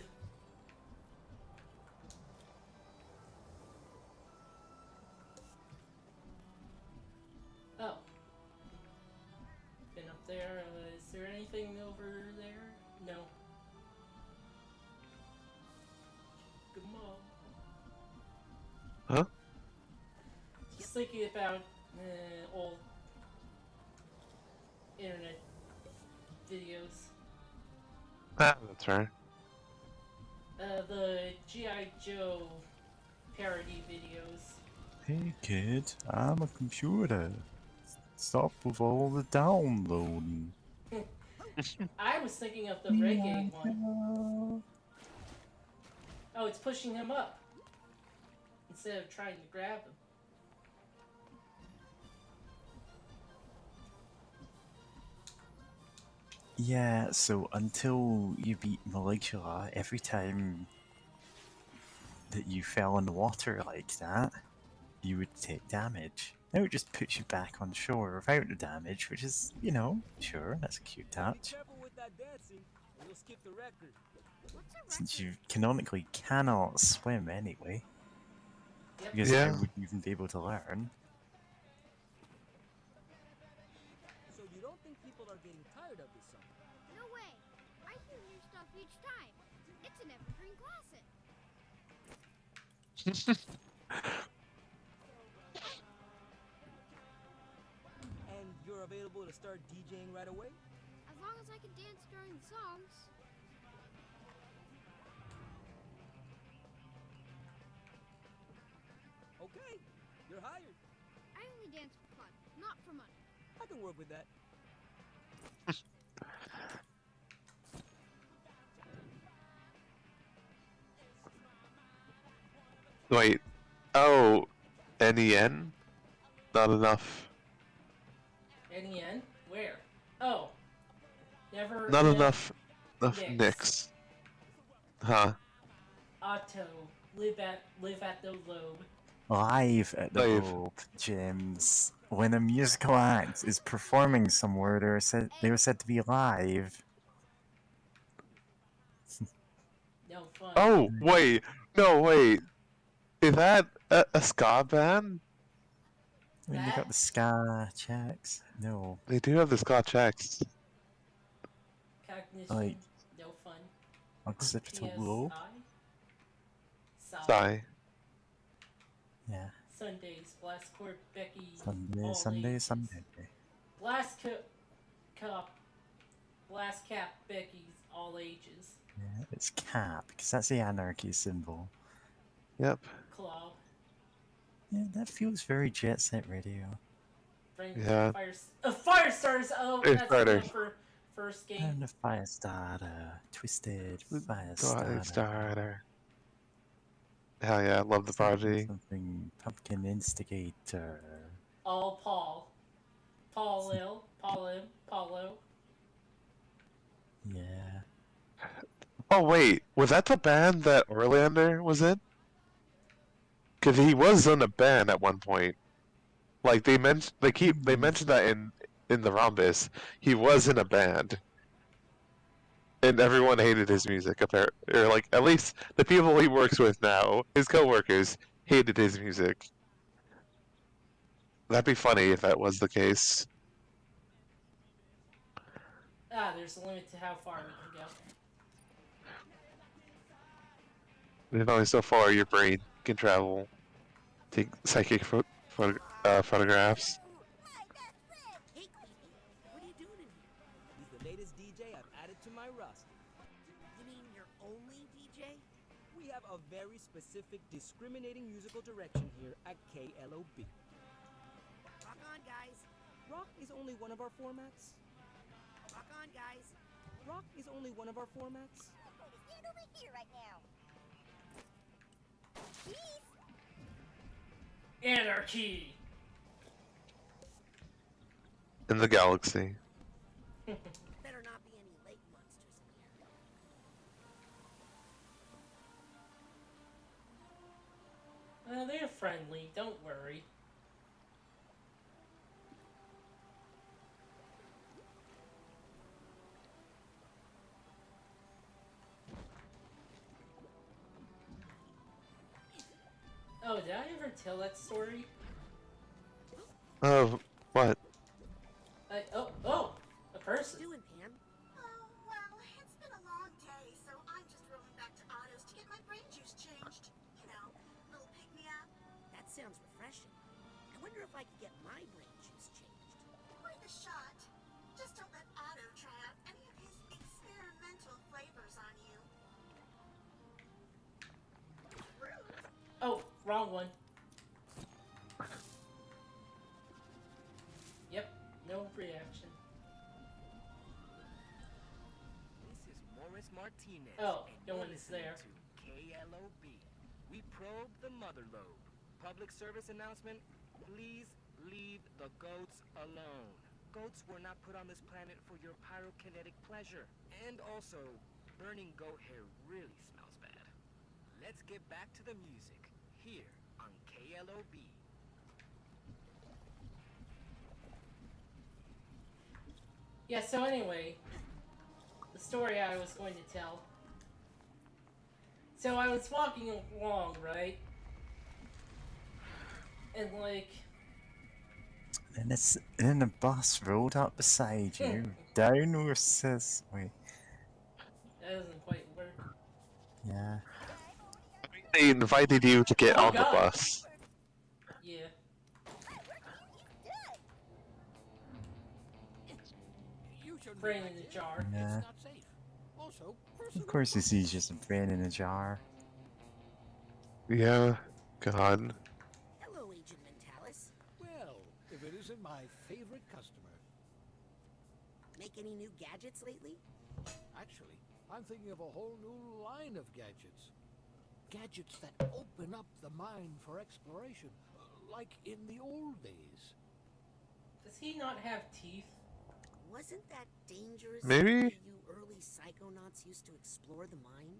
Oh. Been up there. Is there anything over there? No. Come on. Huh? Just thinking about old internet videos. Ah, that's right. The G.I. Joe parody videos. Hey kid, I'm a computer. Stop with all the downloading. I was thinking of the reggae one. Oh, it's pushing him up instead of trying to grab him. Yeah, so until you beat Maligula, every time that you fell in the water like that, you would take damage. Now it just puts you back on shore without the damage, which is, you know, sure, that's a cute touch. Since you canonically cannot swim anyway. Yep. Because Yeah. how would you even be able to learn? So you don't think people are getting tired of this song? No way. I hear new stuff each time. It's an evergreen classic. And available to start DJing right away? As long as I can dance during the songs. Okay, you're hired. I only dance for fun, not for money. I can work with that. Wait. Oh, NEN? Not enough. NEN? Where? Oh. Never. Not enough Nicks. Huh. Otto. Live at the Lobe. Live at the Lobe, James. When a musical act is performing somewhere, they were said to be live. No fun. Oh, wait. No, wait. Is that a ska band? I mean, they got the ska checks. No. They do have the ska checks. Cognition. Like, no fun. occipital lobe? Sigh. Yeah. Sundays. Blast Court Becky. Sunday. Blast Cap Becky's all ages. Yeah, it's Cap, because that's the anarchy symbol. Yep. Club. Yeah, that feels very Jet Set Radio. Yeah. Firestarters! Oh, that's the first game. And a Firestarter. Twisted Firestarter. Hell yeah, I love the Prodigy. Something Pumpkin Instigator. All Paul. Paulo. Yeah. Oh wait, was that the band that Orlander was in? Because he was in a band at one point. Like they mentioned that in the Rhombus. He was in a band. And everyone hated his music, apparently. Or like at least the people he works with now, his coworkers, hated his music. That'd be funny if that was the case. There's a limit to how far we can go. There's only so far your brain can travel. Take psychic photographs. Hey, Creepy, what are you doing in here? He's the latest DJ I've added to my roster. You mean your only DJ? We have a very specific discriminating musical direction here at KLOB. Rock on, guys. Rock is only one of our formats. Rock on, guys. Rock is only one of our formats. Stand over here right now. Anarchy! In the galaxy. Better not be any lake monsters in here. They're friendly, don't worry. Oh, did I ever tell that story? Of what? A person. What are you doing, Pam? Oh, well, it's been a long day, so I'm just rolling back to Otto's to get my brain juice changed. You know, little pick-me-up. That sounds refreshing. I wonder if I could get my brain juice changed. Worth a shot. Just don't let Otto try out any of his experimental flavors on you. Oh, wrong one. Yep, no reaction. This is Morris Martinez. Oh, and no you're one is listening there. To KLOB. We probe the mother lobe. Public service announcement: please leave the goats alone. Goats were not put on this planet for your pyrokinetic pleasure. And also, burning goat hair really smells bad. Let's get back to the music here on KLOB. Yeah, so anyway, the story I was going to tell. So I was walking along, right? And like... And then a bus rolled up beside you. Down or sis? Wait. That doesn't quite work. Yeah. They invited you to get on the bus. Yeah. brain in a jar. Yeah. It's not safe. Also, Of course, he sees just a brain in a jar. Yeah, God. Hello, Agent Mentalis. Well, if it isn't my favorite customer. Make any new gadgets lately? Actually, I'm thinking of a whole new line of gadgets. Gadgets that open up the mind for exploration, like in the old days. Does he not have teeth? Wasn't that dangerous? Maybe? The way you early psychonauts used to explore the mind?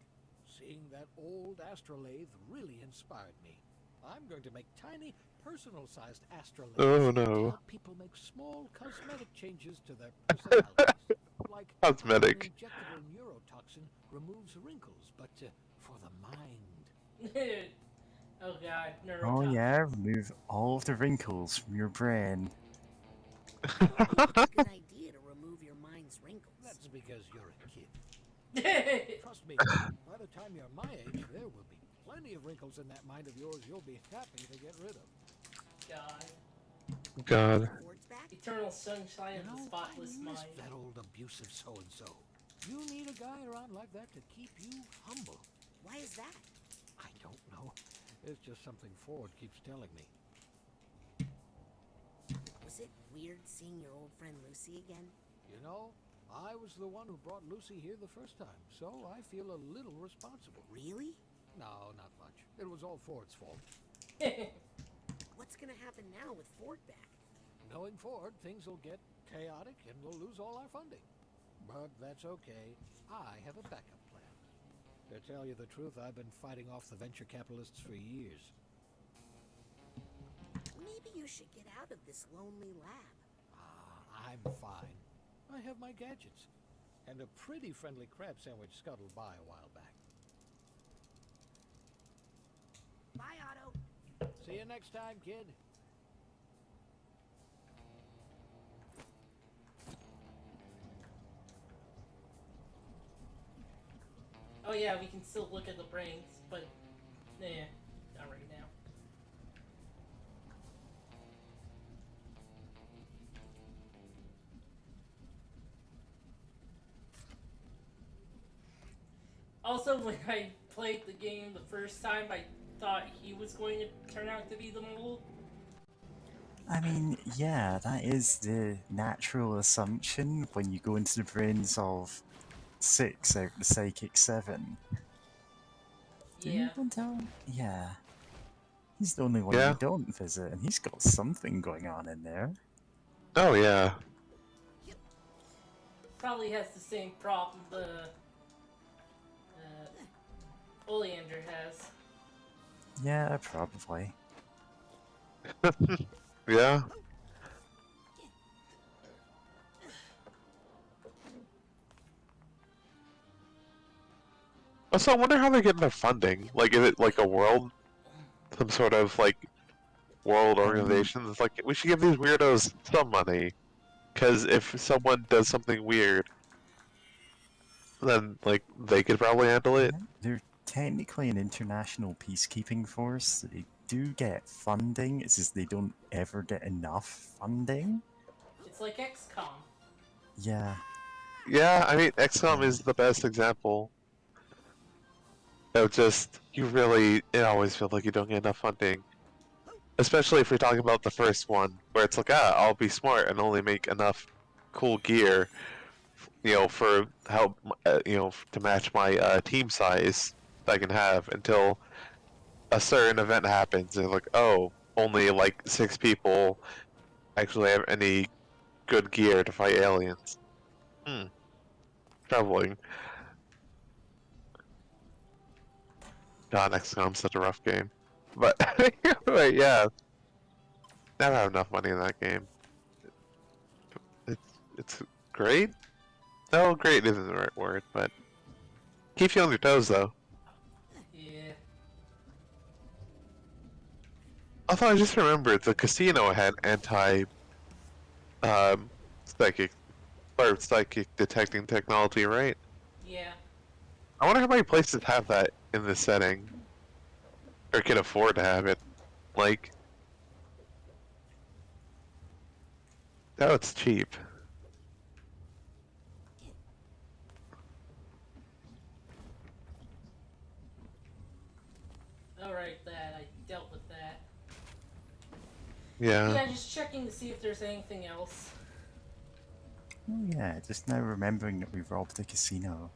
Seeing that old astrolabe really inspired me. I'm going to make tiny, personal-sized astrolabes Oh, to no. help people make small cosmetic changes to their personalities. Like how Cosmetic. an injectable neurotoxin removes wrinkles, but for the mind. Oh god, Oh neurotoxin. yeah, remove all of the wrinkles from your brain. It's a good idea to remove your mind's wrinkles. That's because you're a kid. Trust me, by the time you're my age, there will be plenty of wrinkles in that mind of yours you'll be happy to get rid of. God. God. Eternal sunshine of the spotless I miss mind. that old abusive so-and-so. You need a guy around like that to keep you humble. Why is that? I don't know. It's just something Ford keeps telling me. Was it weird seeing your old friend Lucy again? You know, I was the one who brought Lucy here the first time, so I feel a little responsible. Really? No, not much. It was all Ford's fault. What's gonna happen now with Ford back? Knowing Ford, things will get chaotic and we'll lose all our funding. But that's okay. I have a backup plan. To tell you the truth, I've been fighting off the venture capitalists for years. Maybe you should get out of this lonely lab. I'm fine. I have my gadgets. And a pretty friendly crab sandwich scuttled by a while back. Bye, Otto. See you next time, kid. Oh yeah, we can still look at the brains, but nah, not right now. Also, when I played the game the first time, I thought he was going to turn out to be the mole. I mean, yeah, that is the natural assumption when you go into the brains of 6 out of the psychic 7. Do you Yeah. even tell? Yeah. He's the only one Yeah. you don't visit, and he's got something going on in there. Oh, yeah. Probably has the same problem the Oleander has. Yeah, probably. Yeah. Also, I wonder how they get their funding. Like, is it like a world, some sort of like world organization? It's like we should give these weirdos some money, because if someone does something weird, then like they could probably handle it. They're technically an international peacekeeping force, so they do get funding, it's just they don't ever get enough funding. It's like XCOM. Yeah. Yeah, I mean, XCOM is the best example. Of just, it always feels like you don't get enough funding. Especially if we're talking about the first one, where it's like, I'll be smart and only make enough cool gear, for help, to match my team size that I can have until a certain event happens, and like, oh, only like 6 people actually have any good gear to fight aliens. Troubling. God, XCOM's such a rough game. But, but yeah. Never have enough money in that game. It's great? No, great isn't the right word, but keeps you on your toes, though. Yeah. Although I just remembered, the casino had psychic detecting technology, right? Yeah. I wonder how many places have that in this setting. Or can afford to have it. Like... Oh, it's cheap. Yeah. Yeah, just checking to see if there's anything else. Oh yeah, just now remembering that we robbed a casino.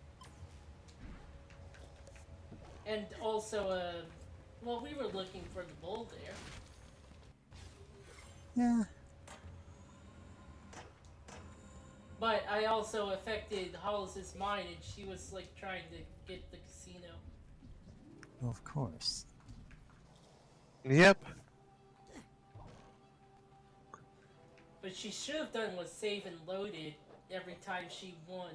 And also, well, we were looking for the bull there. Yeah. But I also affected Hollis's mind, and she was like trying to get the casino. Well, of course. Yep. But she should have done was save and load it every time she won.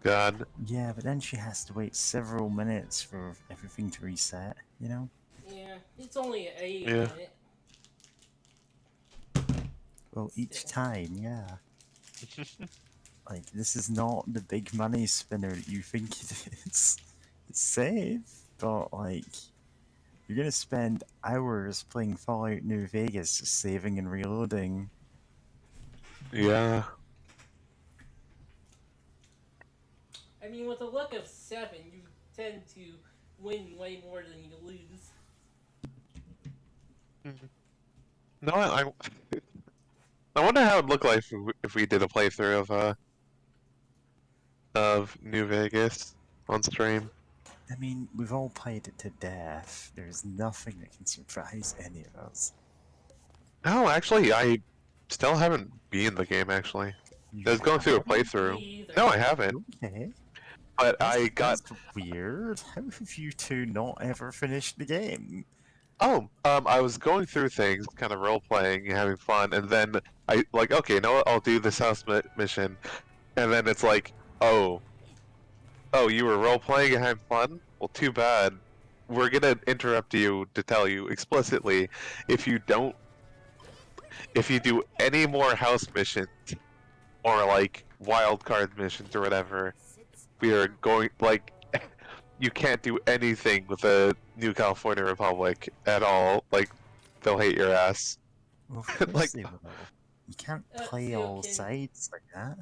God. Yeah, but then she has to wait several minutes for everything to reset, you know? Yeah, it's only a Yeah. minute. Well, each time, yeah. Like, this is not the big money spinner that you think it is. It's safe, but, like, you're gonna spend hours playing Fallout New Vegas just saving and reloading. Yeah. I mean, with a luck of 7, you tend to win way more than you lose. No, I wonder how it'd look like if we did a playthrough of New Vegas on stream. I mean, we've all played it to death. There's nothing that can surprise any of us. No, actually, I still haven't beaten the game. Actually, I was going through a playthrough. No, I haven't. Okay. But I got. That's weird. How have you two not ever finished the game? Oh, I was going through things, kind of role playing, having fun, and then I like, okay, you know what? I'll do this house mission, and then it's like, oh, you were role playing and having fun? Well, too bad. We're gonna interrupt you to tell you explicitly if you do any more house missions or like wild card missions or whatever, we are going like. You can't do anything with the New California Republic at all. Like, they'll hate your ass. Well, of course Like- they will. You can't play all sides like that.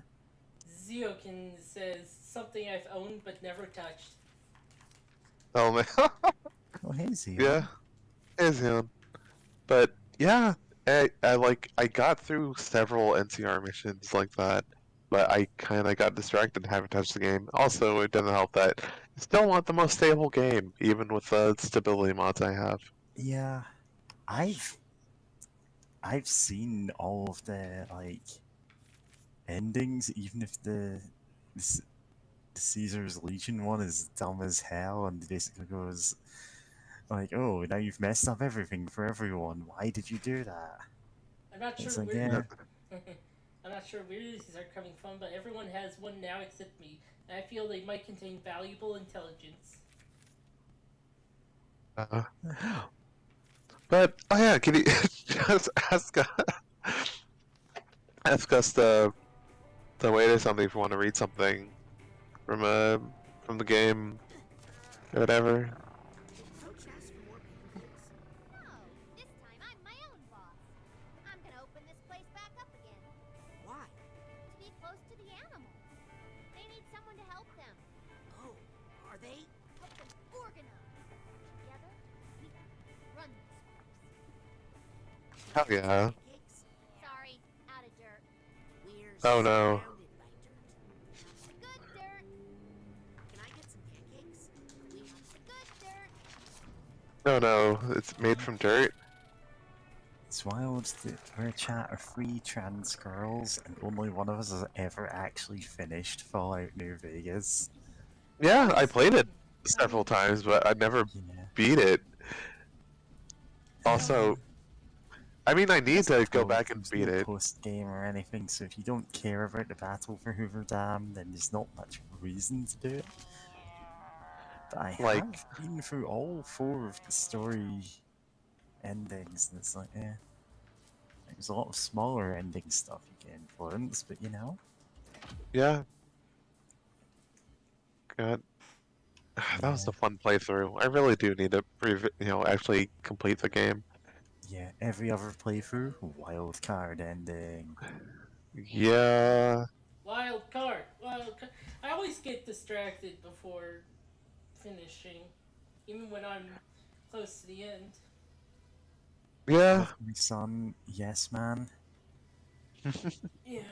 Zeokin says, something I've owned but never touched. Oh man. Oh, hey, Zio. Yeah. Hey, Zion. But yeah, I got through several NCR missions like that, but I kind of got distracted and haven't touched the game. Also, it doesn't help that I still want the most stable game, even with the stability mods I have. Yeah, I've seen all of the like endings, even if the Caesar's Legion one is dumb as hell and basically goes like, "Oh, now you've messed up everything for everyone. Why did you do that?" I'm not It's sure like, where yeah. I'm not sure where these are coming from, but everyone has one now except me, and I feel they might contain valuable intelligence. But oh yeah, can you just ask us the way or something if you want to read something from the game or whatever. Coach asked for more pancakes. No, this time I'm my own boss. I'm gonna open this place back up again. Why? To be close to the animals. They need someone to help them. Oh, are they? Help them organize. Together, we can run this place. Hell yeah. Sorry, out of dirt. We're Oh no. surrounded by dirt. Good dirt. Can I get some pancakes, please? Good dirt. No, no, it's made from dirt. It's wild that we're a chat of 3 trans girls and only one of us has ever actually finished Fallout New Vegas. Yeah, I played it several times, but I never beat it. Also, I mean, I need to go back and beat it. Post game or anything, so if you don't care about the battle for Hoover Dam, then there's not much reason to do it. But I Like- have been through all 4 of the story endings, and it's like, yeah. There's a lot of smaller ending stuff you get influence, but you know. Yeah. God. That was a fun playthrough. I really do need to, actually complete the game. Yeah, every other playthrough, wild card ending. Yeah. Wild card. I always get distracted before finishing, even when I'm close to the end. Yeah. Love my son, yes, man. Yeah.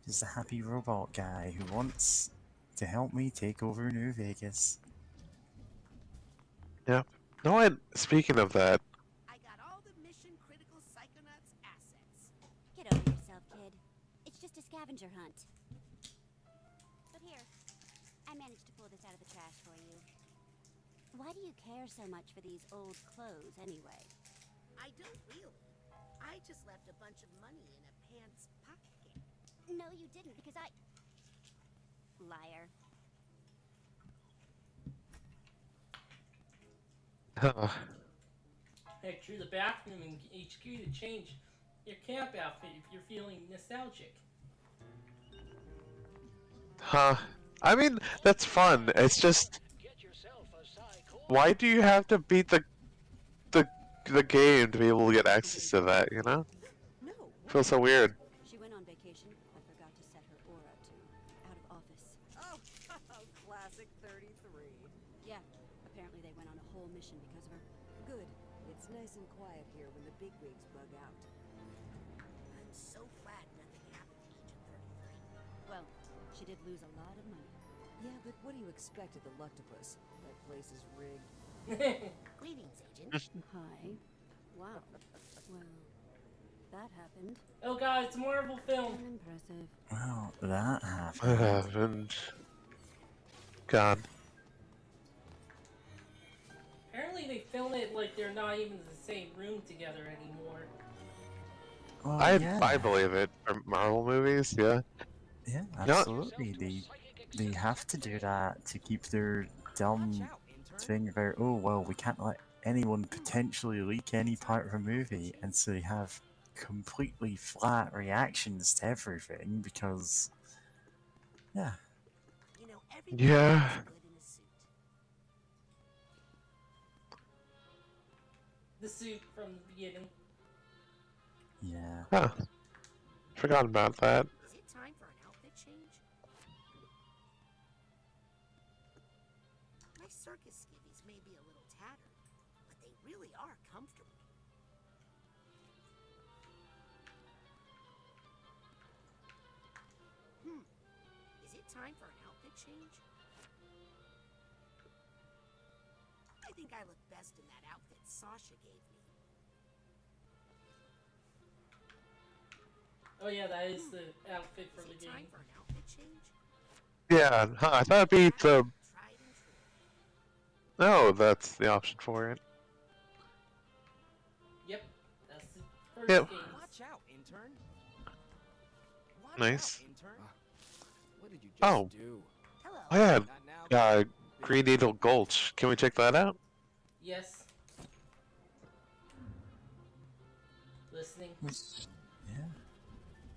Just a happy robot guy who wants to help me take over New Vegas. Yeah. No, and speaking of that, I got all the mission-critical psychonauts assets. Get over yourself, kid. It's just a scavenger hunt. But here, I managed to pull this out of the trash for you. Why do you care so much for these old clothes, anyway? I don't really. I just left a bunch of money in a pants pocket. No, you didn't, because I... Liar. Head through the bathroom in HQ to change your camp outfit if you're feeling nostalgic. I mean, that's fun. It's just, why do you have to beat the game to be able to get access to that? You know? No. Feels so weird. She went on vacation, but forgot to set her aura to out of office. Oh, classic 33. Yeah, apparently they went on a whole mission because of her. Good. It's nice and quiet here when the bigwigs bug out. I'm so glad nothing happened to Agent 33. Well, she did lose a lot of money. Yeah, but what do you expect at the Luctopus? That place is rigged. Greetings, Agent. Hi. Wow. Well, that happened. Oh god, it's a Marvel film. Impressive. Well, that What happened. happened? God. Apparently they film it like they're not even in the same room together anymore. Well, I believe it. For Marvel movies, yeah. Yeah, No. absolutely. They have to do that to keep their dumb thing about, oh, well, we can't let anyone potentially leak any part of a movie, and so they have completely flat reactions to everything because, yeah. You know, everybody Yeah. looks good in a suit. The suit from the beginning. Yeah. Huh. Forgot about that. Is it time for an outfit change? My circus skivvies may be a little tattered, but they really are comfortable. Is it time for an outfit change? I think I look best in that outfit Sasha gave me. Oh yeah, that is the outfit from the Is it time game. for an outfit change? Yeah, I thought it'd be the... No, that's the option for it. Yep, that's the first Yep. game. Watch out, intern. Watch Nice. out, intern. What did you just Oh. do? Hello. Oh yeah, Not now. Green Needle Gulch. Can we check that out? Yes. Listening. Yeah.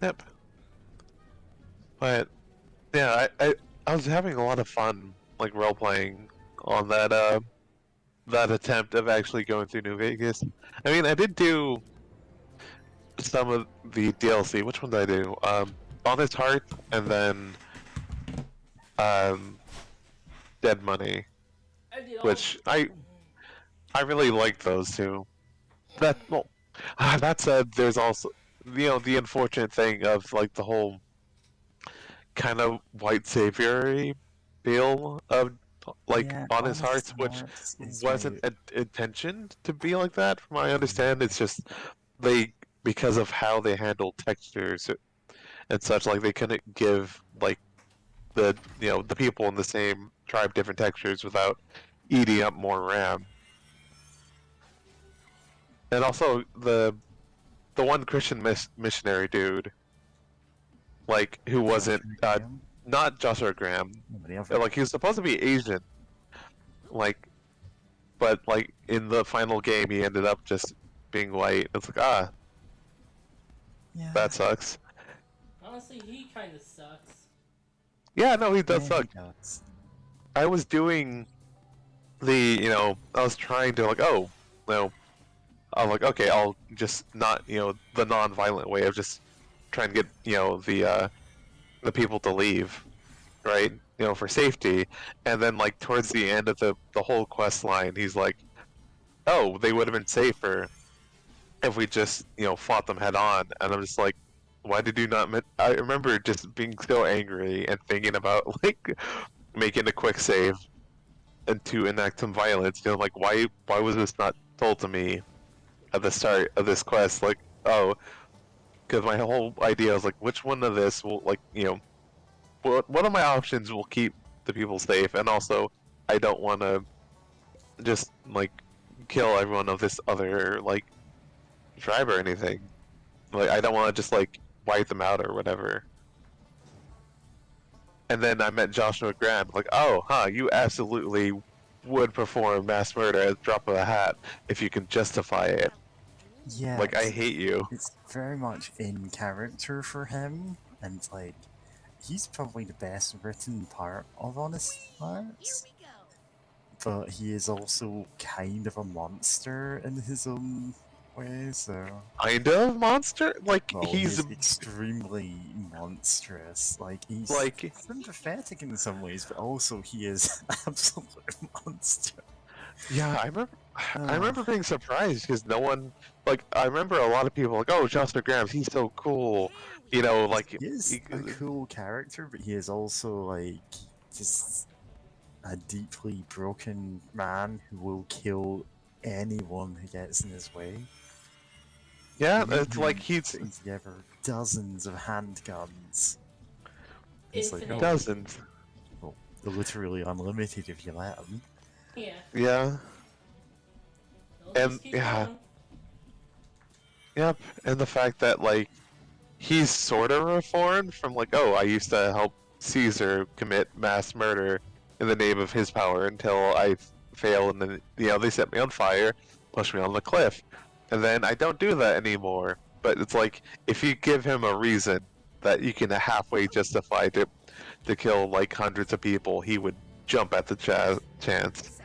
Yep. But yeah, I was having a lot of fun, like role playing on that that attempt of actually going through New Vegas. I mean, I did do some of the DLC. Which one did I do? Honest Heart, and then Dead Money, I did all which I really liked those two. That well, that said, there's also the unfortunate thing of like the whole kind of white savior feel of like Yeah, Honest Honest Hearts, which Hearts is wasn't right. intentioned to be like that, from what I understand. It's just they, because of how they handle textures and such, like they couldn't give like the the people in the same tribe different textures without eating up more RAM. And also the one Christian missionary dude, like who wasn't Graham? not Joshua Graham, No, the other like he was supposed to be Asian, like, but like in the final game he ended up just being white. It's like Yeah. that sucks. Honestly, he kind of sucks. Yeah, no, he does Yeah, suck. he does. I was doing the I was trying to like I'm like, okay, I'll just not the non-violent way of just trying to get the people to leave. right? You know, for safety. And then like towards the end of the whole quest line, he's like, "Oh, they would have been safer if we just fought them head on." And I'm just like, why did you not? I remember just being so angry and thinking about like making a quick save and to enact some violence. Like, why was this not told to me at the start of this quest? Like, oh, because my whole idea was like, which one of this will what of my options will keep the people safe, and also I don't want to just like kill everyone of this other like tribe or anything. Like, I don't want to just like wipe them out or whatever. And then I met Joshua Graham. Like, oh, you absolutely would perform mass murder at the drop of a hat if you can justify it. Yeah. Like, I hate you. It's very much in character for him, and like, he's probably the best written part of Honest Hearts. But he is also kind of a monster in his own way, so... Kind of monster? Like, well, he's extremely monstrous. Like, he's like sympathetic in some ways, but also he is an absolute monster. Yeah, I remember being surprised because no one, like, I remember a lot of people like, oh, Joshua Graham, he's so cool. Like... He is a cool character, but he is also, like, just a deeply broken man who will kill anyone who gets in his way. Yeah, it's like he's putting together dozens of handguns. It's like, oh, dozens. Well, they're literally unlimited if you let them. Yeah. Yeah. And Yep, and the fact that like he's sort of reformed from like, oh, I used to help Caesar commit mass murder in the name of his power until I fail, and then they set me on fire, push me on the cliff, and then I don't do that anymore. But it's like, if you give him a reason that you can halfway justify to kill like hundreds of people, he would jump at the chance.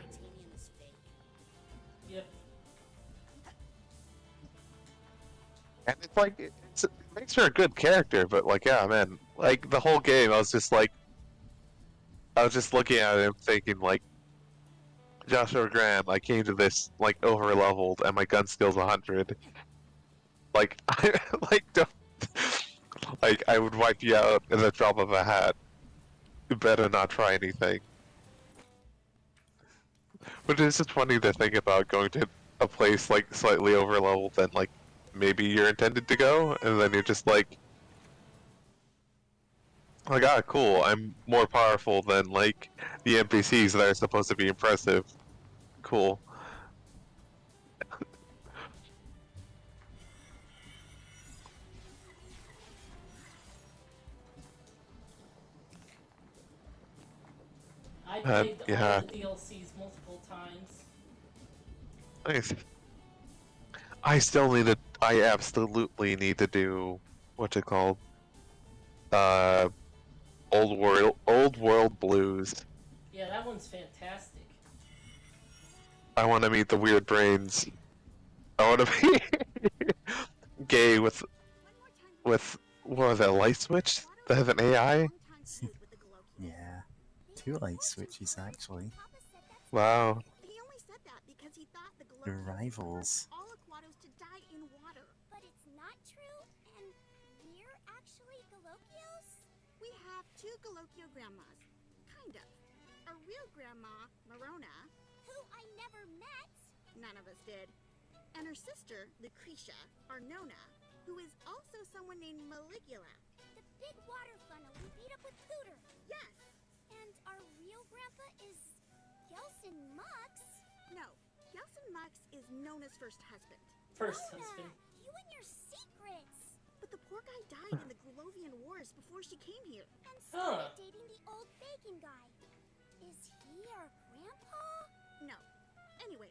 Yep. And it's like, it makes her a good character, but like, yeah, man, like the whole game, I was just looking at him thinking like, Joshua Graham, I came to this like over leveled, and my gun skill's 100. Like, I would wipe you out in the drop of a hat. You better not try anything. But it's just funny to think about going to a place like slightly over leveled than like maybe you're intended to go, and then you're just like, cool, I'm more powerful than like the NPCs that are supposed to be impressive. Cool. I played all yeah. the DLCs multiple times. Nice. I absolutely need to do what's it called? Old World Blues. Yeah, that one's fantastic. I want to meet the weird brains. I want to be gay with what was that, light switch that has an AI? Yeah, 2 light switches actually. Wow. He only said that because he thought the They're rivals. all Aquatos to die in water. But it's not true, and we're actually Galokios? We have 2 Galokio grandmas. Kind of. A real grandma, Marona. Who I never met. None of us did. And her sister, Lucretia, or Nona, who is also someone named Maligula. The big water funnel who beat up with Pooter. Yes. And our real grandpa is Gelson Mux. No, Gelson Mux is Nona's first husband. First Nona, husband. You and your secrets. But the poor guy died in the Grulovian Wars before she came here. And started dating the old bacon guy. Is he our grandpa? No. Anyway,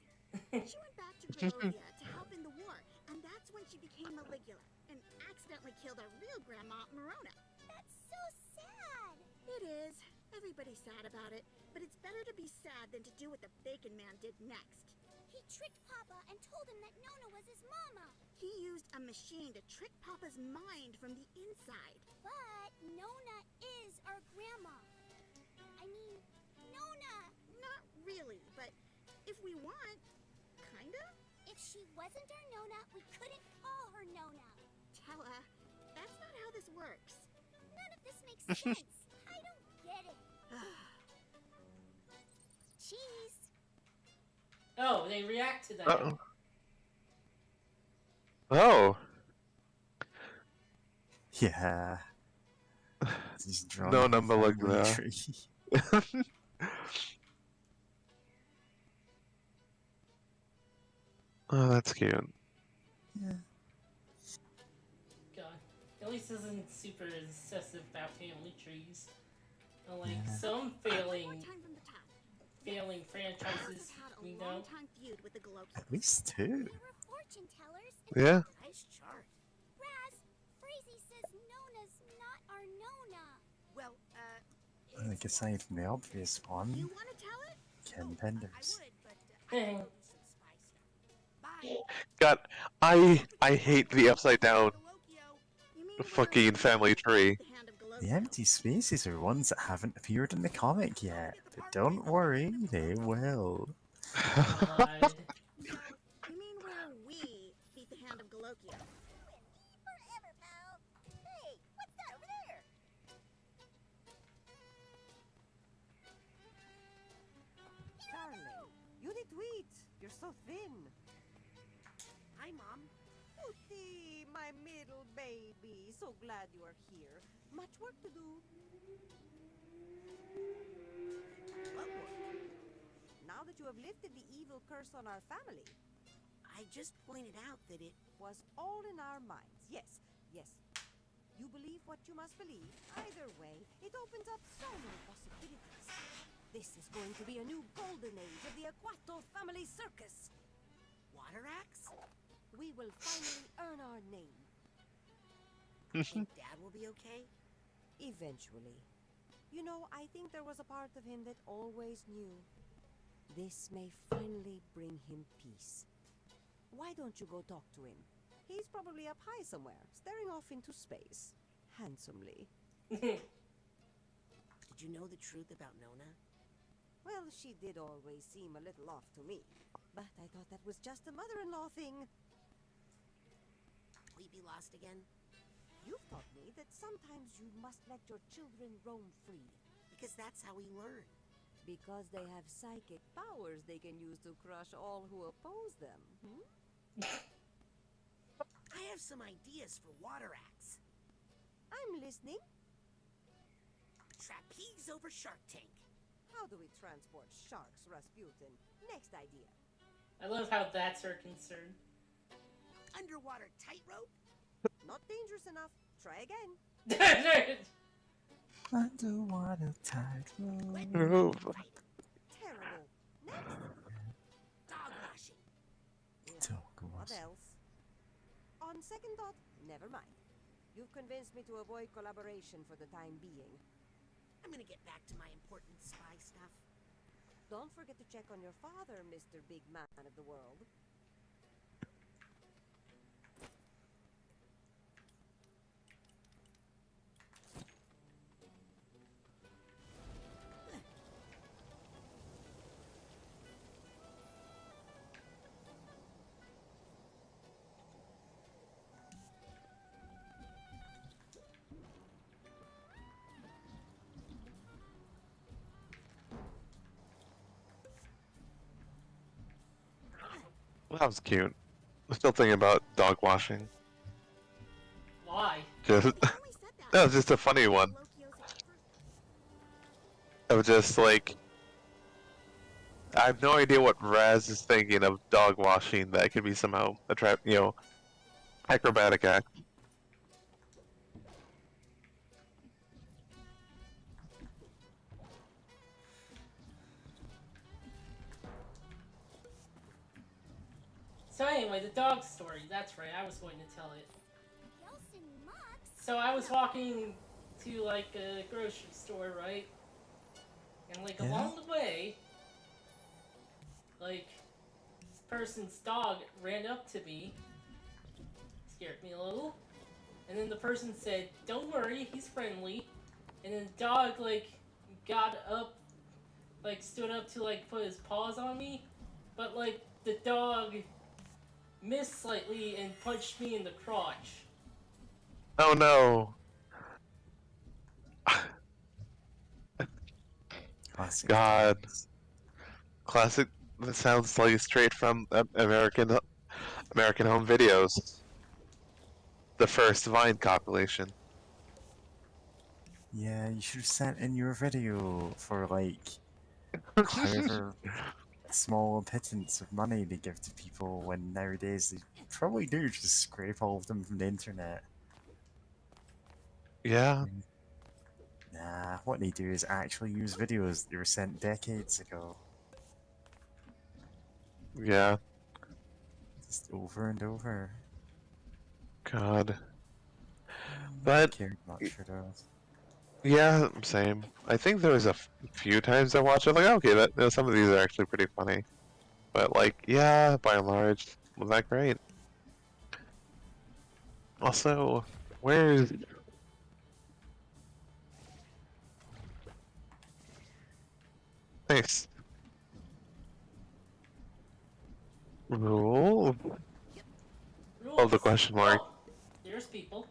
she went back to Grulovia to help in the war, and that's when she became Maligula and accidentally killed our real grandma, Marona. That's so sad. It is. Everybody's sad about it, but it's better to be sad than to do what the Bacon Man did next. He tricked Papa and told him that Nona was his mama. He used a machine to trick Papa's mind from the inside. But Nona is our grandma. she wasn't our Nona, we couldn't call her Nona. Tella, that's not how this works. None of this makes sense. I don't get it. Cheese. Oh, they react to that. Uh-oh. Oh. Yeah. He's drawn No the number whole like family that. tree. Oh, that's cute. Yeah. God. At least isn't super obsessive about family trees. Unlike Yeah. some failing Time from the top. franchises we Had a know. long time feud with the Galopians. At least two. They were fortune tellers. Yeah. Nice chart. Raz, Frazee says Nona's not our Nona. Well, Like aside from the obvious one, You want to tell it? Ken Penders. God, I hate the upside down fucking family tree. The empty spaces are ones that haven't appeared in the comic yet, but don't worry, they will. God. You mean where we beat the hand of Galokia? Forever, pal. Hey, what's that over there? Darling, you need to eat. You're so thin. Hi, Mom. Pooty, my middle baby. So glad you are here. Much work to do. What work? Now that you have lifted the evil curse on our family, I just pointed out that it was all in our minds. Yes, yes. You believe what you must believe. Either way, it opens up so many possibilities. This is going to be a new golden age of the Aquato family circus. Water axe? We will finally earn our name. Think Dad will be okay? Eventually. You know, I think there was a part of him that always knew. This may finally bring him peace. Why don't you go talk to him? He's probably up high somewhere, staring off into space. Handsomely. Did you know the truth about Nona? Well, she did always seem a little off to me. But I thought that was just a mother-in-law thing. We be lost again? You've taught me that sometimes you must let your children roam free. Because that's how we learn. Because they have psychic powers they can use to crush all who oppose them. I have some ideas for water axe. I'm listening. Trapeze over Shark Tank. How do we transport sharks, Rasputin? Next idea. I love how that's her concern. Underwater tightrope. Not dangerous enough. Try again. Underwater tightrope. Terrible. Next. Dog washing. What else? On second thought, never mind. You've convinced me to avoid collaboration for the time being. I'm gonna get back to my important spy stuff. Don't forget to check on your father, Mr. Big Man of the World. Well, that was cute. I'm still thinking about dog washing. Why? Just that was just a funny one. I was just like, I have no idea what Raz is thinking of dog washing. That could be somehow acrobatic act. So anyway, the dog story. That's right, I was going to tell it. So I was walking to like a grocery store, right? And like along the way, like this person's dog ran up to me, scared me a little, and then the person said, "Don't worry, he's friendly." And then the dog like got up, like stood up to like put his paws on me, but like the dog missed slightly and punched me in the crotch. Oh no. Classic. God. Classic. That sounds like straight from American Home Videos. The first Vine compilation. Yeah, you should have sent in your video for like however small a pittance of money to give to people when nowadays they probably do just scrape all of them from the internet. Yeah. Nah, what they do is actually use videos that were sent decades ago. Yeah. Just over and over. God. I But care much for those. yeah, same. I think there was a few times I watched it like, okay, that some of these are actually pretty funny. But like, yeah, by and large, was that great? Also, where's nice? Rule? Oh, the question mark. Oh, there's people.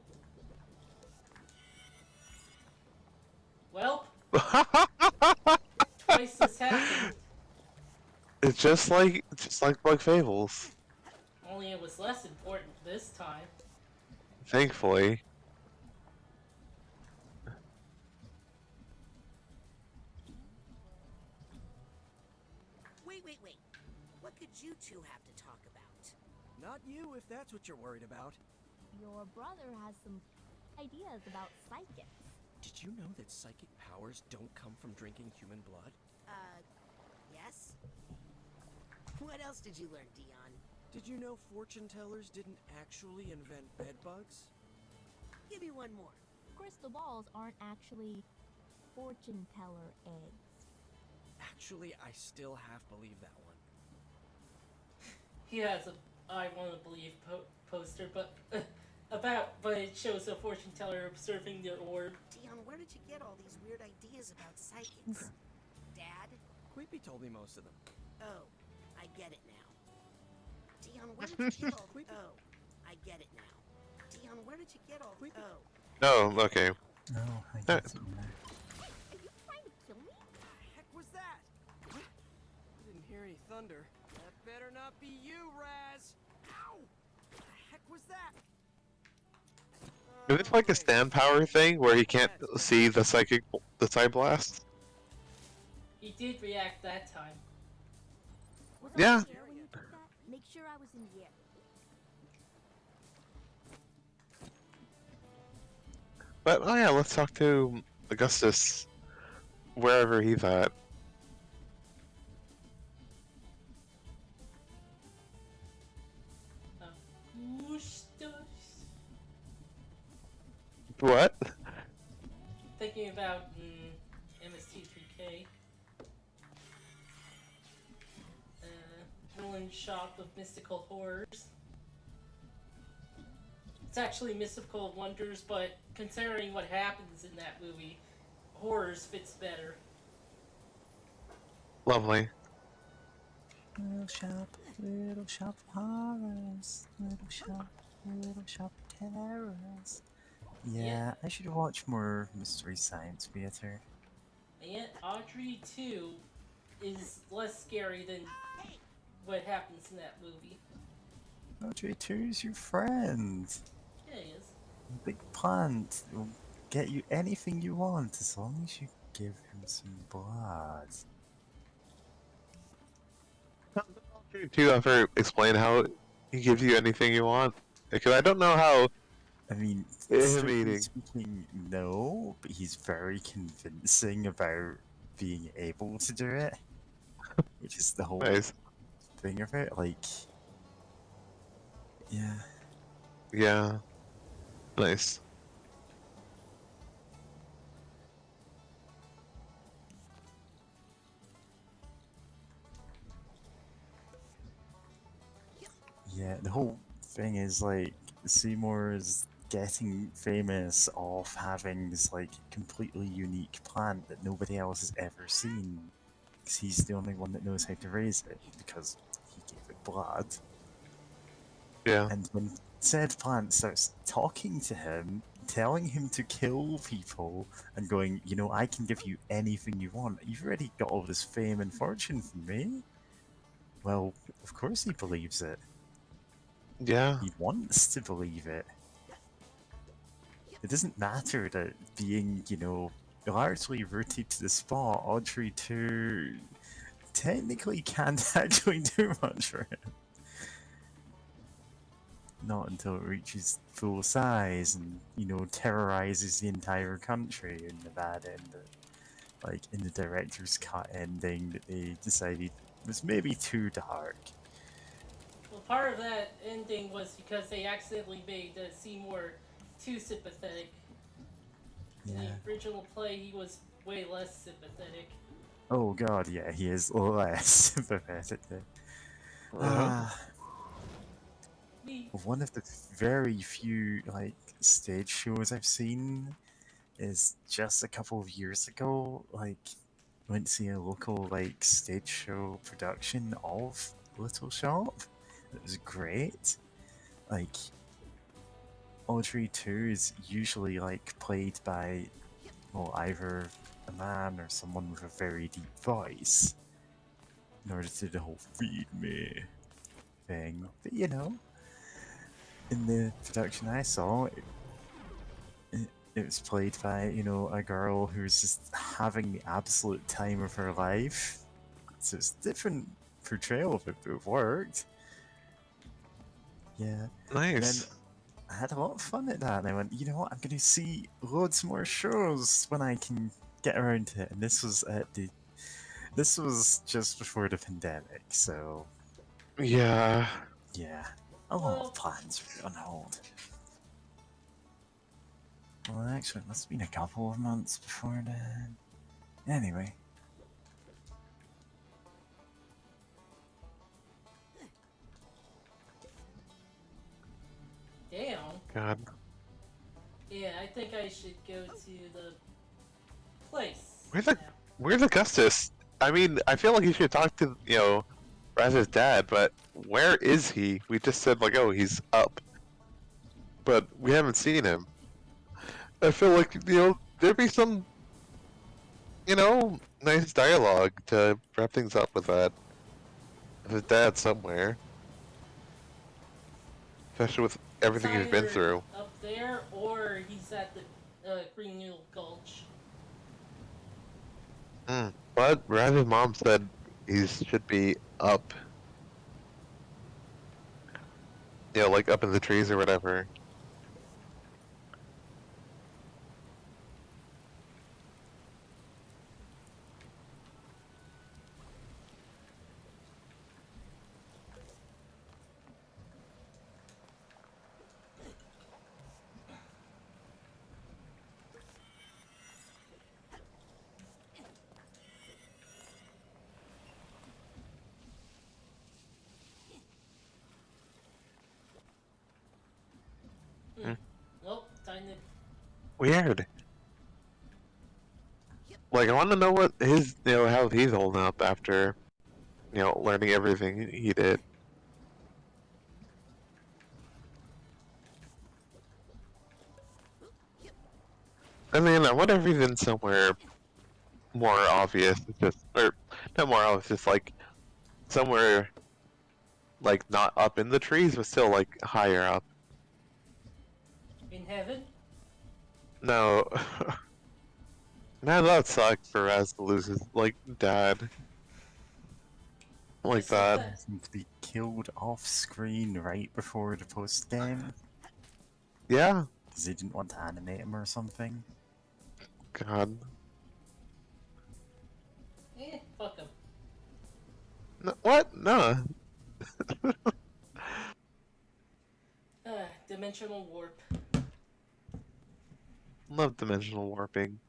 Well, twice this happened. It's just like Bug Fables. Only it was less important this time. Thankfully. Wait. What could you two have to talk about? Not you, if that's what you're worried about. Your brother has some ideas about psychics. Did you know that psychic powers don't come from drinking human blood? Yes? What else did you learn, Dion? Did you know fortune tellers didn't actually invent bed bugs? Give me one more. Crystal balls aren't actually fortune teller eggs. Actually, I still half believe that one. He has a I want to believe poster, but it shows a fortune teller observing the orb. Dion, where did you get all these weird ideas about psychics? Dad? Queepy told me most of them. Oh, I get it now. Dion, where did you get all the... Oh, I get it now. Dion, where did you get all the... Oh. Oh, okay. No, I get it now. Are you trying to kill me? What the heck was that? I didn't hear any thunder. That better not be you, Raz! Ow! What the heck was that? Is it like a stand power thing where he can't see the psychic blast? He did react that time. Was Yeah. I in the air when you did that? Make sure I was in the air. But oh yeah, let's talk to Augustus wherever he's at. What? Thinking about MST3K. Ruined Shop of Mystical Horrors. It's actually Mystical Wonders, but considering what happens in that movie, horrors fits better. Lovely. Little shop of horrors. Little shop of terrors. Yeah, I should watch more Mystery Science Theater. And yet, Audrey 2 is less scary than what happens in that movie. Audrey 2's your friend. Yeah, he is. Big plant will get you anything you want as long as you give him some blood. Do you ever explain how he gives you anything you want? Because I don't know how. I mean, meaning. speaking, no, but he's very convincing about being able to do it, which is the whole thing of it. Like, yeah. Yeah. Nice. Yeah, the whole thing is like Seymour is getting famous off having this like completely unique plant that nobody else has ever seen. Because he's the only one that knows how to raise it because he gave it blood. Yeah. And when said plant starts talking to him, telling him to kill people, and going, you know, I can give you anything you want. You've already got all this fame and fortune from me. Well, of course he believes it. Yeah. He wants to believe it. It doesn't matter that being, you know, largely rooted to the spot, Audrey 2 technically can't actually do much for him. Not until it reaches full size and, you know, terrorizes the entire country in the bad end. Like, in the director's cut ending that they decided was maybe too dark. Well, part of that ending was because they accidentally made Seymour too sympathetic. In Yeah. the original play, he was way less sympathetic. Oh god, yeah, he is less sympathetic there. One of the very few, like, stage shows I've seen is just a couple of years ago, like, went to see a local, like, stage show production of Little Shop. It was great. Like, Audrey 2 is usually, like, played by, well, either a man or someone with a very deep voice in order to do the whole feed me thing. But, you know, in the production I saw, it was played by, you know, a girl who's just having the absolute time of her life. So it's a different portrayal of it, but it worked. Yeah. Nice. And then I had a lot of fun at that, and I went, you know what, I'm going to see loads more shows when I can get around to it. And this was this was just before the pandemic, so Yeah. yeah, a lot of plans were on hold. Well, actually, it must have been a couple of months before then. Anyway. Damn. God. Yeah, I think I should go to the place. Where's Augustus? I mean, I feel like he should talk to, you know, Raz's dad, but where is he? We just said, like, oh, he's up. But we haven't seen him. I feel like, you know, there'd be some, you know, nice dialogue to wrap things up with that. His dad somewhere. Especially with everything he's been Either through. up there, or he's at the Green Mule Gulch. But Raz's mom said he should be up. You know, like up in the trees or whatever. Well, time to. Weird. Like, I want to know what his, you know, how he's holding up after, you know, learning everything he did. I mean, I wonder if he's in somewhere more obvious, just, or not more obvious, just like somewhere, like not up in the trees, but still like higher up. In heaven? No. Man, that sucked for Raz to lose his, like, dad. Like that. Seemed to be killed off screen right before the post game. Yeah. Because they didn't want to animate him or something. God. Fuck him. No, what? No. Dimensional warp. Love dimensional warping.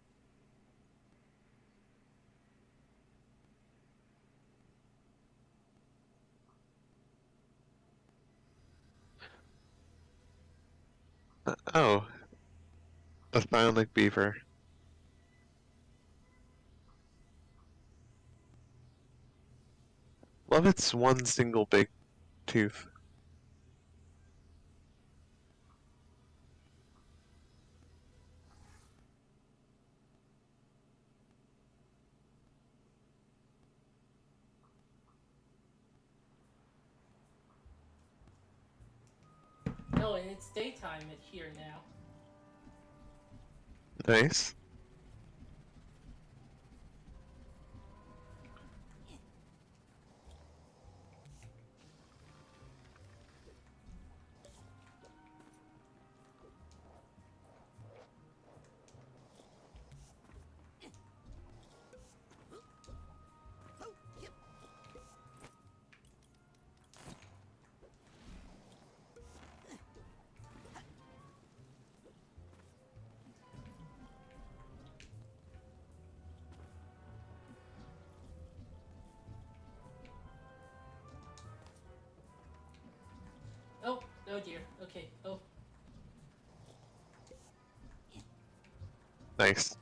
Oh. A bionic beaver. Love its one single big tooth. Oh, and it's daytime here now. Nice. Oh, oh dear. Okay. Oh. Nice.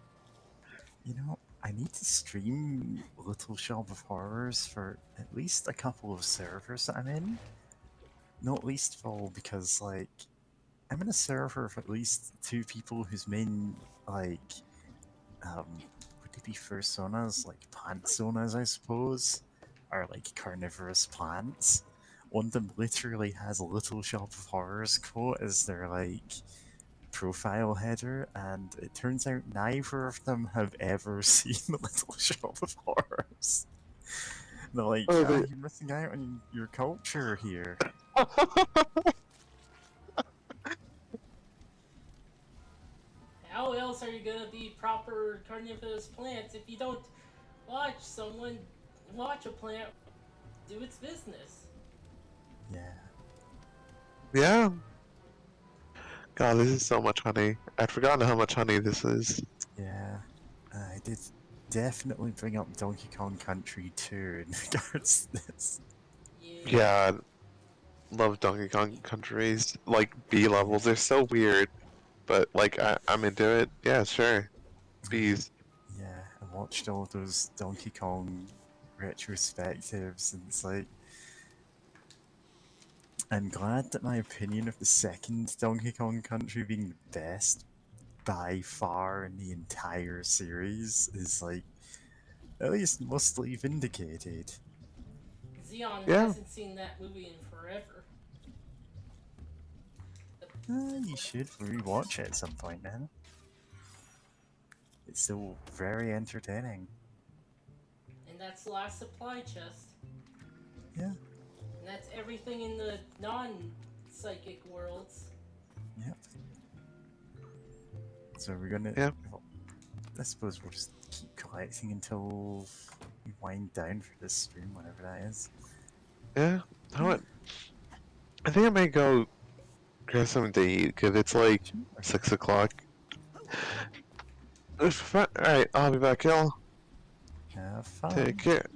You know, I need to stream Little Shop of Horrors for at least a couple of servers that I'm in. Not least of all because, like, I'm in a server of at least 2 people whose main, like, would they be fursonas? Like, pantsonas, I suppose? Are, like, carnivorous plants. One of them literally has a Little Shop of Horrors quote as their, like, profile header, and it turns out neither of them have ever seen the Little Shop of Horrors. They're like, Oh, ah, you're missing out on your culture here. How else are you gonna be proper carnivorous plants if you don't watch a plant do its business? Yeah. Yeah. God, this is so much honey. I'd forgotten how much honey this is. Yeah. I did definitely bring up Donkey Kong Country 2 in regards to this. Yeah, love Donkey Kong Country's like B levels. They're so weird, but like I'm into it. Yeah, sure. Bees. Yeah, I watched all those Donkey Kong retrospectives, and it's like, I'm glad that my opinion of the second Donkey Kong Country being the best by far in the entire series is, like, at least mostly vindicated. Xeon Yeah. hasn't seen that movie in forever. You should rewatch it at some point, man. It's still very entertaining. And that's the last supply chest. Yeah. And that's everything in the non-psychic worlds. Yep. So we're gonna... Yeah. Well, I suppose we'll just keep collecting until we wind down for this stream, whatever that is. Yeah. I think I might go grab something to eat because it's like 6 o'clock. Alright, I'll be back, y'all. Have fun. Take care.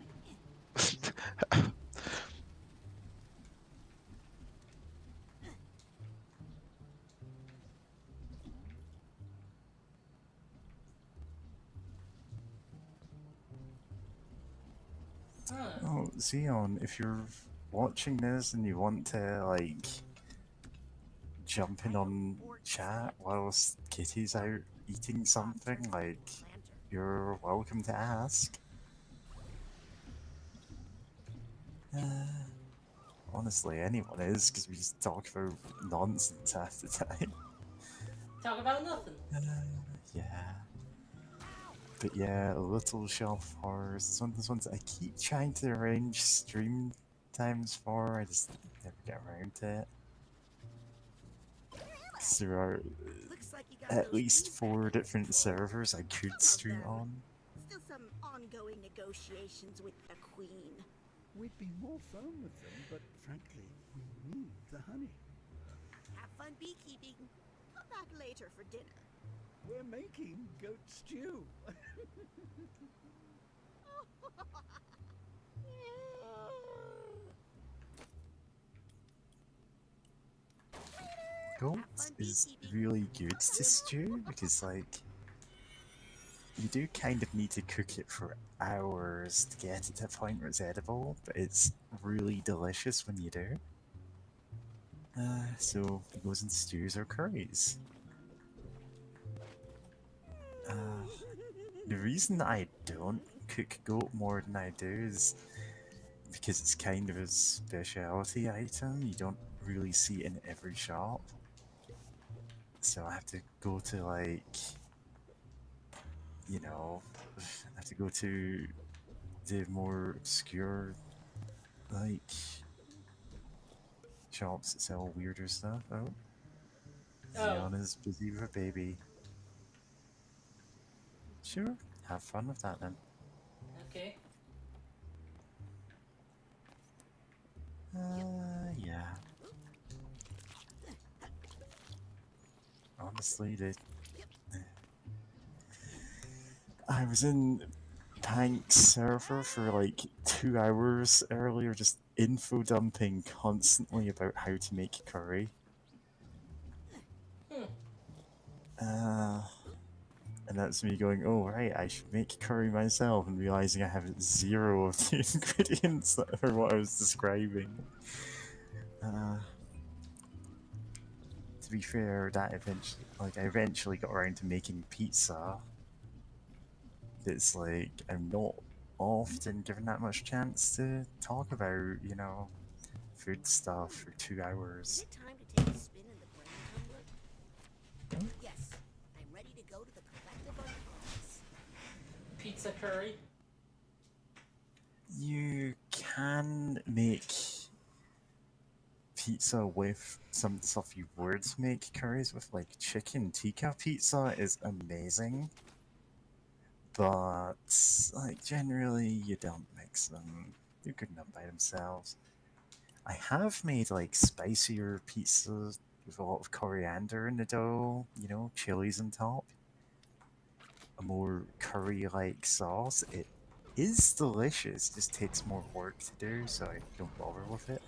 Oh, Xeon, if you're watching this and you want to, like, jump in on chat whilst Kitty's out eating something, like, you're welcome to ask. Honestly, anyone is, because we just talk about nonsense half the time. Talk about nothing. Yeah. But yeah, Little Shop of Horrors is one of those ones I keep trying to arrange stream times for, I just never get around to it. 'Cause there are at least 4 different servers I could stream on. Still some ongoing negotiations with the Queen. We'd be more fun with them, but frankly, we need the honey. Have fun beekeeping. Come back later for dinner. We're making goat stew. Goat is really good to stew because, like, you do kind of need to cook it for hours to get it to a point where it's edible, but it's really delicious when you do. So it goes in stews or curries. The reason I don't cook goat more than I do is because it's kind of a specialty item. You don't really see in every shop. So I have to go to like, you know, I have to go to the more obscure like shops that sell weirder stuff. Oh, Ziana's busy with a baby. Sure, have fun with that then. Okay. Yeah. Honestly, I was in Tank's server for like 2 hours earlier, just info dumping constantly about how to make curry. And that's me going, oh right, I should make curry myself, and realizing I have zero of the ingredients that are what I was describing. To be fair, that I eventually got around to making pizza. It's like I'm not often given that much chance to talk about, food stuff for 2 hours. Is it time to take a spin in the brain tumbler? Yes, I'm ready to go to the collective unconscious. Pizza curry. You can make pizza with some stuff you would make curries with, like chicken tikka pizza is amazing. But, like, generally you don't mix them. They're good enough by themselves. I have made, like, spicier pizzas with a lot of coriander in the dough, chilies on top. A more curry-like sauce. It is delicious, it just takes more work to do, so I don't bother with it.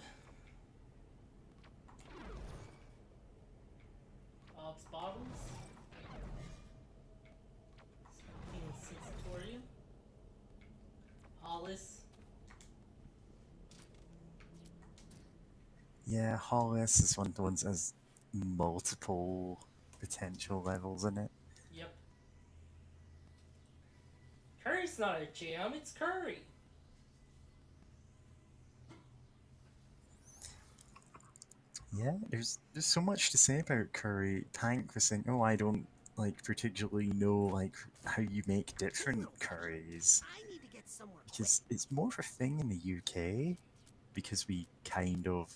Bob's Bottles. Sanatorium. Hollis. Yeah, Hollis is one of the ones that has multiple potential levels in it. Yep. Curry's not a jam, it's curry. Yeah, there's so much to say about curry. Tank was saying, oh, I don't particularly know how you make different curries. I need to get somewhere because it's more of a thing in the UK because we kind of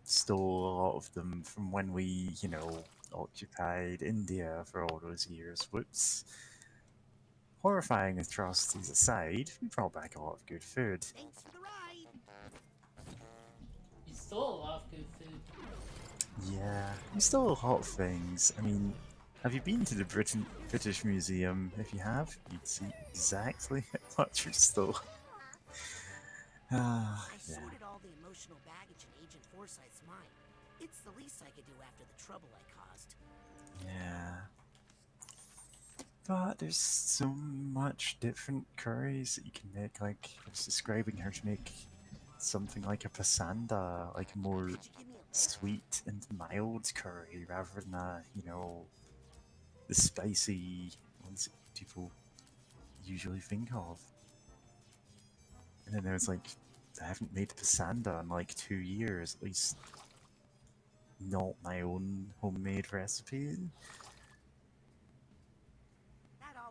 stole a lot of them from when we, occupied India for all those years. Whoops. Horrifying atrocities aside, we brought back a lot of good food. Thanks for the ride. You stole a lot of good food. Yeah, we stole a lot of things. I mean, have you been to the British Museum? If you have, you'd see exactly how much we stole. I sorted all the emotional baggage in Agent Forsyth's mind. It's the least I could do after the trouble I caused. Yeah. But there's so much different curries that you can make. Like, I was describing how to make something like a pasanda, like a more sweet and mild curry rather than the spicy ones that people usually think of. And then there's I haven't made pasanda in 2 years, at least not my own homemade recipe.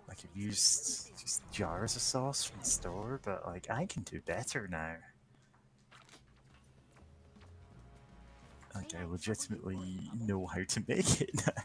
I've used just jars of sauce from the store, but I can do better now. I legitimately know how to make it now.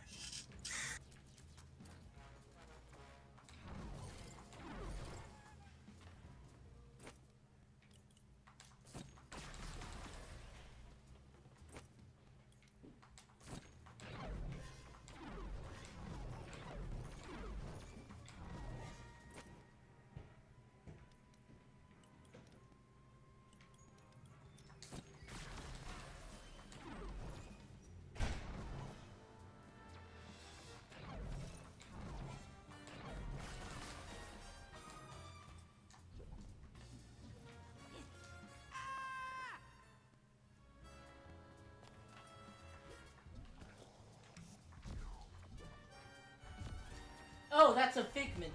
Oh, that's a figment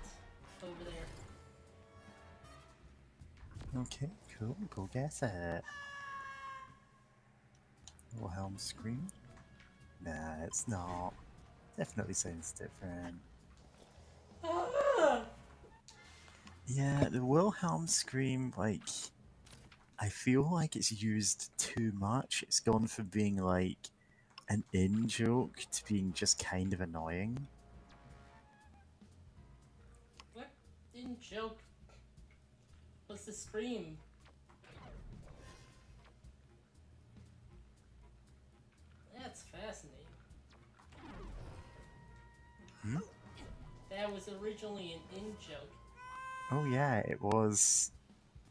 over there. Okay, cool. Go get it. Wilhelm scream? Nah, it's not. Definitely sounds different. Yeah, the Wilhelm scream, like, I feel like it's used too much. It's gone from being like an in joke to being just kind of annoying. What in joke? What's the scream? That's fascinating. Hmm? That was originally an in joke. Oh yeah, it was.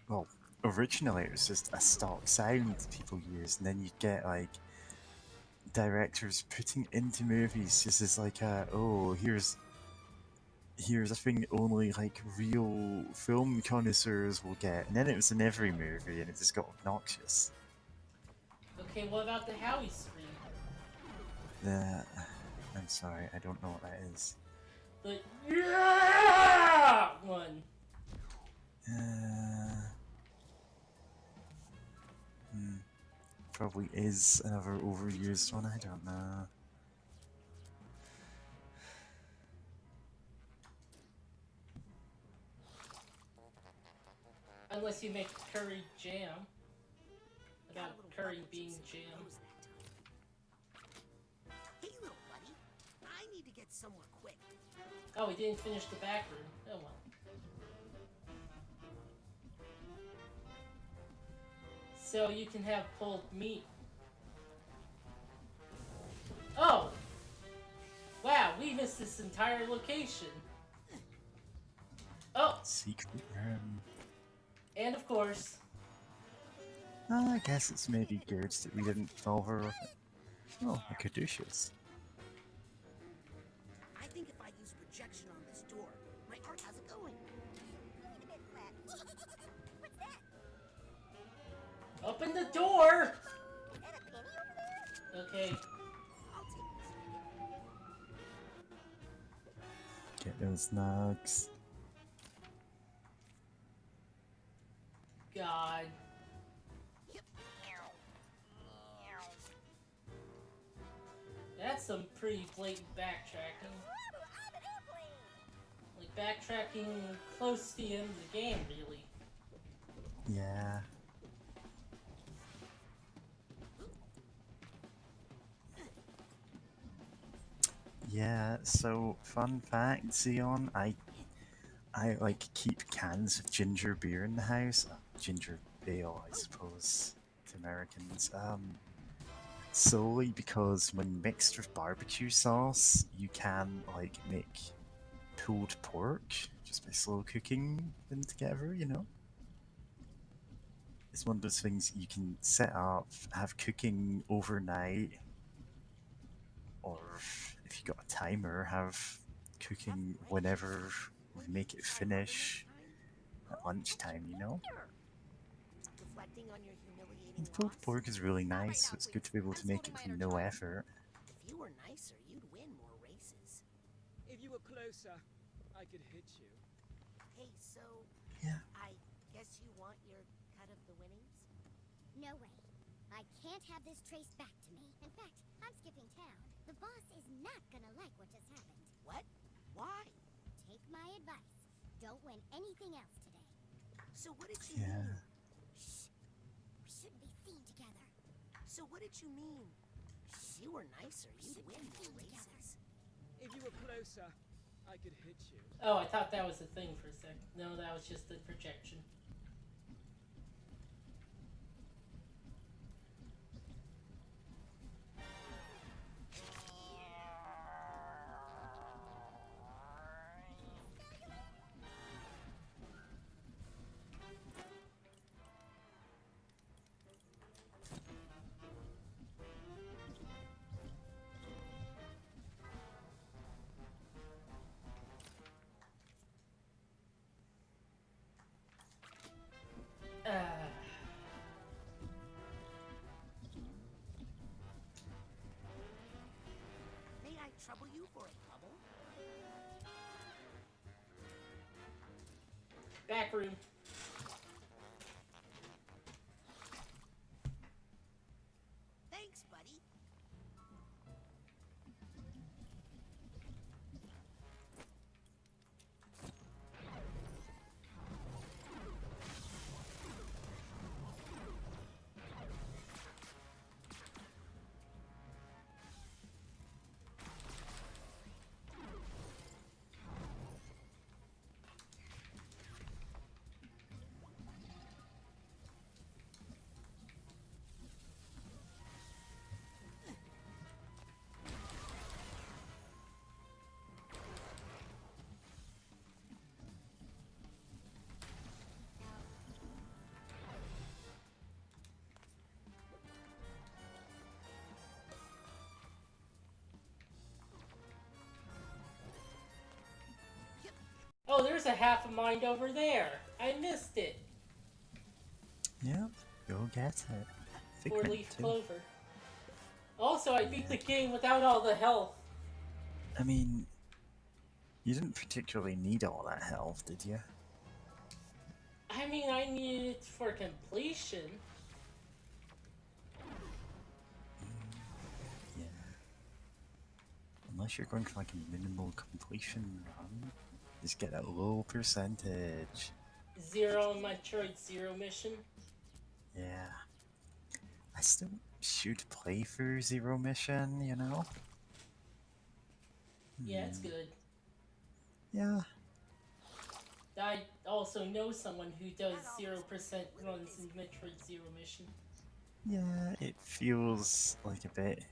Well, originally it was just a stock sound people used, and then you'd get like directors putting into movies just as like here's a thing only like real film connoisseurs will get, and then it was in every movie, and it just got obnoxious. Okay, what about the Howie scream? I'm sorry, I don't know what that is. The yeah one. Probably is another overused one. I don't know. Unless you make curry jam. About curry being jam. Hey, little buddy. I need to get somewhere quick. Oh, we didn't finish the back room. Oh well. So you can have pulled meat. Oh! Wow, we missed this entire location. Oh! Secret room. And of course... I guess it's maybe good that we didn't bother with it. Oh, a caduceus. I think if I use projection on this door, my art has it going. What's that? Open the door! Okay. Get those nugs. God. That's some pretty blatant backtracking. Like backtracking close to the end of the game, really. Yeah. Yeah, so fun fact, Xeon, I like keep cans of ginger beer in the house. Ginger ale, I suppose, to Americans. Solely because when mixed with barbecue sauce, you can like make pulled pork just by slow cooking them together, you know? It's one of those things you can set up, have cooking overnight, or if you got a timer, have cooking whenever we make it finish at lunchtime, you know? Reflecting on your humiliating And pulled pork is really nice, so it's good to be able to make it with no effort. If you were nicer, you'd win more races. If you were closer, I could hit you. Hey, so... Yeah. I guess you want your cut of the winnings? No way. I can't have this traced back to me. In fact, I'm skipping town. The boss is not gonna like what just happened. What? Why? Take my advice. Don't win anything else today. So what did you mean? Shh. We shouldn't be seen together. So what did you mean? If you were nicer, you'd win more races. If you were closer, I could hit you. Oh, I thought that was a thing for a sec. No, that was just the projection. May I trouble you for a bubble? Back room. Thanks, buddy. Oh, there's a half a mind over there. I missed it. Yep, go get it. Figment Four-leaf too. clover. Also, I beat the game without all the health. I mean, you didn't particularly need all that health, did you? I mean, I needed it for completion. Yeah. Unless you're going for like a minimal completion run, just get a low percentage. Zero on Metroid Zero mission. Yeah. I still should play for Zero Mission, you know? Yeah, it's good. Yeah. I also know someone who does 0% runs in Metroid Zero mission. Yeah, it feels like a bit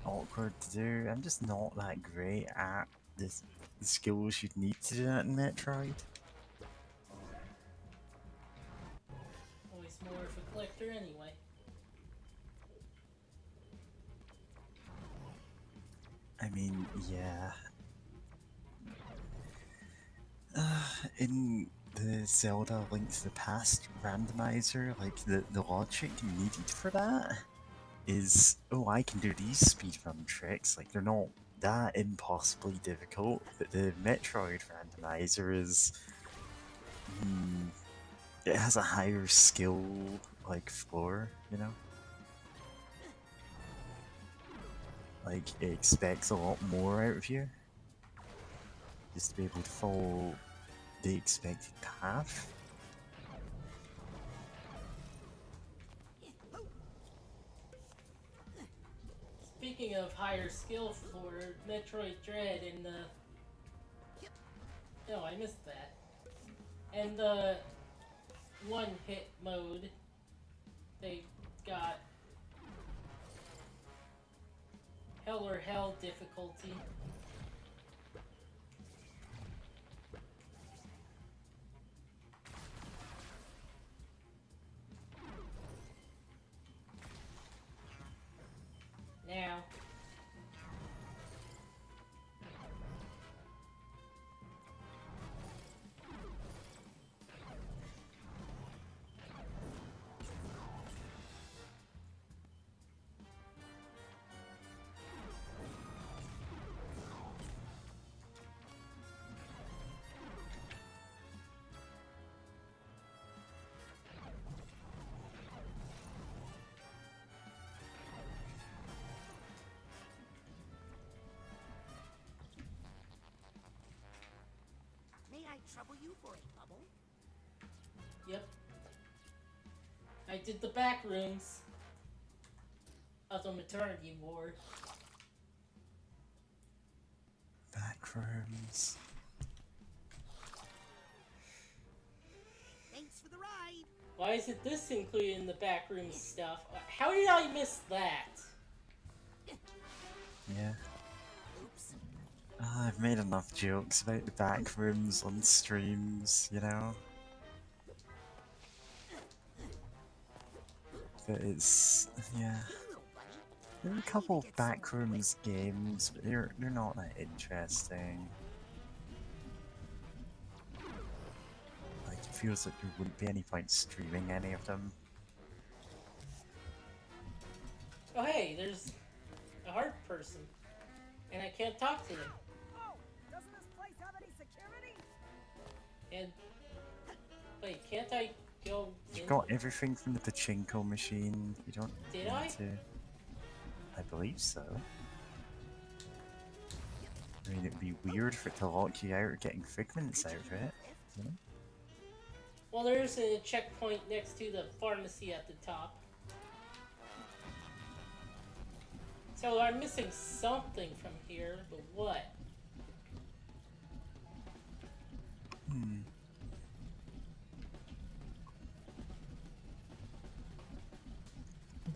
awkward to do. I'm just not that great at the skills you'd need to do that in Metroid. Always more of a collector anyway. I mean, yeah. In the Zelda Link to the Past randomizer, like the logic needed for that is, oh, I can do these speedrun tricks, like they're not that impossibly difficult, but the Metroid randomizer is, it has a higher skill, like, floor, you know? Like, it expects a lot more out of you, just to be able to follow the expected path. Speaking of higher skill floor, Metroid Dread and the... No, I missed that. And the one-hit mode, they got Hell or Hell difficulty. Now. May I trouble you for a bubble? Yep. I did the back rooms of the maternity ward. Backrooms. Thanks for the ride. Why isn't this included in the back room stuff? How did I miss that? Yeah. I've made enough jokes about the backrooms on streams, you know? But it's... yeah. There are a couple of backrooms games, but they're not that interesting. Like, it feels like there wouldn't be any point streaming any of them. Oh hey, there's a heart person. And I can't talk to them. Oh, doesn't this place have any security? And... wait, can't I go You in? got everything from the pachinko machine, you don't Did need I? to... I believe so. I mean, it'd be weird for it to lock you out getting figments out of it, you know? Well, there's a checkpoint next to the pharmacy at the top. So I'm missing something from here, but what?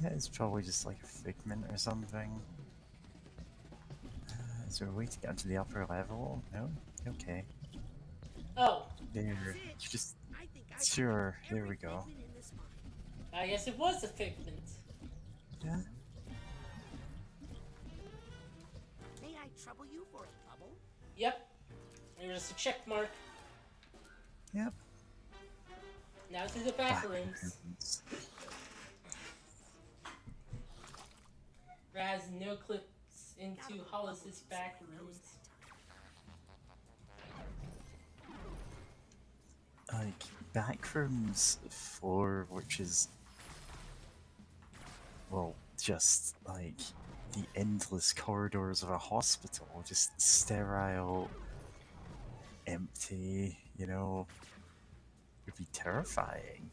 That is probably just like a figment or something. Is there a way to get onto the upper level? No? Okay. Oh. There. Just... sure, there we go. I guess it was a figment. Yeah. May I trouble you for a bubble? Yep. There's a check mark. Yep. Now to the back rooms. Raz no clips into Hollis's back rooms. Like, Backrooms 4, which is, well, just like the endless corridors of a hospital, just sterile, empty, you know, would be terrifying.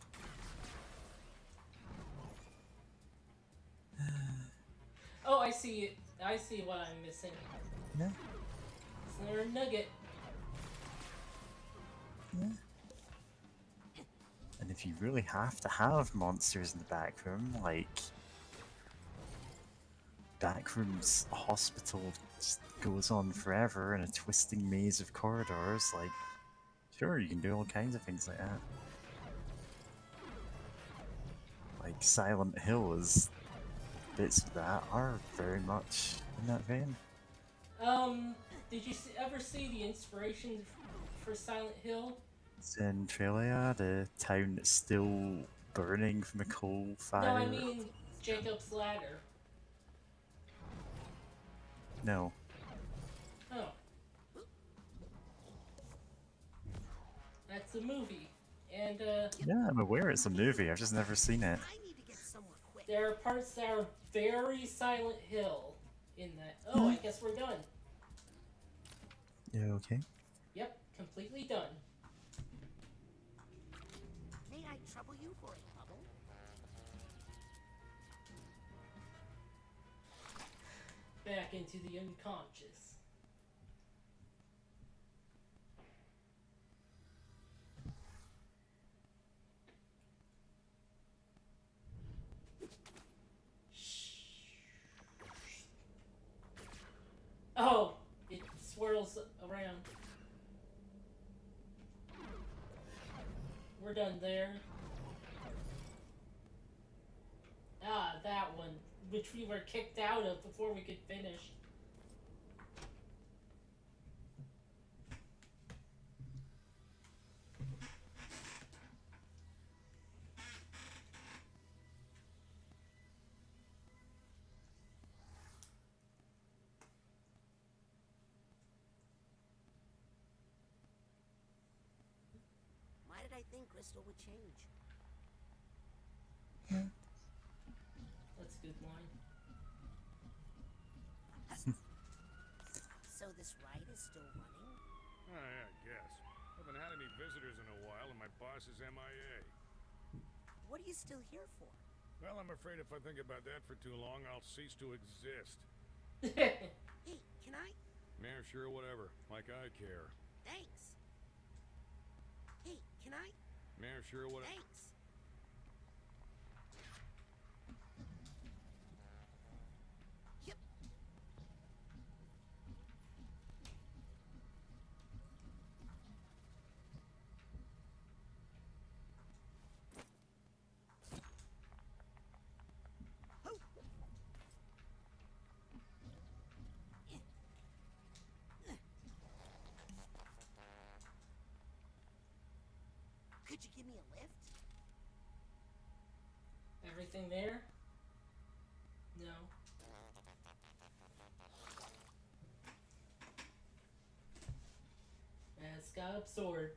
Oh, I see it. I see what I'm missing. Yeah. Is there a nugget? Yeah. And if you really have to have monsters in the back room, like Backrooms Hospital just goes on forever in a twisting maze of corridors, like, sure, you can do all kinds of things like that. Like Silent Hill is, bits of that are very much in that vein. Did you ever see the inspiration for Silent Hill? Centralia, the town that's still burning from a coal fire. No, I mean Jacob's Ladder. No. Oh. That's a movie. And, Yeah, I'm aware it's a movie, I've just never seen it. there are parts that are very Silent Hill in that. Oh, I guess we're done. You okay? Yep, completely done. May I trouble you for a bubble? Back into the unconscious. Oh, it swirls around. We're done there. Ah, that one, which we were kicked out of before we could finish. Why did I think Crystal would change? That's a good line. So this ride is still running? Oh, yeah, I guess. Haven't had any visitors in a while, and my boss is MIA. What are you still here for? Well, I'm afraid if I think about that for too long, I'll cease to exist. Hey, can I? Yeah, sure, whatever. Like I care. Thanks. Hey, can I? Yeah, sure, whatever. Thanks. Yep. Could you give me a lift? Everything there? No. As got absorbed.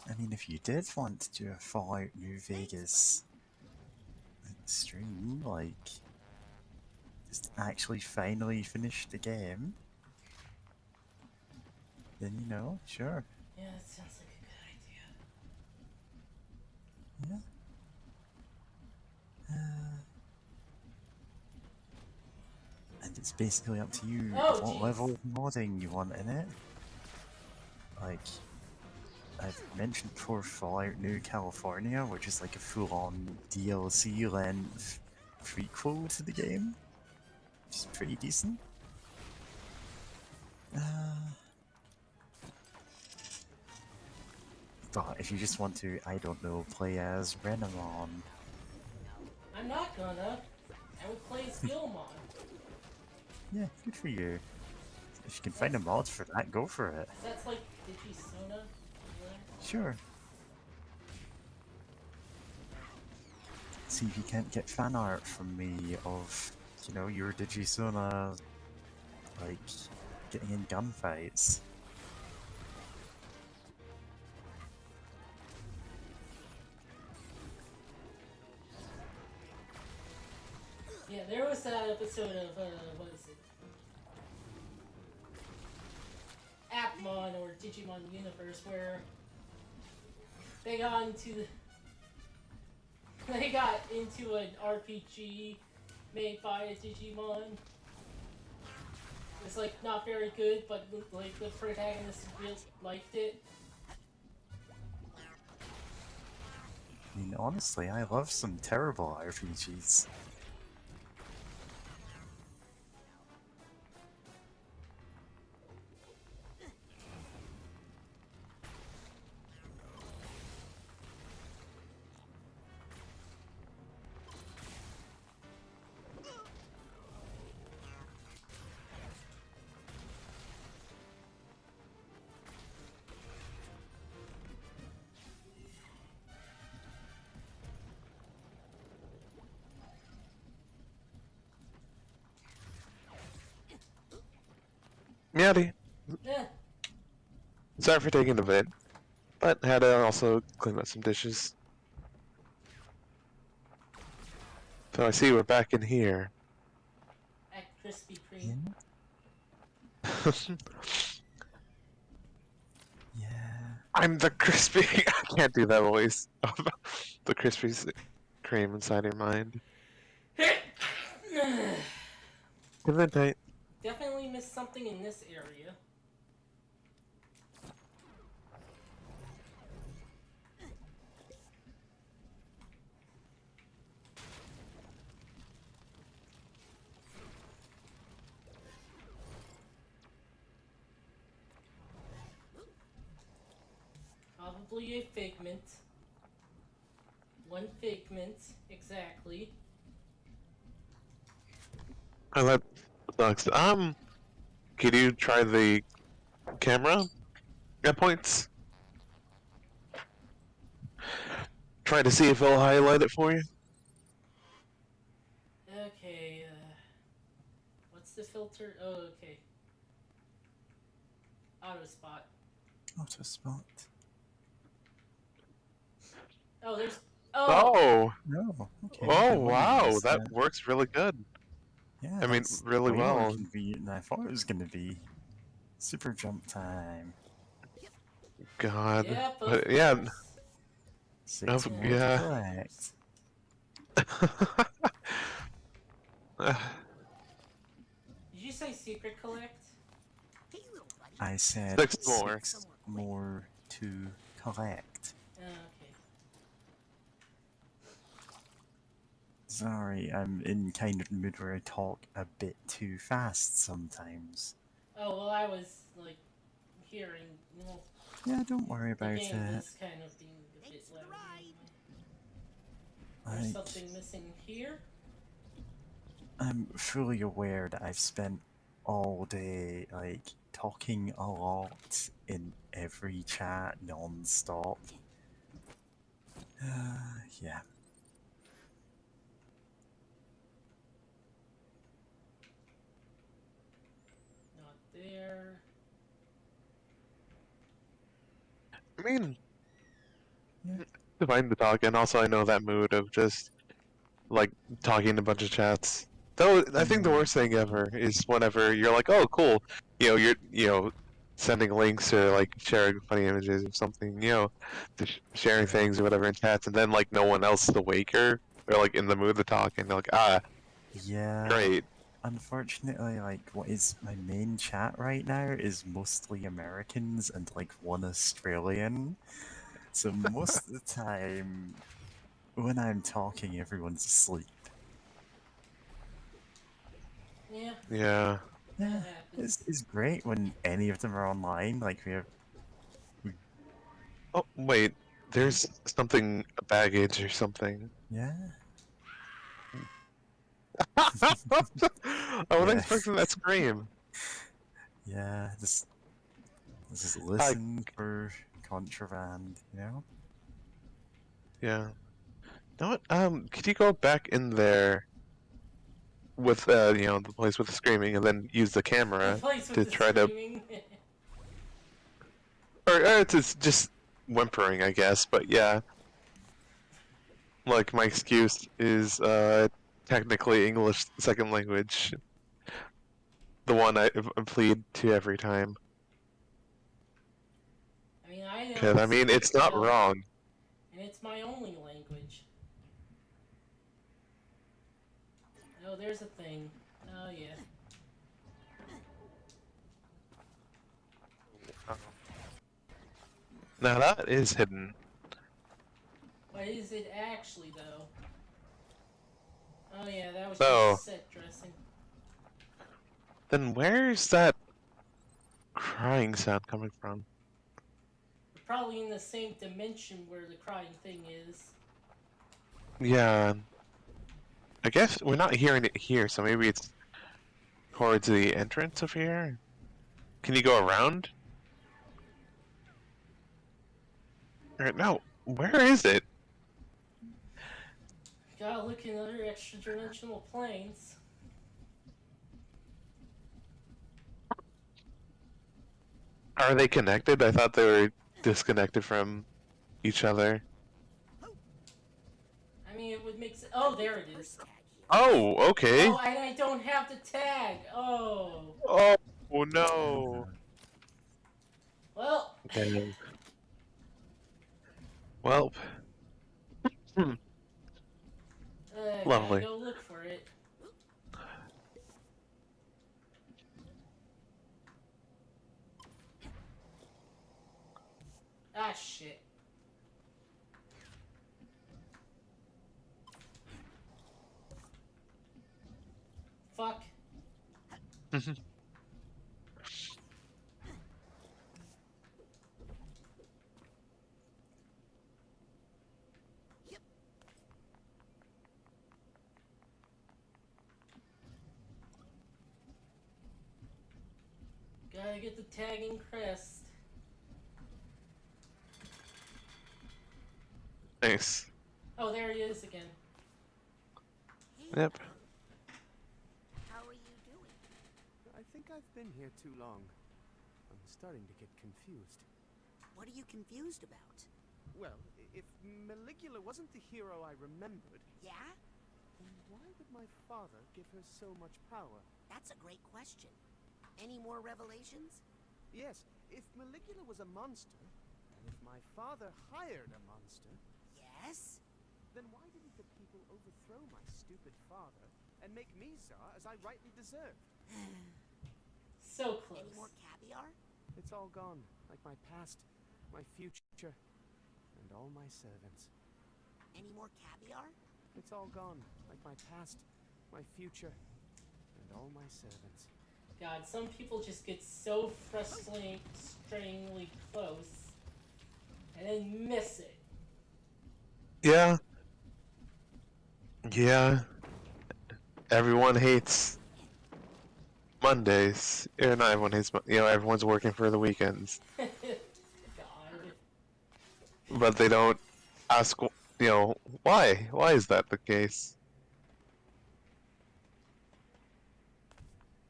I mean, if you did want to do a Fallout New Vegas stream, like, just actually finally finish the game, then, you know, sure. Yeah, that sounds like a good idea. Yeah. And it's basically up to you Oh, what geez. level of modding you want in it. Like, I've mentioned before Fallout New California, which is like a full-on DLC length prequel to the game, which is pretty decent. But if you just want to, I don't know, play as Renamon, I'm not gonna. I would play as Gilmon. yeah, good for you. If you can find a mod for that, go for it. That's like Digisona? Sure. See if you can't get fan art from me of, you know, your Digisona, like, getting in gunfights. Yeah, there was that episode of, what is it? Appmon or Digimon Universe where they got into an RPG made by a Digimon. It's like not very good, but like the protagonist really liked it. I mean, honestly, I love some terrible RPGs. Meowdy. Yeah. Sorry for taking the bit, but had to also clean up some dishes. So I see we're back in here. At Krispy Kreme. I'm the crispy. I can't do that voice. The crispy cream inside your mind. Good night. Definitely missed something in this area. Probably a figment. One figment, exactly. Oh, that sucks. Could you try the camera at points? Try to see if it'll highlight it for you. Okay, what's the filter? Oh, okay. Auto spot. Auto spot. Oh, there's. Oh. No. Okay. Oh wow, that works really good. Yeah. I mean, that's really way more well. convenient than I thought it was gonna be. Super jump time. God. Yep, But, yeah. 6 more to Yeah. collect. Did you say secret collect? I said 6 more. 6 more to collect. Okay. Sorry, I'm in kind of the mood where I talk a bit too fast sometimes. Oh, well, I was, like, hearing, you know... Yeah, don't worry the about game it. was kind of being a bit loud. There's Like, something missing here. I'm fully aware that I've spent all day, like, talking a lot in every chat non-stop. Yeah. Not there. I mean, to find the talk, and also I know that mood of just like talking in a bunch of chats. Though I think the worst thing ever is whenever you're like, "Oh, cool," you're sending links or like sharing funny images or something, sharing things or whatever in chats, and then like no one else is awake or like in the mood to talk, and they're like, Yeah. great. Unfortunately, like, what is my main chat right now is mostly Americans and, like, one Australian. So most of the time, when I'm talking, everyone's asleep. Yeah. Yeah. Yeah, it's great when any of them are online, like, we have... Oh wait, there's something baggage or something. Yeah. I wasn't expecting that scream. Yeah, just listen for contraband, you know? Yeah. Know what? Could you go back in there with the place with the screaming, and then use the The camera place to with the try to, screaming. or it's just whimpering, I guess. But yeah, like my excuse is technically English second language, the one I plead to every time. I mean, I know Because I mean, speak it's not Welsh, wrong. and it's my only language. Oh, there's a thing. Oh, yeah. Now that is hidden. What is it actually, though? Oh, yeah, that was Oh. just set dressing. Then where's that crying sound coming from? We're probably in the same dimension where the crying thing is. Yeah. I guess we're not hearing it here, so maybe it's towards the entrance of here? Can you go around? Or, no, where is it? Gotta look in other extra-dimensional planes. Are they connected? I thought they were disconnected from each other. I mean, it would make sense. Oh, there it is. Oh, okay. Oh, and I don't have the tag. Oh. Oh, no. Well. Okay. Well. Lovely. Gotta go look for it. Ah, shit. Fuck. Gotta get the tagging crest. Nice. Oh, there he is again. Yep. How are you doing? I think I've been here too long. I'm starting to get confused. What are you confused about? Well, if Maligula wasn't the hero I remembered, Yeah? then why would my father give her so much power? That's a great question. Any more revelations? Yes, if Maligula was a monster, and if my father hired a monster, Yes? then why didn't the people overthrow my stupid father and make me Tsar as I rightly deserved? So close. Any more caviar? It's all gone, like my past, my future, and all my servants. Any more caviar? It's all gone, like my past, my future, and all my servants. God, some people just get so frustratingly close and then miss it. Yeah. Yeah. Everyone hates Mondays. Or not everyone hates, everyone's working for the weekends. God. But they don't ask, why? Why is that the case?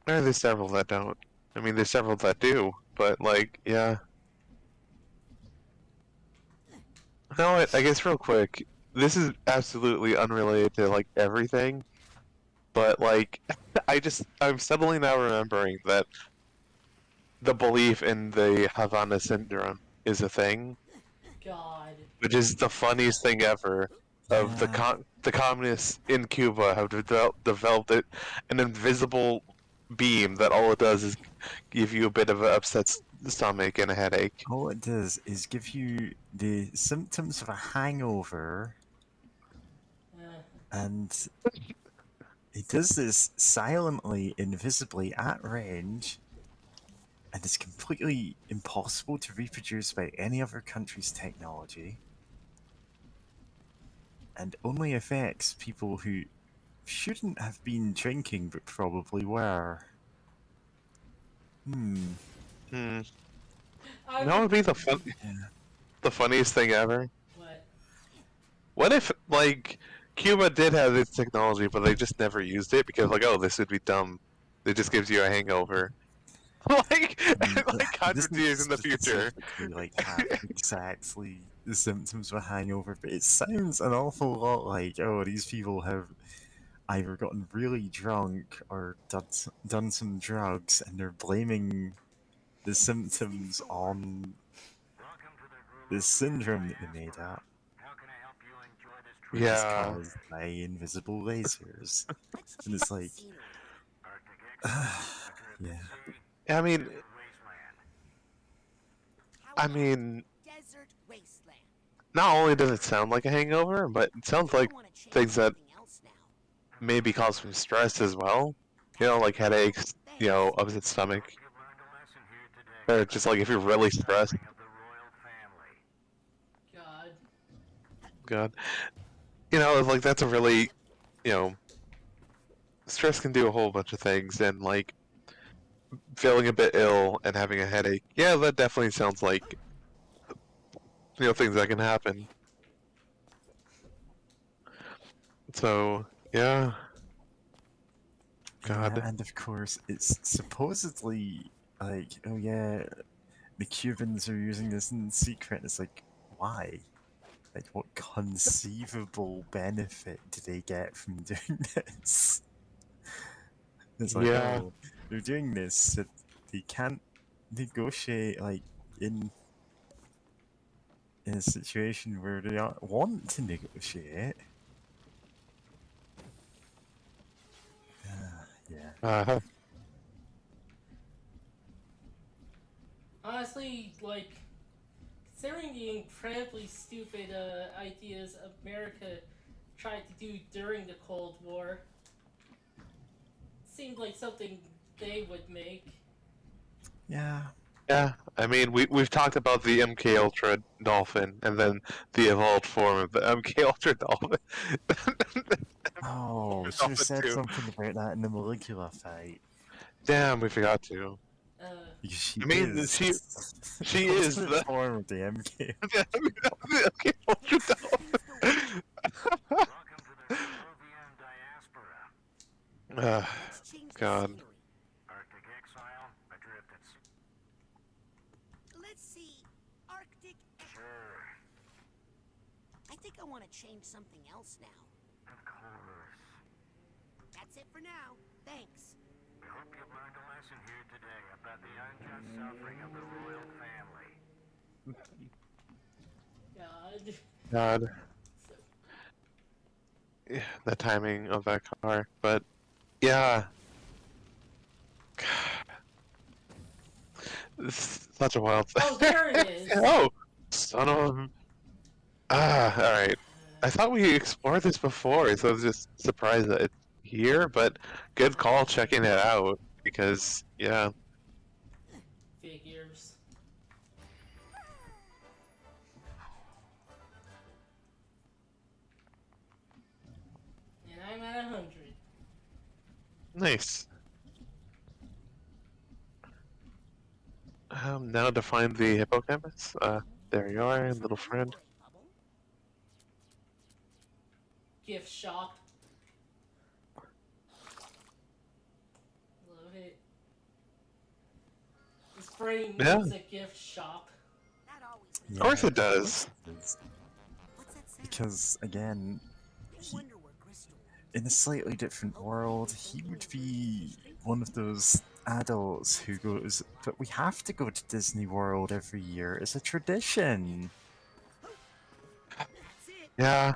There's several that don't. I mean, there's several that do, but, yeah. You know what, I guess real quick, this is absolutely unrelated to, everything, but, I'm suddenly now remembering that the belief in the Havana Syndrome is a thing. God. Which is the funniest thing ever. Of the communists in Cuba have developed an invisible beam that all it does is give you a bit of an upset stomach and a headache. All it does is give you the symptoms of a hangover, and it does this silently, invisibly, at range, and it's completely impossible to reproduce by any other country's technology, and only affects people who shouldn't have been drinking but probably were. Hmm. Hmm. I You know what would be the funniest thing ever? What? What if, like, Cuba did have this technology, but they just never used it because, like, oh, this would be dumb. It just gives you a hangover. like, like It 100 doesn't years in the future. specifically like have exactly the symptoms of a hangover, but it sounds an awful lot like, oh, these people have either gotten really drunk or done some drugs, and they're blaming the symptoms on this syndrome that they made up, which is Yeah. caused by invisible lasers. And it's like, yeah. I mean, Desert wasteland. not only does it sound like a hangover, but it sounds like things that maybe cause some stress as well. You know, like headaches, upset stomach. Or just like if you're really stressed. God. God. Like that's a really, stress can do a whole bunch of things, and like feeling a bit ill and having a headache. Yeah, that definitely sounds like, things that can happen. So, yeah. God. Yeah, and of course, it's supposedly like, oh yeah, the Cubans are using this in secret. It's like, why? Like, what conceivable benefit do they get from doing this? It's like, Yeah. oh, they're doing this so they can't negotiate, like, in a situation where they want to negotiate. Yeah. Uh-huh. Honestly, like, considering the incredibly stupid ideas America tried to do during the Cold War, seemed like something they would make. Yeah. Yeah, I mean, we've talked about the MK Ultra dolphin, and then the evolved form of the MK Ultra dolphin. Oh, should have Dolphin said 2. something about that in the molecular fight. Damn, we forgot to. Because she I mean, is she the is ultimate the form of the MK. the MK Ultra dolphin. God. Arctic exile, Adriptits. Let's see. Arctic. Sure. I think I want to change something else now. Of course. That's it for now. Thanks. We hope you've learned a lesson here today about the unjust suffering of the royal family. God. God. Yeah, the timing of that car, but yeah. God. It's such a wild thing. Oh, there it is. Oh, son of a... alright. I thought we explored this before, so I was just surprised that it's here, but good call checking it out, because, yeah. Figures. And I'm at 100. Nice. Now to find the hippocampus. There you are, little friend. Gift shop. Love it. This brain Yeah. needs a gift shop. Of course it does. Because, again, in a slightly different world, he would be one of those adults who goes, but we have to go to Disney World every year. It's a tradition. Yeah.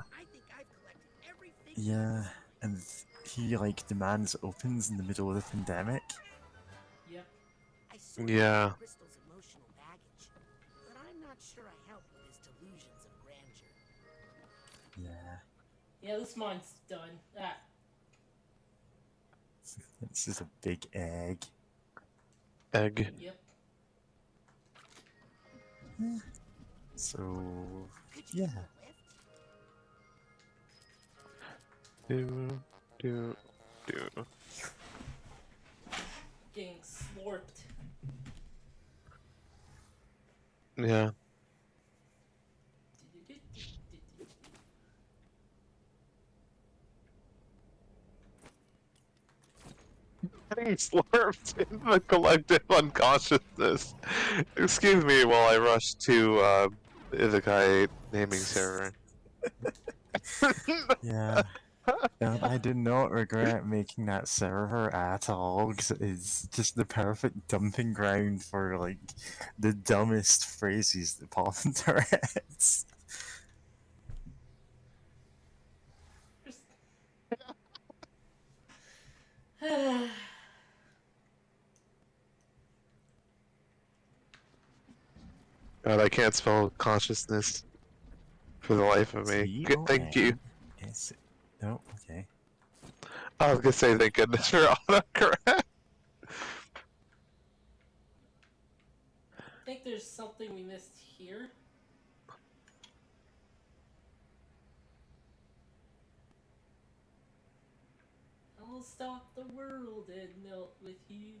Yeah, and he, like, demands opens in the middle of the pandemic. Yep. Yeah. Crystal's emotional baggage, but I'm not sure I help with his delusions of grandeur. Yeah. Yeah, this mine's done. Ah. This is a big egg. Egg. Yep. So, yeah. Do. Getting slurped. Yeah. Getting slurped in the collective unconsciousness. Excuse me while I rush to the guy naming server. Yeah. I do not regret making that server at all, because it's just the perfect dumping ground for, like, the dumbest phrases that pop into our heads. God, I can't spell consciousness for the life of me. Thank you. Oh, okay. I was gonna say thank goodness for autocorrect. I think there's something we missed here. I'll stop the world and melt with you.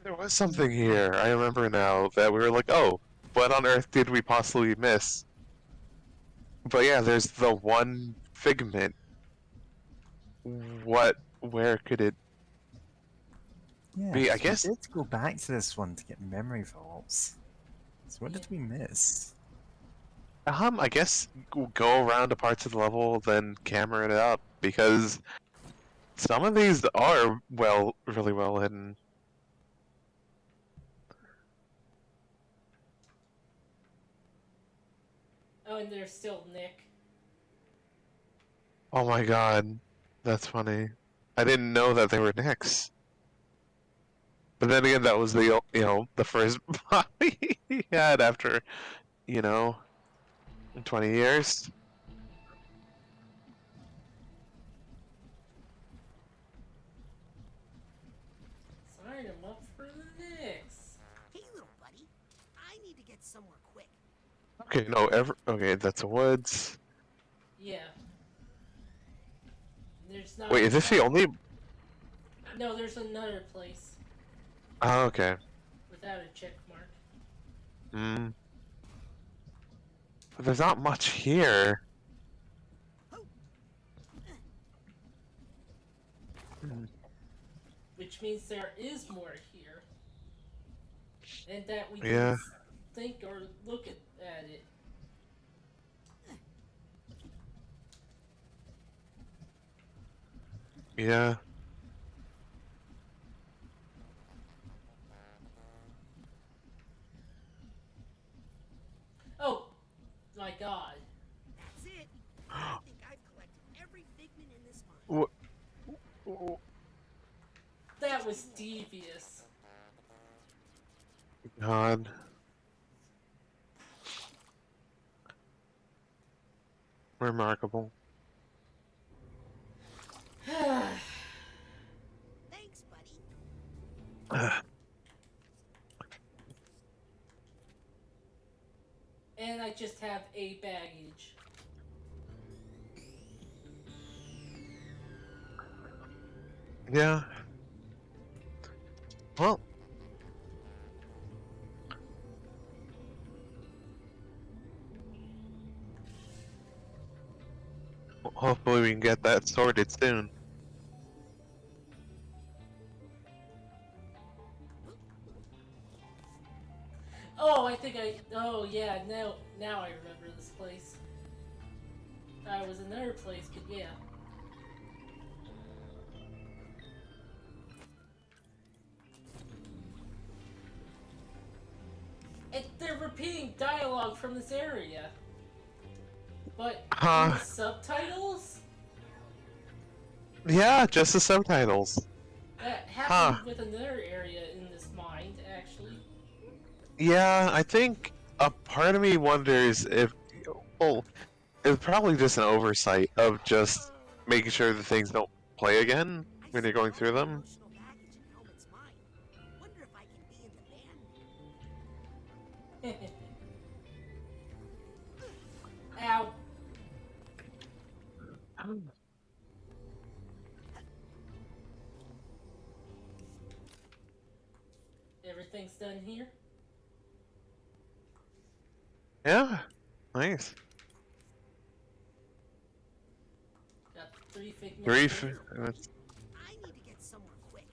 There was something here. I remember now that we were like, oh, what on earth did we possibly miss? But yeah, there's the one figment. Where could it Yeah, be? I 'cause we guess. did go back to this one to get memory vaults. So what did we miss? I guess go around to parts of the level, then camera it up, because some of these are really well hidden. Oh, and there's still Nick. Oh my god, that's funny. I didn't know that they were Nicks. But then again, that was the the first body he had after 20 years. Sign him up for the Knicks. Hey, little buddy. I need to get somewhere quick. Okay, no, okay, that's the woods. Yeah. There's not. Wait, is this the only? No, there's another place. Oh, okay. Without a check mark. Hmm. But there's not much here. Which means there is more here. And that we Yeah. can think or look at it. Yeah. Oh, my God. That's it. I think I've collected every figment in this mine. What? That was devious. God. Remarkable. Thanks, buddy. And I just have a baggage. Yeah. Well. Hopefully we can get that sorted soon. Oh, oh yeah, now I remember this place. Thought it was another place, but yeah. They're repeating dialogue from this area. But in the subtitles? Yeah, just the subtitles. That happened with another area in this mind, actually. Yeah, I think a part of me wonders if, well, it's probably just an oversight of just making sure that things don't play again when you're going through them. Ow. Everything's done here? Yeah, nice. Got 3 figments. Three. I need to get somewhere quick.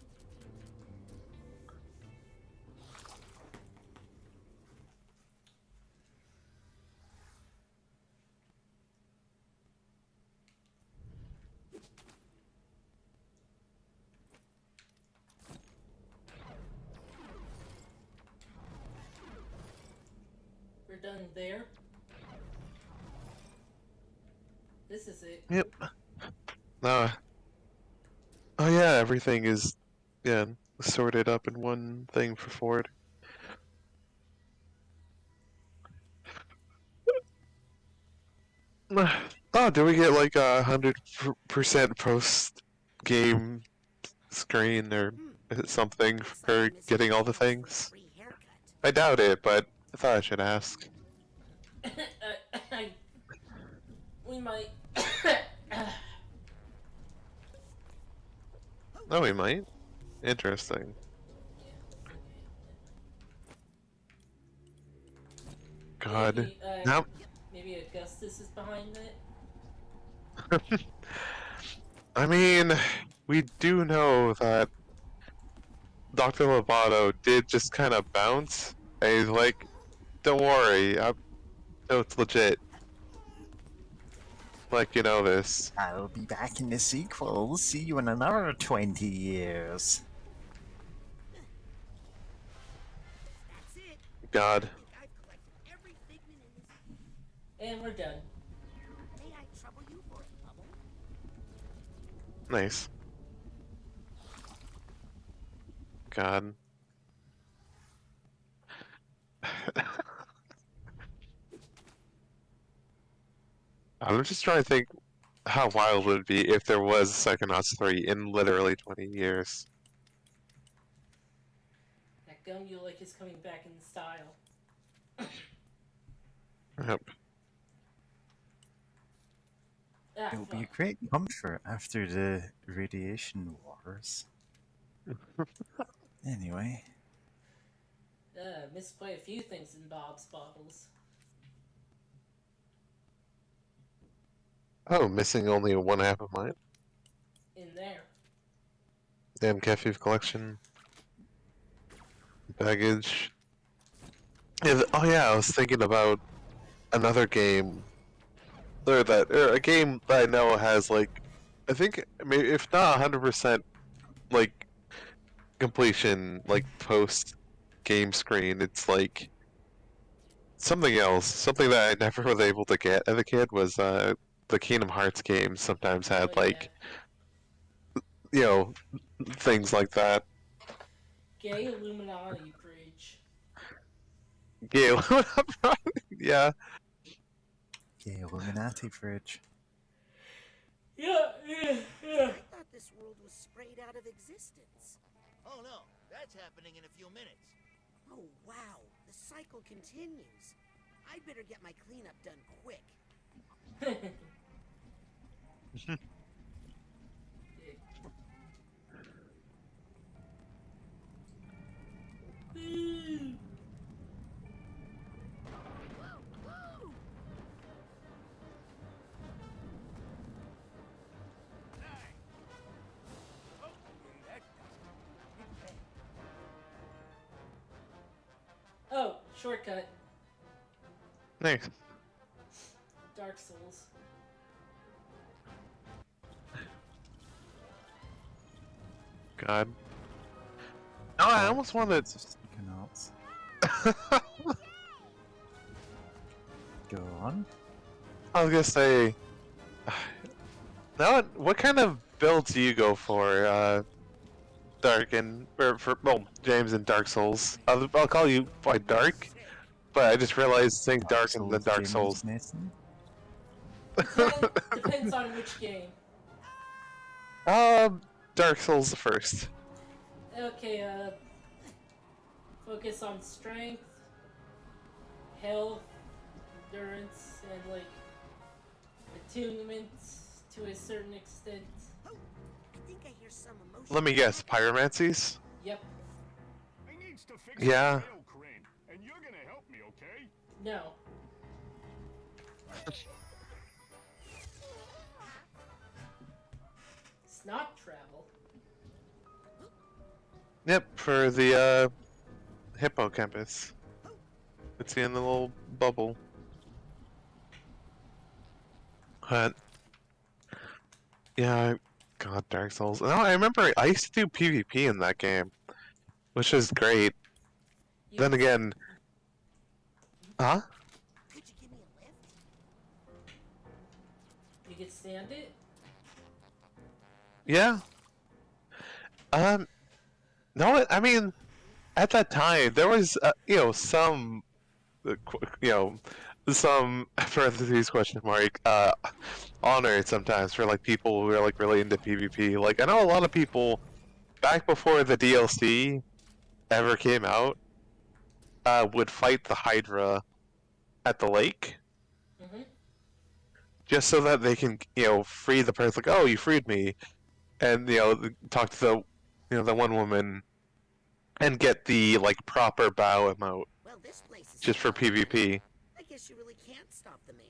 We're done there. This is it. Yep. Oh yeah, everything is sorted up in one thing for Ford. Oh, do we get like 100% post game screen or something for getting all the things? I doubt it, but I thought I should ask. We might. Oh, we might. Interesting. God. Maybe, Now. Maybe Augustus is behind it. I mean, we do know that Dr. Lovato did just kind of bounce. And he's like, "Don't worry, I know it's legit." Like, you know this. I'll be back in the sequel. See you in another 20 years. God. And we're done. May I trouble you for a bubble? Nice. God. I'm just trying to think how wild would it be if there was Psychonauts 3 in literally 20 years. That gum you like is coming back in style. Yep. It'll be a great comfort after the radiation wars. Anyway. Missed quite a few things in Bob's bottles. Oh, missing only 1/2 of mine? In there. Damn Kefif collection. Baggage. Yeah, oh yeah, I was thinking about another game. Or a game that I know has like, I think, maybe if not 100% like completion, like post game screen, it's like something else. Something that I never was able to get as a kid was the Kingdom Hearts games sometimes had like, you know, things like that. Gay Illuminati bridge. Yeah, yeah. Gay Illuminati fridge. Yeah. I thought this world was sprayed out of existence. Oh no, that's happening in a few minutes. Oh wow, the cycle continues. I'd better get my cleanup done quick. Oh, shortcut. Nice. Dark Souls. God. No, I almost wanted Psychonauts. Go on. I was gonna say, now what kind of build do you go for, Dark and James and Dark Souls? I'll call you by Dark, but I just realized saying Dark and then Dark Souls. Depends on which game. Dark Souls the first. Okay, focus on strength, health, endurance, and like attunements to a certain extent. I think I hear some emotion. Let me guess, pyromancies? Yep. I needs to fix Yeah. the rail crane, and you're gonna help me, okay? No. Snot travel. Yep, for the hippocampus. It's in the little bubble. But yeah, God, Dark Souls. No, I remember I used to do PvP in that game, which is great. Then again, huh? You could stand it? Yeah. No, I mean, at that time there was, some, some parentheses question mark honor sometimes for like people who are like really into PvP. Like I know a lot of people back before the DLC ever came out would fight the Hydra at the lake. Just so that they can, free the person. Like, oh, you freed me, and talk to the one woman, and get the like proper bow emote. Well, this place is just for PvP. I guess you really can't stop the mail.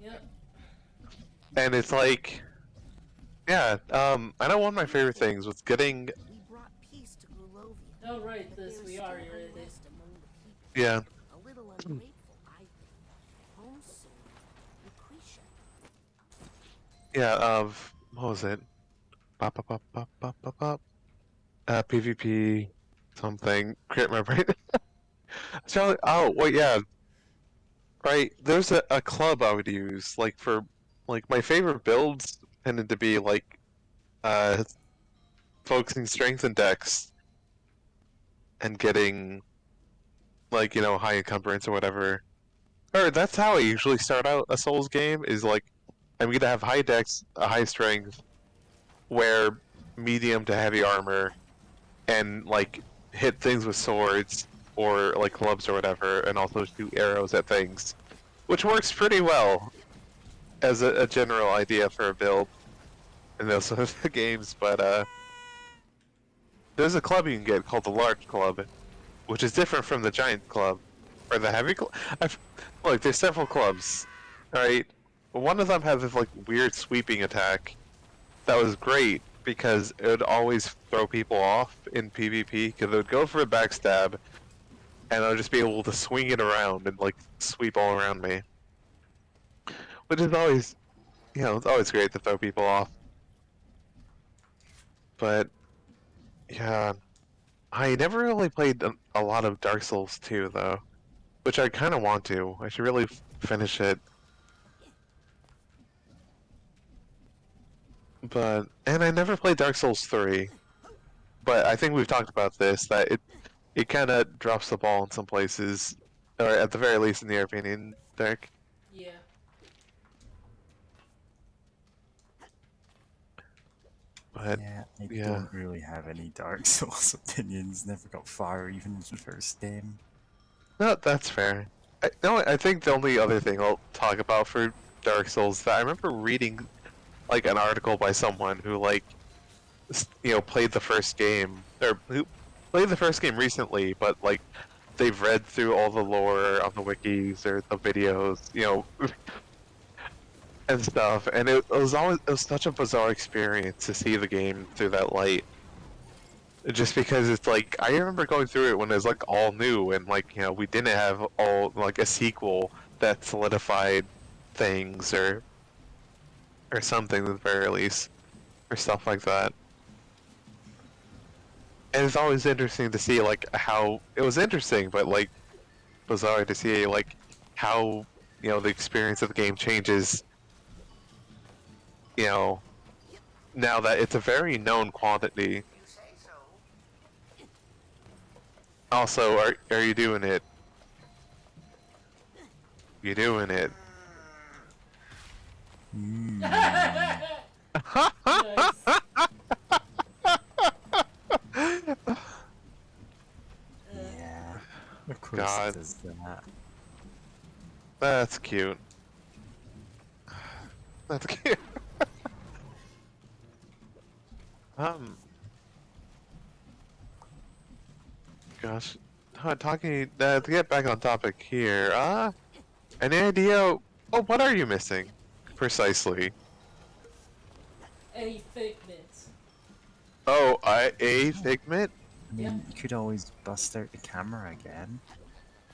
Yep. And it's like, yeah, I know one of my favorite things was getting. We brought peace to Grulovia. Oh right, this we are here. Yeah. A little ungrateful, I think. Home soon, Lucretia. Yeah, what was it? PvP something. Can't remember. So, oh, well, yeah. Right, there's a club I would use, like, for, like, my favorite builds tended to be, like, focusing strength and dex, and getting, like, high encumbrance or whatever. Or that's how I usually start out a Souls game, is, like, I'm gonna have high dex, a high strength, wear medium to heavy armor, and, like, hit things with swords, or, like, clubs or whatever, and also shoot arrows at things. Which works pretty well as a general idea for a build in those sort of games, but there's a club you can get called the Large Club, which is different from the Giant Club, or the Heavy Club. Look, there's several clubs, alright? One of them has this like weird sweeping attack that was great because it would always throw people off in PvP because it would go for a backstab and I would just be able to swing it around and like sweep all around me. Which is always, it's always great to throw people off. But, yeah, I never really played a lot of Dark Souls 2 though, which I kind of want to. I should really finish it. And I never played Dark Souls 3, but I think we've talked about this, that it kind of drops the ball in some places, or at the very least in your opinion, Derek. Yeah. But, yeah, I don't really have any Dark Souls opinions. Never got far even in the first game. No, that's fair. I think the only other thing I'll talk about for Dark Souls that I remember reading, like an article by someone who like, played the first game, or who played the first game recently, but like they've read through all the lore on the wikis or the videos, and stuff, and it was such a bizarre experience to see the game through that light. Just because it's like, I remember going through it when it was like all new, and like, we didn't have all like a sequel that solidified things or something at the very least, or stuff like that. And it's always interesting to see like how it was interesting, but like bizarre to see like how the experience of the game changes. Now that it's a very known quantity. Also, are you doing it? You doing it? Yeah, of course God. it does that. That's cute. That's cute. Gosh, talking to get back on topic here. Any idea? Oh, what are you missing? Precisely. Any figments? Oh, a figment? I mean, you could always bust out the camera again.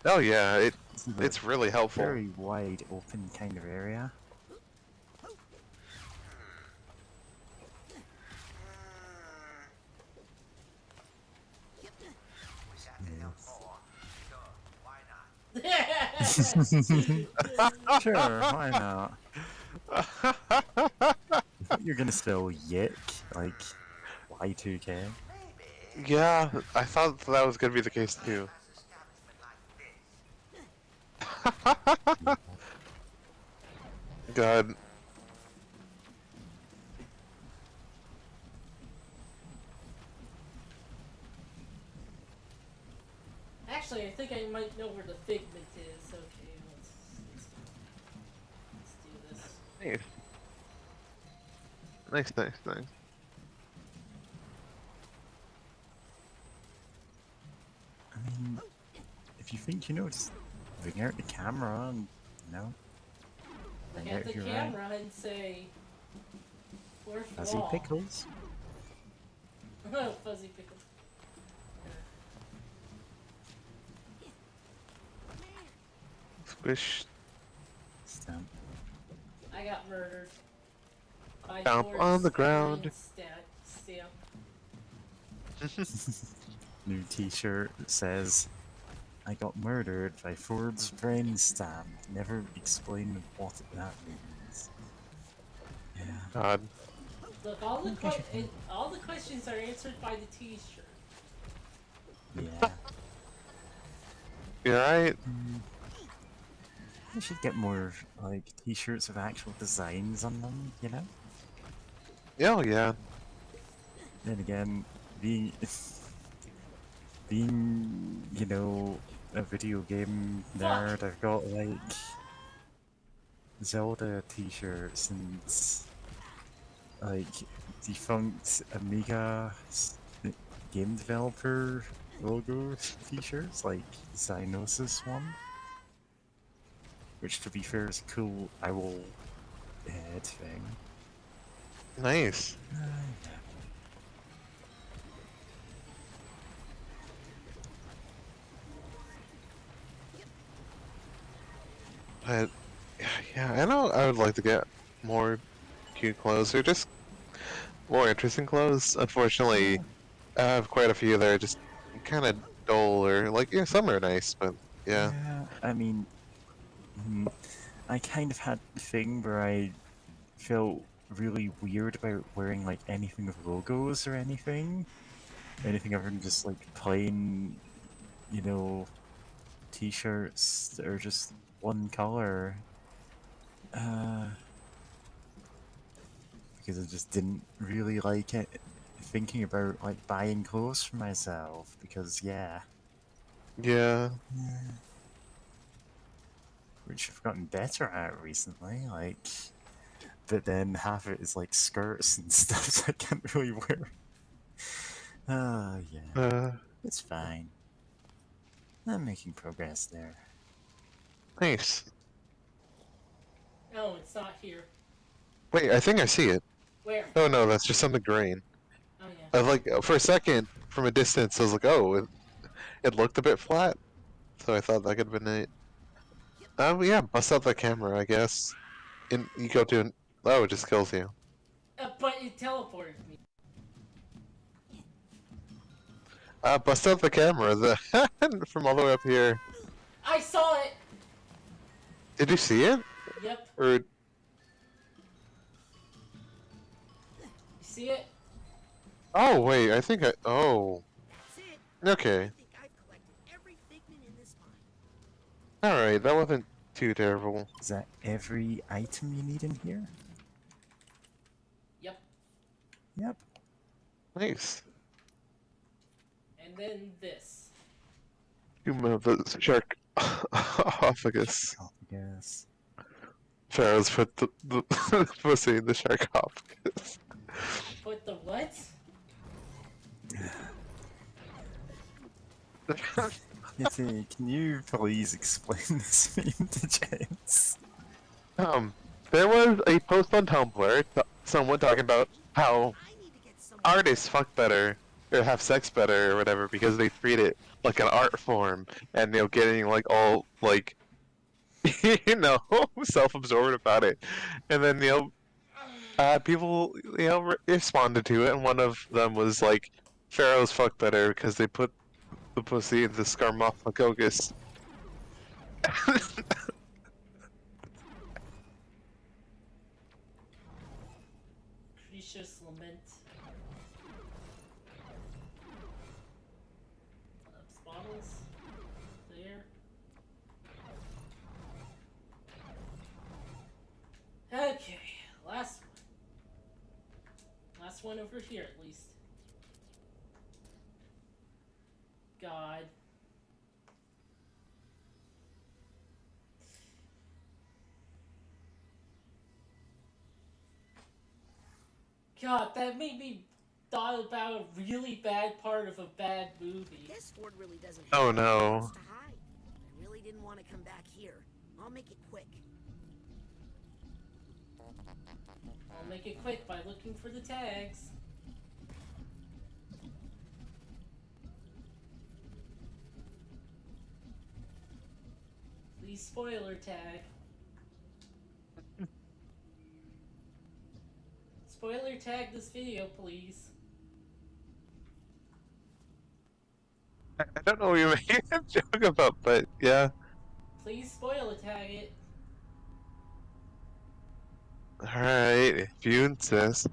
Oh yeah, This is a it's really helpful. very wide open kind of area. Sure, why not? You're gonna spell yick, like Y2K. Yeah, I thought that was gonna be the case too. God. Actually, I think I might know where the figment is. Okay, let's do this. Nice. I mean, if you think you know, just bring out the camera and, you know, Look find at out the if you're camera right. and say, "Fourth Fuzzy wall." pickles. Fuzzy pickles. Squish. Stamp. I got murdered. By Stomp Ford's on the ground. Stamp. New T-shirt that says, "I got murdered by Ford's brain stamp. Never explain what that means." Yeah. God. Look, all the questions are answered by the T-shirt. Yeah. You're right. I should get more like T-shirts with actual designs on them. You know. Oh yeah. Then again, being you know, a video game nerd, I've got like Zelda T-shirts and like defunct Amiga game developer logo T-shirts, like Cynosis one, which to be fair is a cool owl head thing. Nice. But yeah, I know I would like to get more cute clothes or just more interesting clothes. Unfortunately, I have quite a few that are just kind of dull or like yeah, some are nice, but yeah. Yeah, I mean, I kind of had the thing where I felt really weird about wearing like anything with logos or anything. Anything other than just like plain, you know, t-shirts that are just one color. Because I just didn't really like it thinking about like buying clothes for myself because yeah. Yeah. Which I've gotten better at recently, like but then half of it is like skirts and stuff so I can't really wear. Yeah. It's fine. I'm making progress there. Nice. No, it's not here. Wait, I think I see it. Where? Oh no, that's just on the grain. Oh yeah. I was like, for a second, from a distance, I was like, oh, it looked a bit flat, so I thought that could have been it. Yeah, bust out the camera, I guess. And you go to an... Oh, it just kills you. But it teleported me. Bust out the camera, from all the way up here. I saw it! Did you see it? Yep. Or... You see it? Oh, wait, I think I... Oh. Okay. Alright, that wasn't too terrible. Is that every item you need in here? Yep. Yep. Nice. And then this. You move the shark esophagus. Yes. Pharaoh's put the pussy in the sarcophagus. Put the what? Yeti, can you please explain this meme to James? There was a post on Tumblr, someone talking about how artists fuck better or have sex better or whatever because they treat it like an art form, and getting like all like self-absorbed about it, and then people responded to it, and one of them was like, pharaohs fuck better because they put the pussy in the scarmophagogus. Precious lament. Bottles. There. Okay, last one. Last one over here, at least. God. God, that made me thought about a really bad part of a bad movie. Guess Ford really doesn't Oh, have no. anything else to hide. I really didn't want to come back here. I'll make it quick. I'll make it quick by looking for the tags. Please spoiler tag. Spoiler tag this video, please. I don't know what you're making a joke about, but yeah. Please spoiler tag it. Alright, if you insist.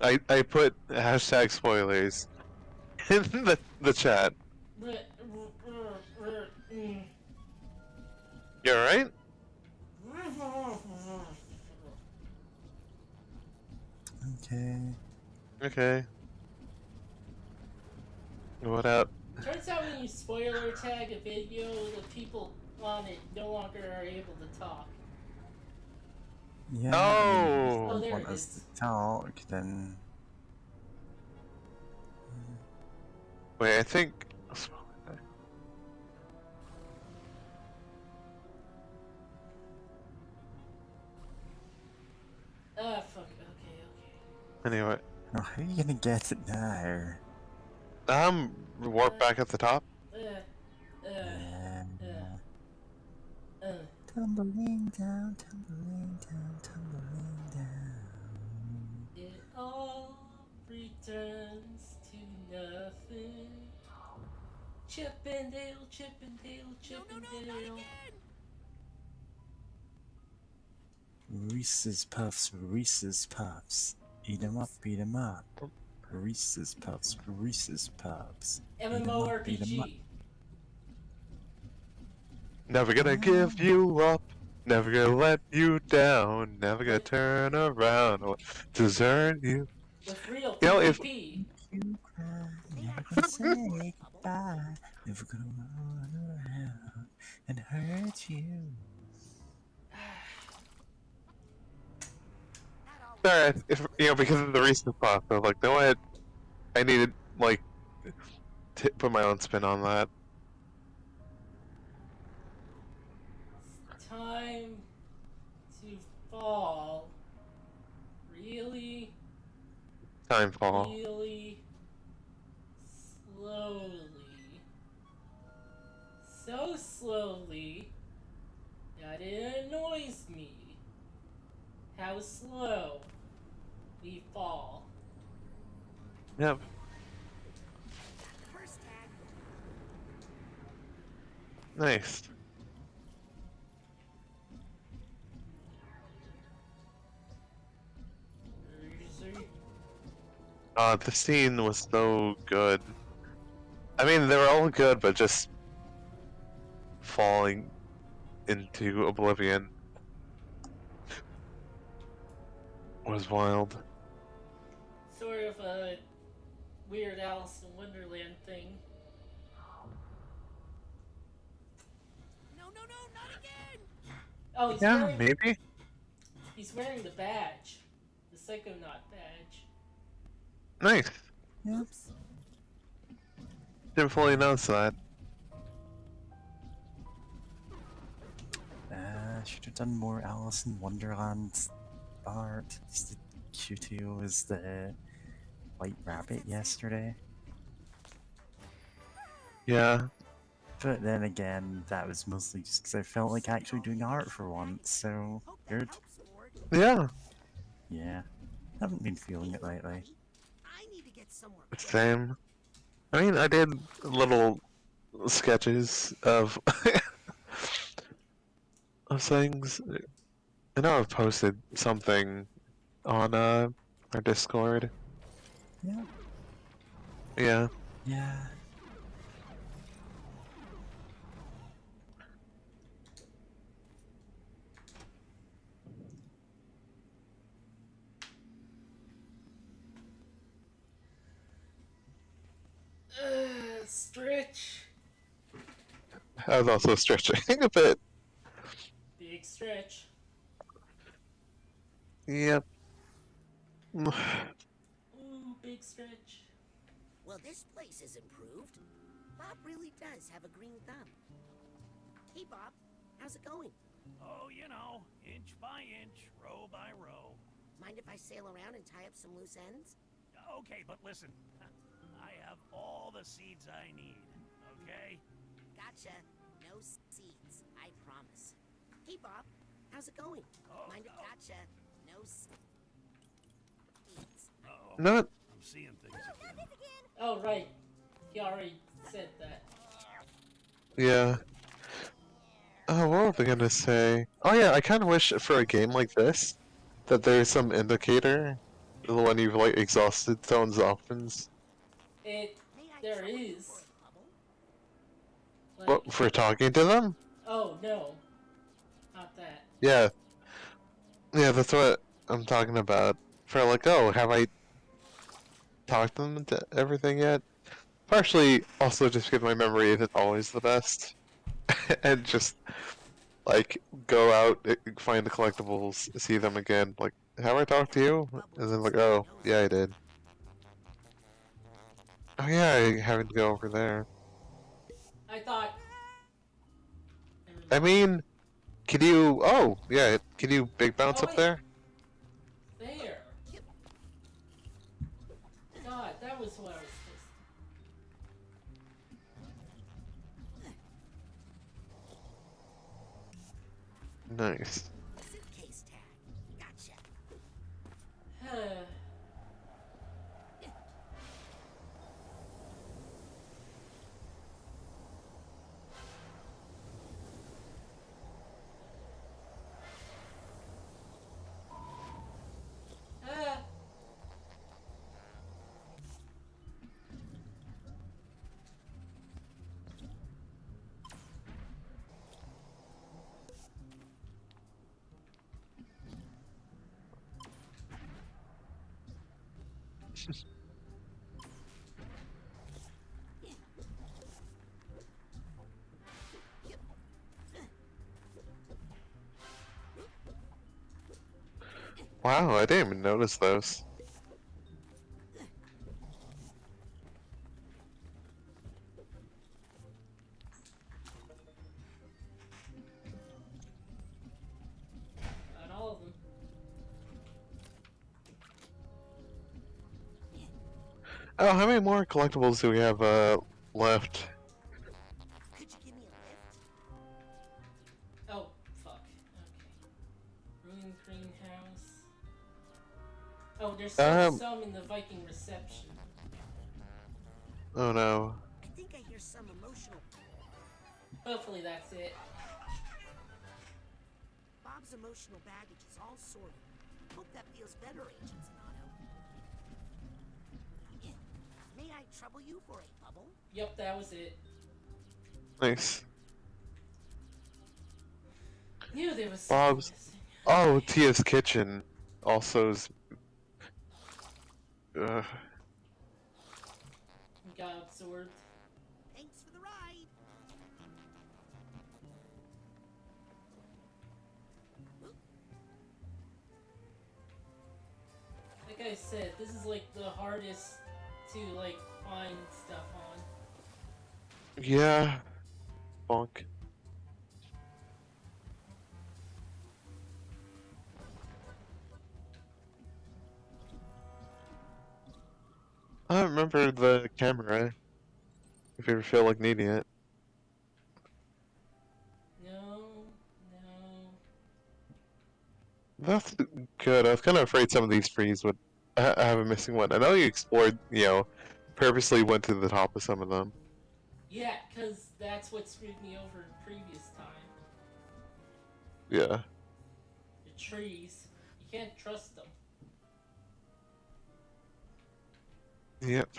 I put hashtag spoilers in the chat. You alright? Okay. Okay. What up? Turns out when you spoiler tag a video, the people on it no longer are able to talk. Yeah. Oh! Oh, If you there want it us is. to talk, then. Wait, I think. Fuck. Okay. Anyway. Oh, how are you gonna get it now? Warp back at the top. Tumbling down, tumbling down, tumbling down. It all returns to nothing. Chippendale, Chippendale, Chippendale. Reese's Puffs, Reese's Puffs. Eat 'em up, beat 'em up. Reese's Puffs, Reese's Puffs. Eat 'em up, beat 'em up. MMORPG. Never gonna give you up. Never gonna let you down. Never gonna turn around or desert you. With real if PvP. You cry, never gonna say goodbye. Never gonna run around and hurt you. Sorry, because of the recent pop, I was like, no, I needed to put my own spin on that. It's time to fall. Really? Timefall. Really slowly. So slowly that it annoys me how slow we fall. Yep. Nice. The scene was so good. I mean, they were all good, but just falling into oblivion was wild. Sort of a weird Alice in Wonderland thing. No, not again! Oh, he's Yeah, wearing, maybe. He's wearing the badge. The psychonaut badge. Nice. Yeah. Didn't fully notice that. Should have done more Alice in Wonderland art. Just the Q2 as the White Rabbit yesterday. Yeah. But then again, that was mostly just because I felt like actually doing art for once, so good. Yeah. Yeah. Haven't been feeling it lately. I need to get somewhere. Same. I mean, I did little sketches of of things. I know I've posted something on our Discord. Yeah. Yeah. Yeah. Stretch. I was also stretching a bit. Big stretch. Yep. Ooh, big stretch. Well, this place is improved. Bob really does have a green thumb. Hey, Bob. How's it going? Oh, you know, inch by inch, row by row. Mind if I sail around and tie up some loose ends? Okay, but listen. I have all the seeds I need, okay? Gotcha. No seeds, I promise. Hey, Bob. How's it going? Mind if gotcha. No seeds. Uh-oh. Not. I'm seeing things again. Oh, right. He already said that. Yeah. Oh, what was I gonna say? Oh yeah, I kind of wish for a game like this that there's some indicator when you've like exhausted someone's options. There is. Like, What, for talking to them? oh, no. Not that. Yeah. Yeah, that's what I'm talking about. For like, oh, have I talked to them to everything yet? Partially also just because my memory isn't always the best. And just like go out, find the collectibles, see them again, like, have I talked to you? And then like, oh, yeah, I did. Oh yeah, I haven't to go over there. I thought... I mean, can you, oh, yeah, can you big bounce Oh, up wait. there? There. God, that was what I was supposed Nice. Suitcase tag. Gotcha. to... Wow, I didn't even notice those. Not all of them. Oh, how many more collectibles do we have left? Could you give me a lift? Oh, fuck. Okay. Ruined greenhouse. Oh, there's still some in the Viking reception. Oh no. I think I hear some emotional. Hopefully that's it. Bob's emotional baggage is all sorted. Hope that feels better, Agent Sonato. May I trouble you for a bubble? Yep, that was it. Nice. Knew there was Bob's. Oh, Tia's Kitchen also is. Got absorbed. Thanks for the ride. Like I said, this is like the hardest to like find stuff on. Yeah. Bonk. I remember the camera. If you ever feel like needing it. No. That's good. I was kind of afraid some of these trees would have a missing one. I know you explored, purposely went to the top of some of them. Yeah, because that's what screwed me over previous time. Yeah. The trees. You can't trust them. Yep.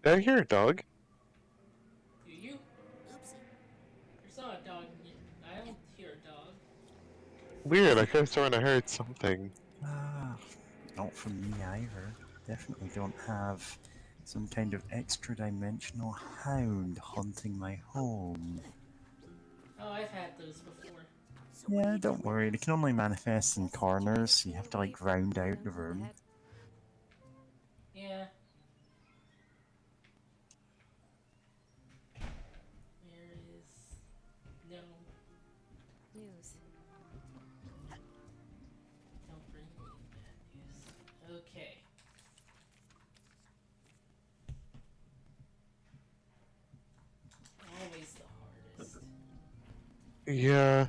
Did I hear a dog? Do you? Oopsie. There's not a dog. I don't hear a dog. Weird, I could have sworn I heard something. Not from me either. Definitely don't have some kind of extra-dimensional hound haunting my home. Oh, I've had those before. Yeah, don't worry, they can only manifest in corners, so you have to like round out the room. Yeah. There is no news. Don't bring me bad news. Okay. Always the hardest. Yeah.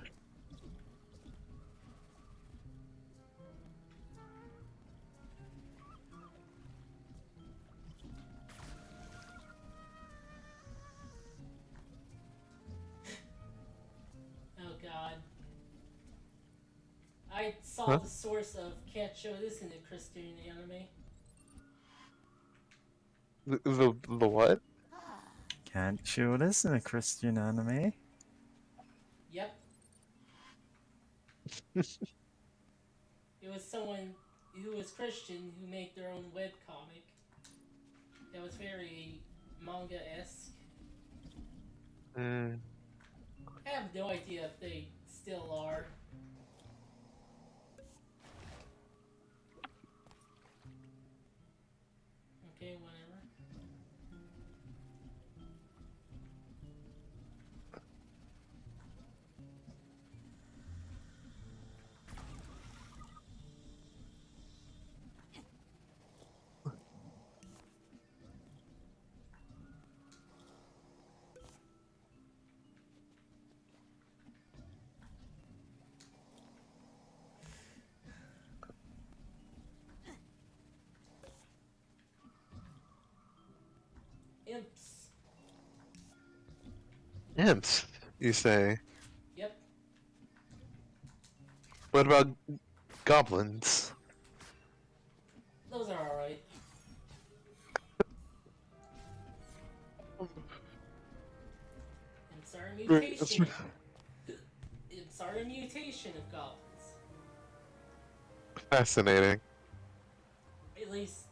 Oh god. I saw the source of can't show this in the Christian anime. The what? Can't show this in a Christian anime. Yep. It was someone who was Christian who made their own webcomic. That was very manga-esque. Mm. I have no idea if they still are. Okay, whatever. Imps. Imps, you say? Yep. What about goblins? Those are alright. Imps are a mutation. Imps are a mutation of goblins. Fascinating. At least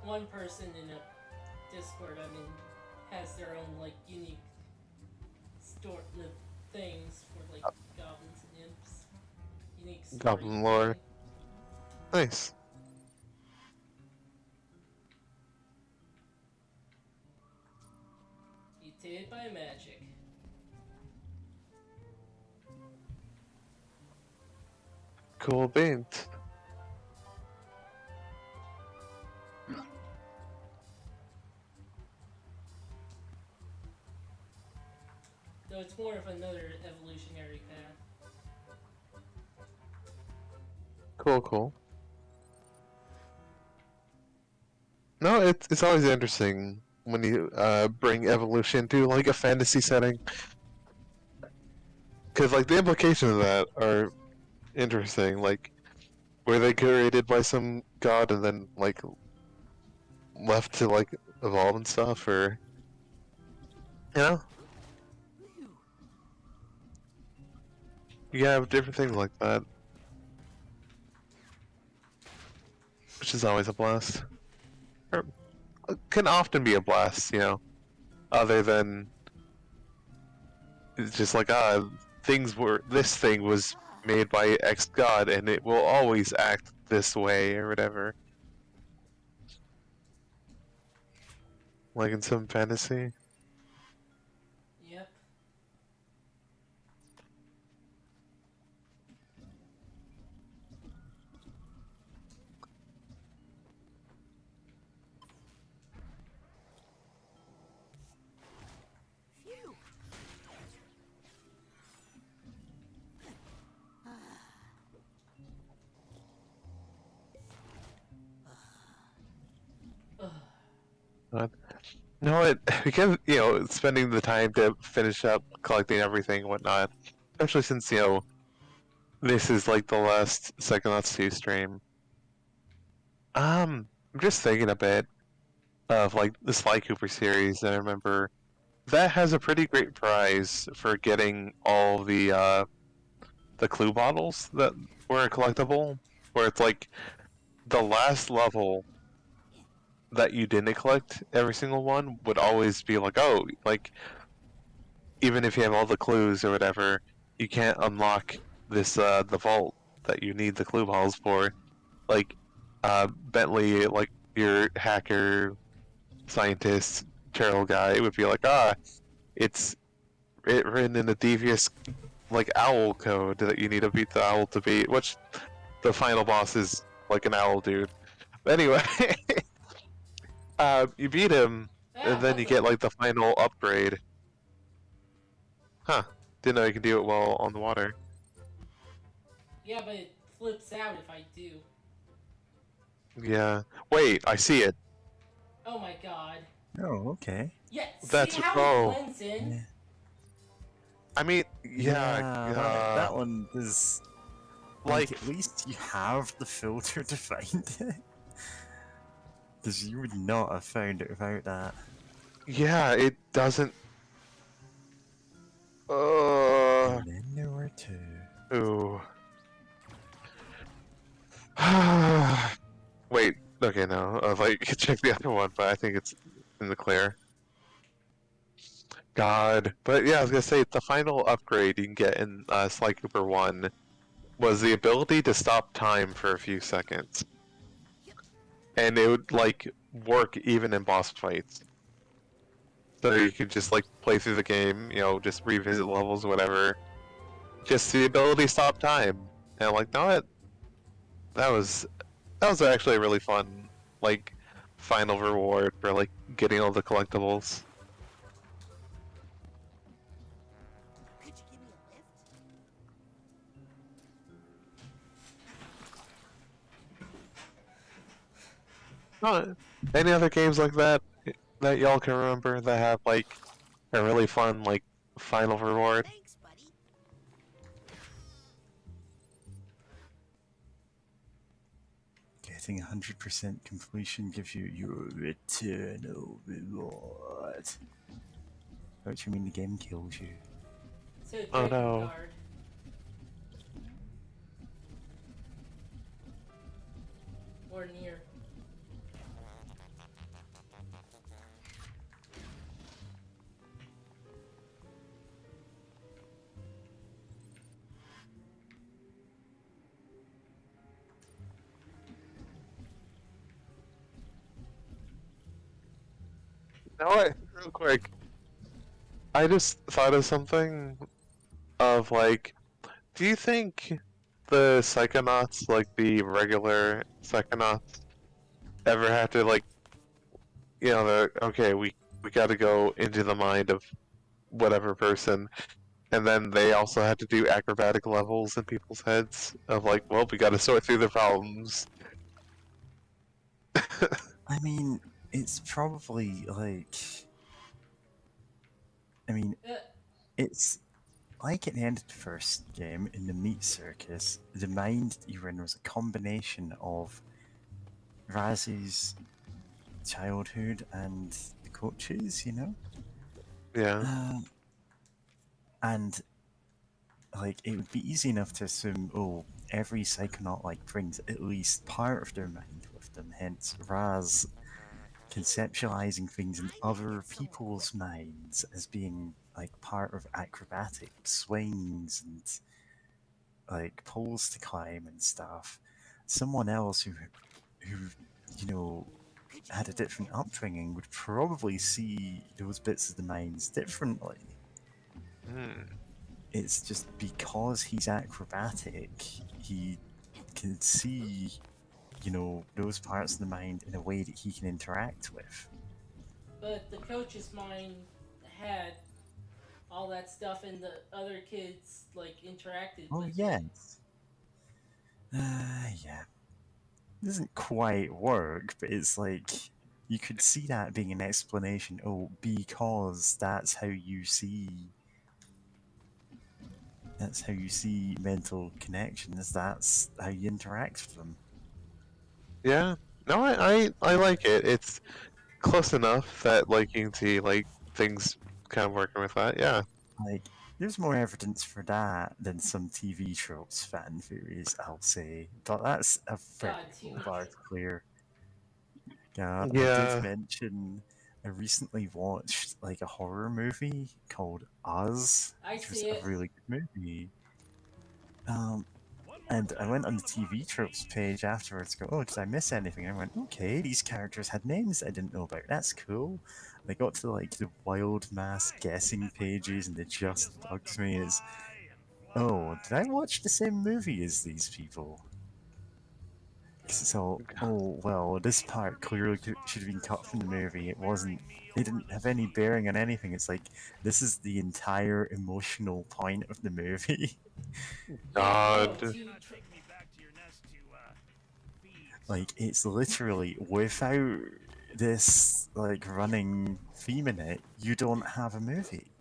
one person in a Discord I'm in has their own like unique store things for like goblins and imps. Unique Goblin lore. Nice. Mutated by magic. Cool beans. Though it's more of another evolutionary path. Cool. No, it's always interesting when you bring evolution to like a fantasy setting, because like the implications of that are interesting. Like Were they created by some god and then like left to like evolve and stuff, or you know? You have different things like that, which is always a blast. Or can often be a blast, you know. Other than it's just like this thing was made by X god and it will always act this way or whatever. Like in some fantasy. Yep. No, because you know, spending the time to finish up collecting everything and whatnot, especially since you know this is like the last Psychonauts 2 stream. I'm just thinking a bit of like the Sly Cooper series, and I remember that has a pretty great prize for getting all the clue bottles that were collectible, where it's like the last level that you didn't collect, every single one would always be like, oh, like even if you have all the clues or whatever, you can't unlock this the vault that you need the clue bottles for. Like Bentley, like your hacker, scientist, turtle guy, it would be like, it's written in a devious like owl code that you need to beat the owl to beat, which the final boss is like an owl dude. But anyway, you beat him, and then you get like the final upgrade. Huh. Didn't know you could do it while on the water. Yeah, but it flips out if I do. Yeah. Wait, I see it. Oh my god. Oh, okay. Yeah, That's see how it oh. blends in? Yeah. I mean, yeah. That one is like at least you have the filter to find it. Because you would not have found it without that. Yeah, it doesn't. And then there were two. Ooh. Wait. Okay, no. Like check the other one, but I think it's in the clear. God. But yeah, I was gonna say the final upgrade you can get in Sly Cooper 1 was the ability to stop time for a few seconds. And it would like work even in boss fights. So you could just like play through the game, you know, just revisit levels or whatever. Just the ability to stop time. And like, no, that was actually a really fun like final reward for like getting all the collectibles. Could you give me a lift? Any other games like that that y'all can remember that have like a really fun like final reward? Thanks, buddy. Getting 100% completion gives you your eternal reward. Don't you mean the game kills you? So Oh no. Guard. Or near. No, wait, real quick. I just thought of something of like, do you think the psychonauts, like the regular psychonauts, ever have to like, you know, okay, we got to go into the mind of whatever person, and then they also had to do acrobatic levels in people's heads of like, well, we got to sort through the problems. I mean, it's probably like. I mean, it's like at the end of the first game, in the meat circus, the mind that you were in was a combination of Raz's childhood and the coaches, you know? Yeah. And like it would be easy enough to assume, oh, every psychonaut like brings at least part of their mind with them, hence Raz conceptualizing things in other people's minds as being like part of acrobatic swings and like poles to climb and stuff. Someone else who you know had a different upbringing would probably see those bits of the minds differently. It's just because he's acrobatic, he can see, you know, those parts of the mind in a way that he can interact with. But the coach's mind had all that stuff, and the other kids like interacted Oh with it. yes. Yeah. It doesn't quite work, but it's like you could see that being an explanation. Oh, because that's how you see. That's how you see mental connections. That's how you interact with them. Yeah. No, I like it. It's close enough that like you can see like things kind of working with that. Yeah. Like, there's more evidence for that than some TV tropes fan theories, I'll say. But that's a very God, low TV bar to clear. Yeah, I did Yeah. mention I recently watched like a horror movie called Us, I which was see a it. really good movie. And I went on the TV tropes page afterwards to go, oh, did I miss anything? And I went, okay, these characters had names I didn't know about. That's cool. I got to like the wild mass guessing pages and it just bugs me is, oh, did I watch the same movie as these people? So, oh, well, this part clearly should have been cut from the movie. It wasn't, it didn't have any bearing on anything. It's like, this is the entire emotional point of the movie. God. Like, it's literally, without this, like, running theme in it, you don't have a movie.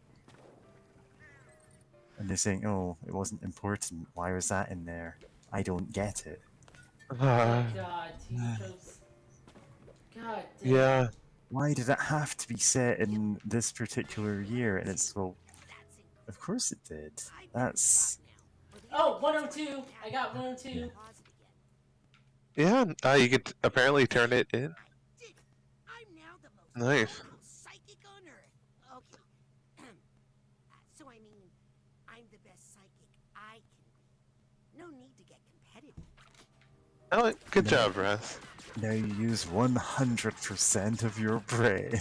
And they're saying, oh, it wasn't important. Why was that in there? I don't get it. Oh God, TV tropes. God damn. Yeah. Why did it have to be set in this particular year? And it's, well, of course it did. That's... Oh, 102! I got 102. Yeah. You could apparently turn it in. Nice. Psychic on Earth. Okay. So I mean, I'm the best psychic I can be. No need to get competitive. Oh, good job, Raz. Now you use 100% of your brain.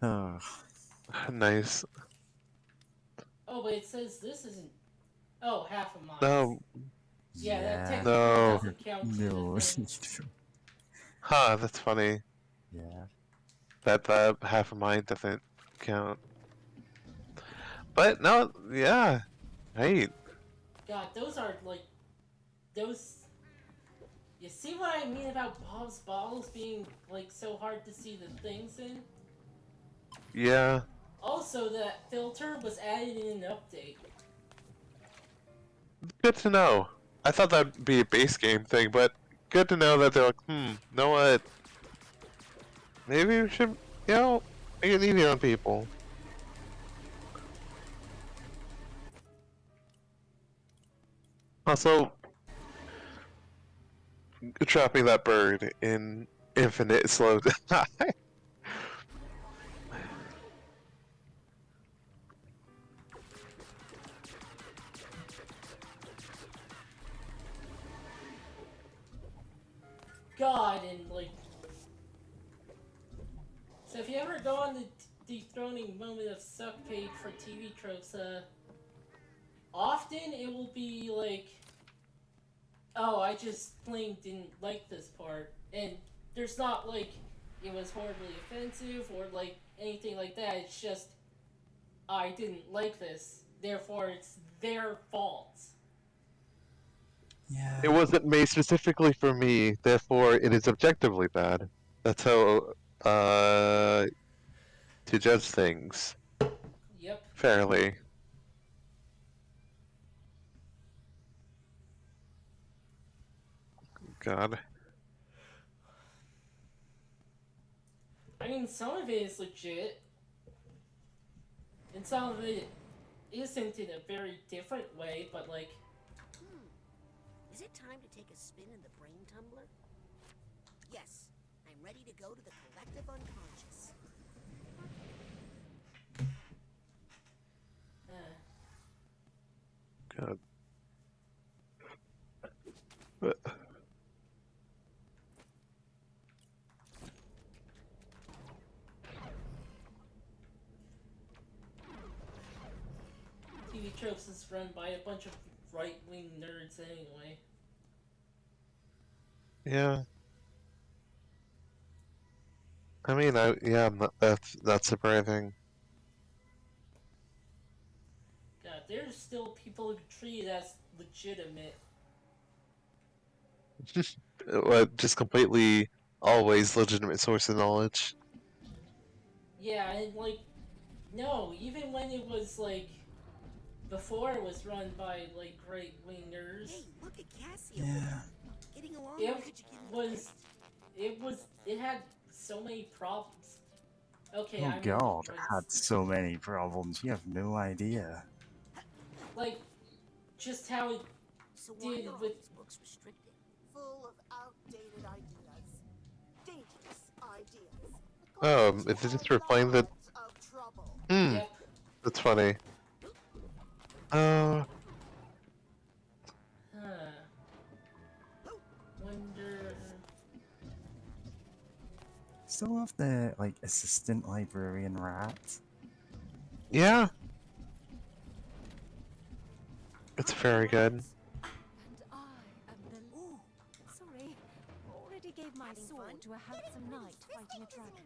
Oh. Nice. Oh, but it says this isn't. Oh, half of mine. No. Yeah, that technically No. doesn't count. No. Huh, that's funny. Yeah. That half of mine doesn't count. But no, yeah. Right. God, those are like those. You see what I mean about Bob's bottles being like so hard to see the things in? Yeah. Also, that filter was added in an update. Good to know. I thought that'd be a base game thing, but good to know that they're like, know what? Maybe we should, make it easier on people. Also, trapping that bird in infinite slow time. God, and like. So if you ever go on the dethroning moment of suck page for TV tropes, often it will be like, oh, I just plain didn't like this part, and there's not like it was horribly offensive or like anything like that. It's just I didn't like this, therefore it's their fault. Yeah. It wasn't made specifically for me, therefore it is objectively bad. That's how to judge things. Yep. Fairly. God. I mean, some of it is legit, and some of it isn't in a very different way, but like... Is it time to take a spin in the brain tumbler? Yes, I'm ready to go to the collective unconscious. God. But... TV Tropes is run by a bunch of right-wing nerds anyway. Yeah. I mean, that's surprising. God, there's still people who treat it as legitimate. Just completely, always legitimate source of knowledge. Yeah, and like, no, even when it was like, before it was run by like right-wingers. Hey, look at Cassie. Yeah. Getting along. It had so many problems. Okay, Oh god, it had so many problems. You have no idea. Like, just how it did with... these books restricted? Full of outdated ideas. Dangerous ideas. Is it just replaying the... Yep. That's funny. Wonder... Still have the, like, assistant librarian rat. Yeah. It's very good. And I am the... Ooh, sorry. Already gave my sword to a handsome knight fighting a dragon.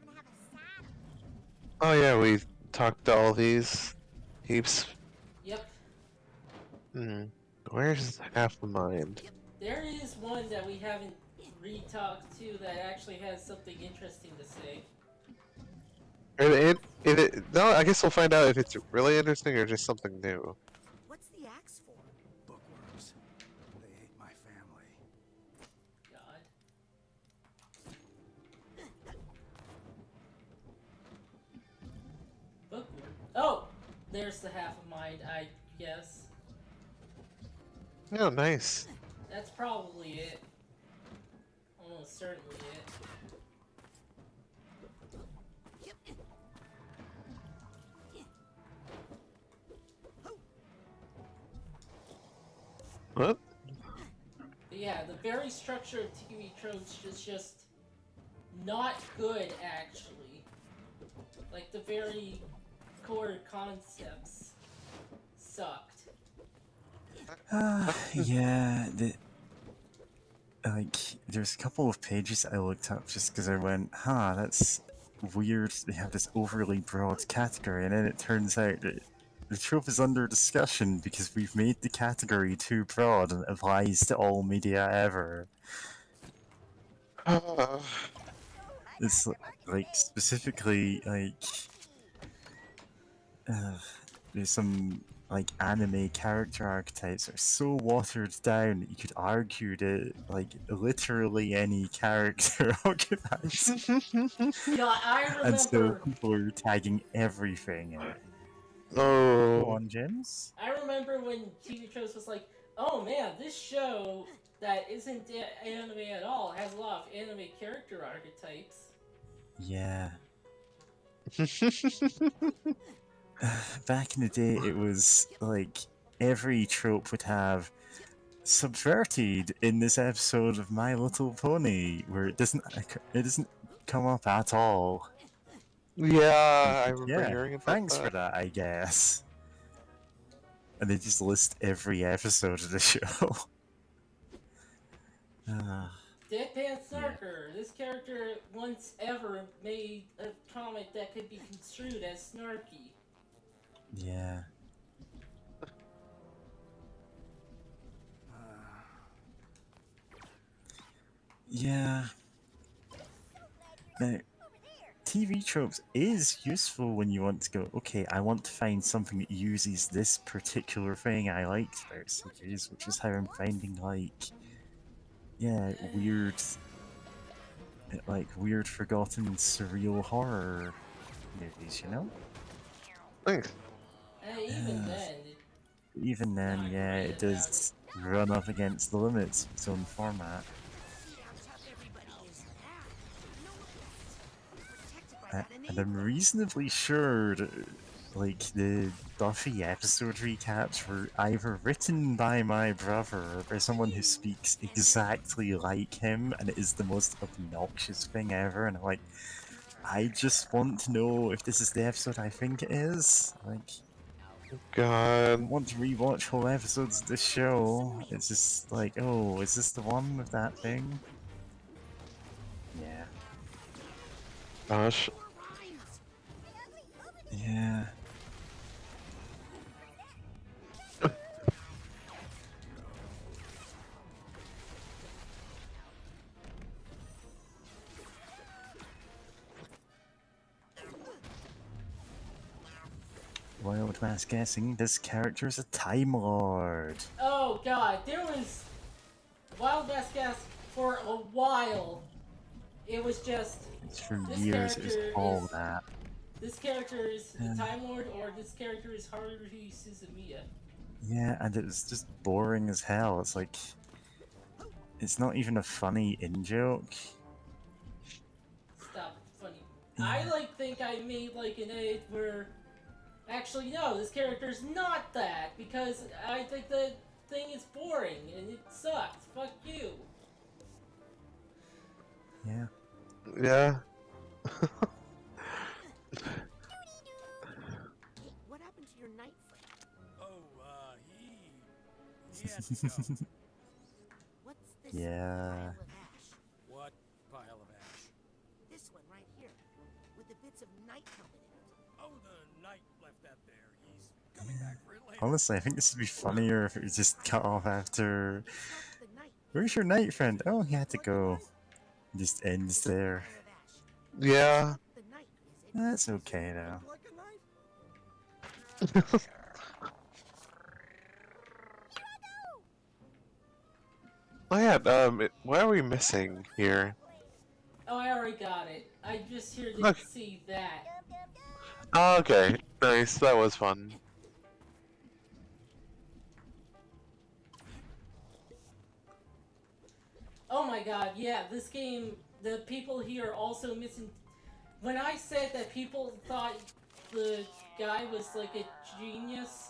Oh yeah, we talked to all these heaps. Yep. Where's half the mind? There is one that we haven't re-talked to that actually has something interesting to say. No, I guess we'll find out if it's really interesting or just something new. What's the axe for? Bookworms. They ate my family. God. Bookworm. Oh! There's the half of mind, I guess. Oh, nice. That's probably it. Almost certainly it. What? But yeah, the very structure of TV Tropes is just not good, actually. Like, the very core concepts sucked. Yeah, there's a couple of pages I looked up just because I went, that's weird. They have this overly broad category, and then it turns out that the trope is under discussion because we've made the category too broad and it applies to all media ever. It's like specifically there's some like anime character archetypes are so watered down that you could argue that like literally any character occupies. Yeah, I remember. And so people are tagging everything in it. Oh. Go on, James. I remember when TV Tropes was like, oh man, this show that isn't anime at all has a lot of anime character archetypes. Yeah. Back in the day, it was like every trope would have subverted in this episode of My Little Pony, where it doesn't come up at all. Yeah, I remember hearing about thanks that. for that, I guess. And they just list every episode of the show. Deadpan Snarker. This character once ever made a comic that could be construed as snarky. Yeah. Yeah. Now, TV tropes is useful when you want to go, okay, I want to find something that uses this particular thing I liked about series, which is how I'm finding, like, yeah, weird, like weird, forgotten, surreal horror movies, you know? Thanks. Even then, Even then, yeah, it does run up against the limits of its own format. And I'm reasonably sure that, like, the Buffy episode recaps were either written by my brother or by someone who speaks exactly like him, and it is the most obnoxious thing ever, and I'm like, I just want to know if this is the episode I think it is. Like, God. I don't want to rewatch whole episodes of this show. It's just like, oh, is this the one with that thing? Yeah. Gosh. Yeah. Wild mass guessing, this character is a Time Lord. oh god, there was Wild West Gas for a while. It was just For this years, it was character all is that. this character is Yeah. a Time Lord, or this character is Haruhi Suzumiya. Yeah, and it was just boring as hell. It's like, it's not even a funny in-joke. Stop, funny. I think I made like an edit where actually no, this character's not that because I think the thing is boring and it sucks. Fuck you. Yeah. Yeah. What happened to your knight friend? Oh, he had to go. What's this Yeah. pile of ash? What pile of ash? This one right here, with the bits of night helmet in it. Oh, the knight left that there. He's coming back for it later. Honestly, I think this would be funnier if it was just cut off after. Where's your knight friend? Oh, he had to go. It just ends there. Yeah. That's okay though. Oh yeah, what are we missing here? Oh, I already got it. I just here to Okay. see that. Oh, okay, nice, that was fun. Oh my god, yeah, this game, the people here are also missing. When I said that people thought the guy was like a genius,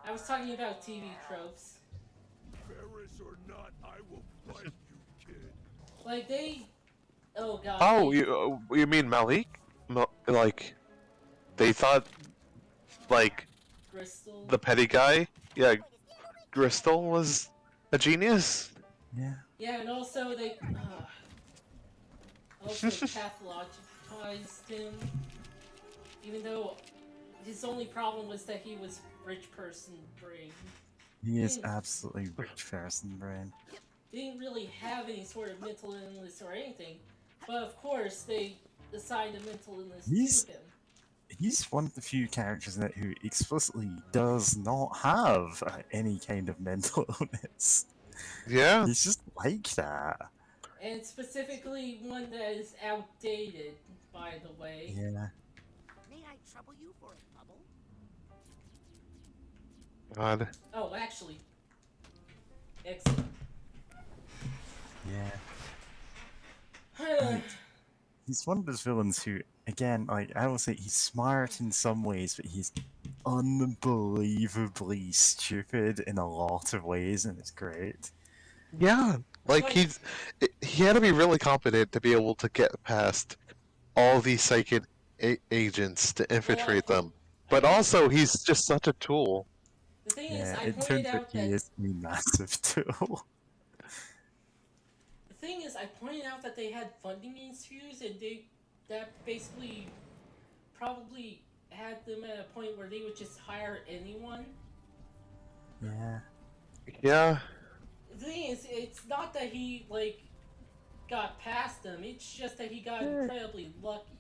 I was talking about TV tropes. Ferris or not, I will bite you, kid. Like they, oh god. Oh, they- you mean Malik? Like, they thought, like, Crystal? the petty guy? Yeah, Crystal was a genius? Yeah. Yeah, and also they also pathologized him, even though his only problem was that he was rich person brain. He is absolutely rich person brain. Didn't really have any sort of mental illness or anything, but of course they assigned a mental illness to him. He's one of the few characters in it who explicitly does not have any kind of mental illness. Yeah. He's just like that. And specifically one that is outdated, by the way. Yeah. May I trouble you for a bubble? God. Oh, actually. Excellent. Yeah. He's one of those villains who, again, like, I will say he's smart in some ways, but he's unbelievably stupid in a lot of ways, and it's great. Yeah, like he had to be really competent to be able to get past all these psychic agents to infiltrate them. But also, he's just such a tool. The thing Yeah, is, I it pointed turns out out he that is a massive tool. the thing is, I pointed out that they had funding issues, and that basically probably had them at a point where they would just hire anyone. Yeah. Yeah. The thing is, it's not that he like got past them; it's just that he got incredibly lucky.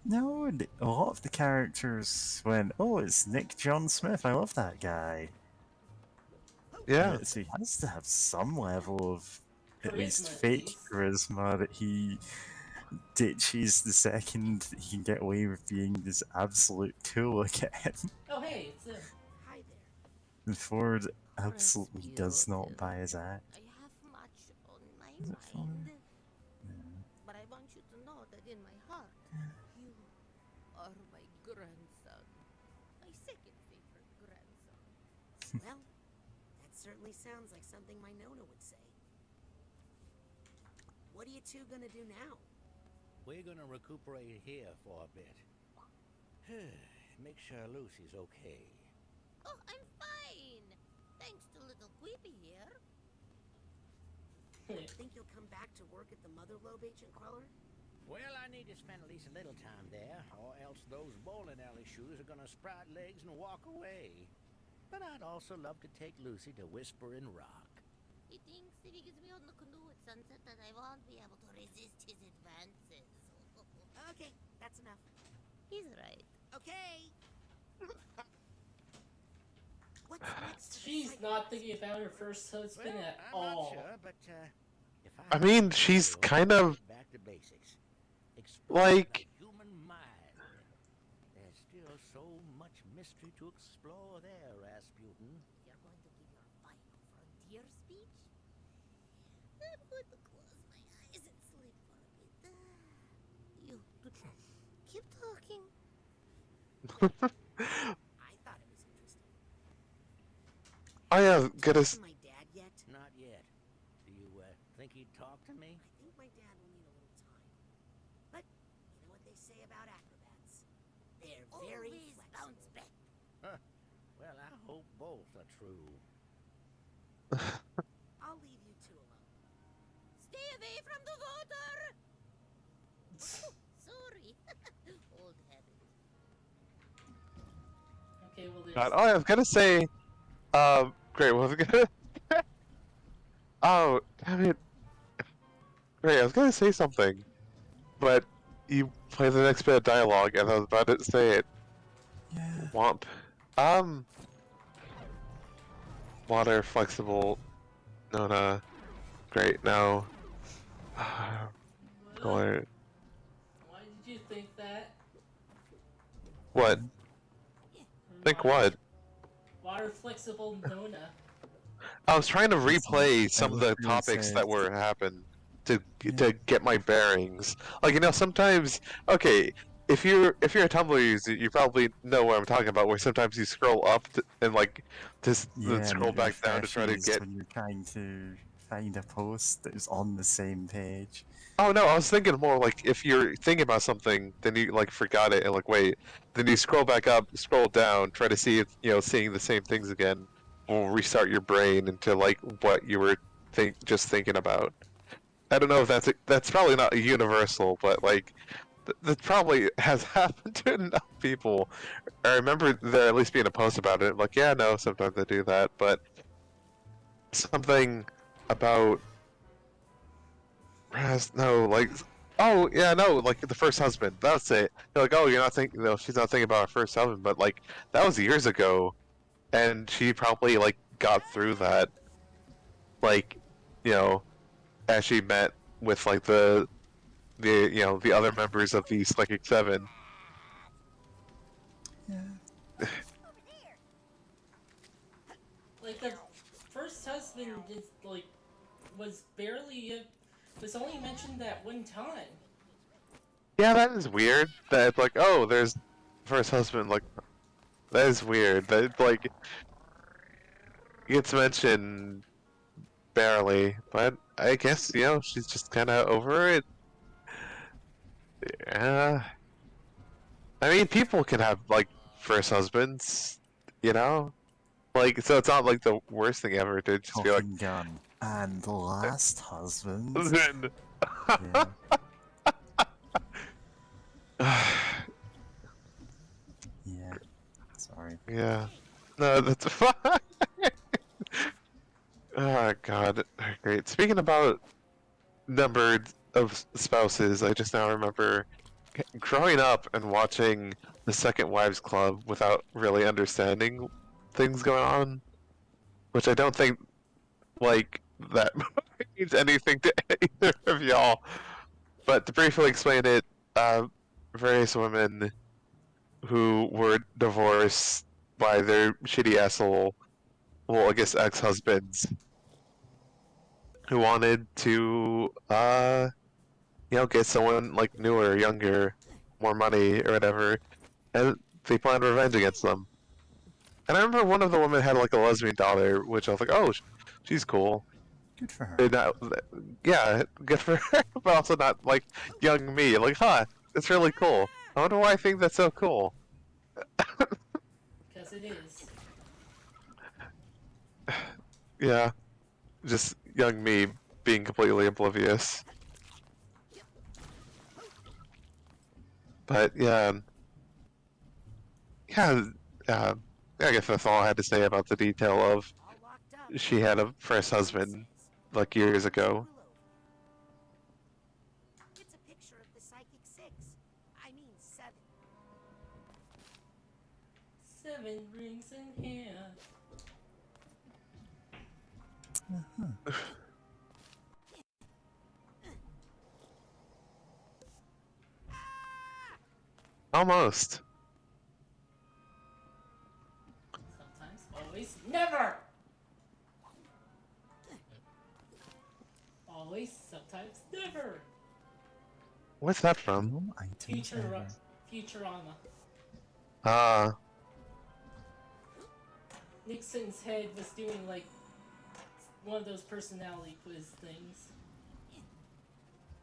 No, a lot of the characters went, oh, it's Nick John Smith, I love that guy. Yeah. So he has to have some level of at least Charisma, at fake least. charisma that he ditches the second that he can get away with being this absolute tool again. Oh, hey, it's him. Hi there. And Ford absolutely does not buy his act. I have much on my Is it fine? mind. Yeah. But I want you to know that in my heart, you are my grandson. My second favorite grandson. Well, that certainly sounds like something my Nona would say. What are you two gonna do now? We're gonna recuperate here for a bit. Make sure Lucy's okay. Oh, I'm fine. Thanks to little Quippy here. Think you'll come back to work at the Mother Lobe, Agent Queller? Well, I need to spend at least a little time there, or else those bowling alley shoes are gonna sprout legs and walk away. But I'd also love to take Lucy to Whispering Rock. He thinks if he gets me on the canoe at sunset that I won't be able to resist his advances. Okay, that's enough. He's right. Okay. What's next? She's not thinking about her first husband at I'm all. not sure, but if I mean, she's kind of back to basics. Explore like, the human mind. There's still so much mystery to explore there, Rasputin. You're going to give your final frontier speech? I'm going to close my eyes and sleep for a bit. You keep talking. I thought it was interesting. I am gonna. To my dad yet? Not yet. Do you think he'd talk to me? I think my dad will need a little time. But you know what they say about acrobats? They're very Always flexible. bounce back. Well, I hope both are true. I'll leave you two alone. Stay away from the water! Oh, sorry. Old habit. Okay, well, there's... God, oh, I was gonna say. Great. What was I gonna? Oh, damn it. Great. I was gonna say something, but you play the next bit of dialogue, and I was about to say it. Yeah. Womp. Water flexible. Nona. Great. Now. Going. Why did you think that? What? Think what? Water flexible Nona. I was trying to replay some of the topics that were happened to get my bearings. Like, you know, sometimes, okay, if you're a Tumblr user, you probably know what I'm talking about. Where sometimes you scroll up and like just then scroll back down to try to get. when you're trying to find a post that is on the same page. Oh no, I was thinking more like if you're thinking about something, then you like forgot it and like wait, then you scroll back up, scroll down, try to see if seeing the same things again will restart your brain into like what you were just thinking about. I don't know if that's probably not universal, but like that probably has happened to enough people. I remember there at least being a post about it. Like, yeah, no, sometimes I do that, but something about. No, like, oh yeah, no, like the first husband. That's it. You're like, oh, you're not thinking, she's not thinking about her first husband, but like that was years ago, and she probably like got through that, like, as she met with like the other members of the Psychic Seven. Like the first husband is like was barely was only mentioned that one time. Yeah, that is weird. That it's like, oh, there's first husband. Like, that is weird. That like gets mentioned barely, but I guess she's just kind of over it. Yeah. I mean, people can have like first husbands, like so. It's not like the worst thing ever to just be like, gun and last husband. Yeah. Sorry. Yeah. No, that's fine. Oh god, great. Speaking about number of spouses, I just now remember growing up and watching the Second Wives Club without really understanding things going on, which I don't think, like, that means anything to either of y'all. But to briefly explain it, various women who were divorced by their shitty asshole, well, I guess ex-husbands, who wanted to, get someone like newer, younger, more money or whatever, and they planned revenge against them. And I remember one of the women had like a lesbian daughter, which I was like, oh, she's cool. Good for her. Yeah, good for her, but also not like young me. Like, huh, it's really cool. I wonder why I think that's so cool. Because it is. Yeah, just young me being completely oblivious. But yeah, I guess that's all I had to say about the detail of she had a first husband like years ago. It's a picture of the Psychic Six. I mean 7. 7 rings in here. Almost. Sometimes, always, never! Always, sometimes, never! What's that from? Futurama. Ah. Nixon's head was doing like one of those personality quiz things.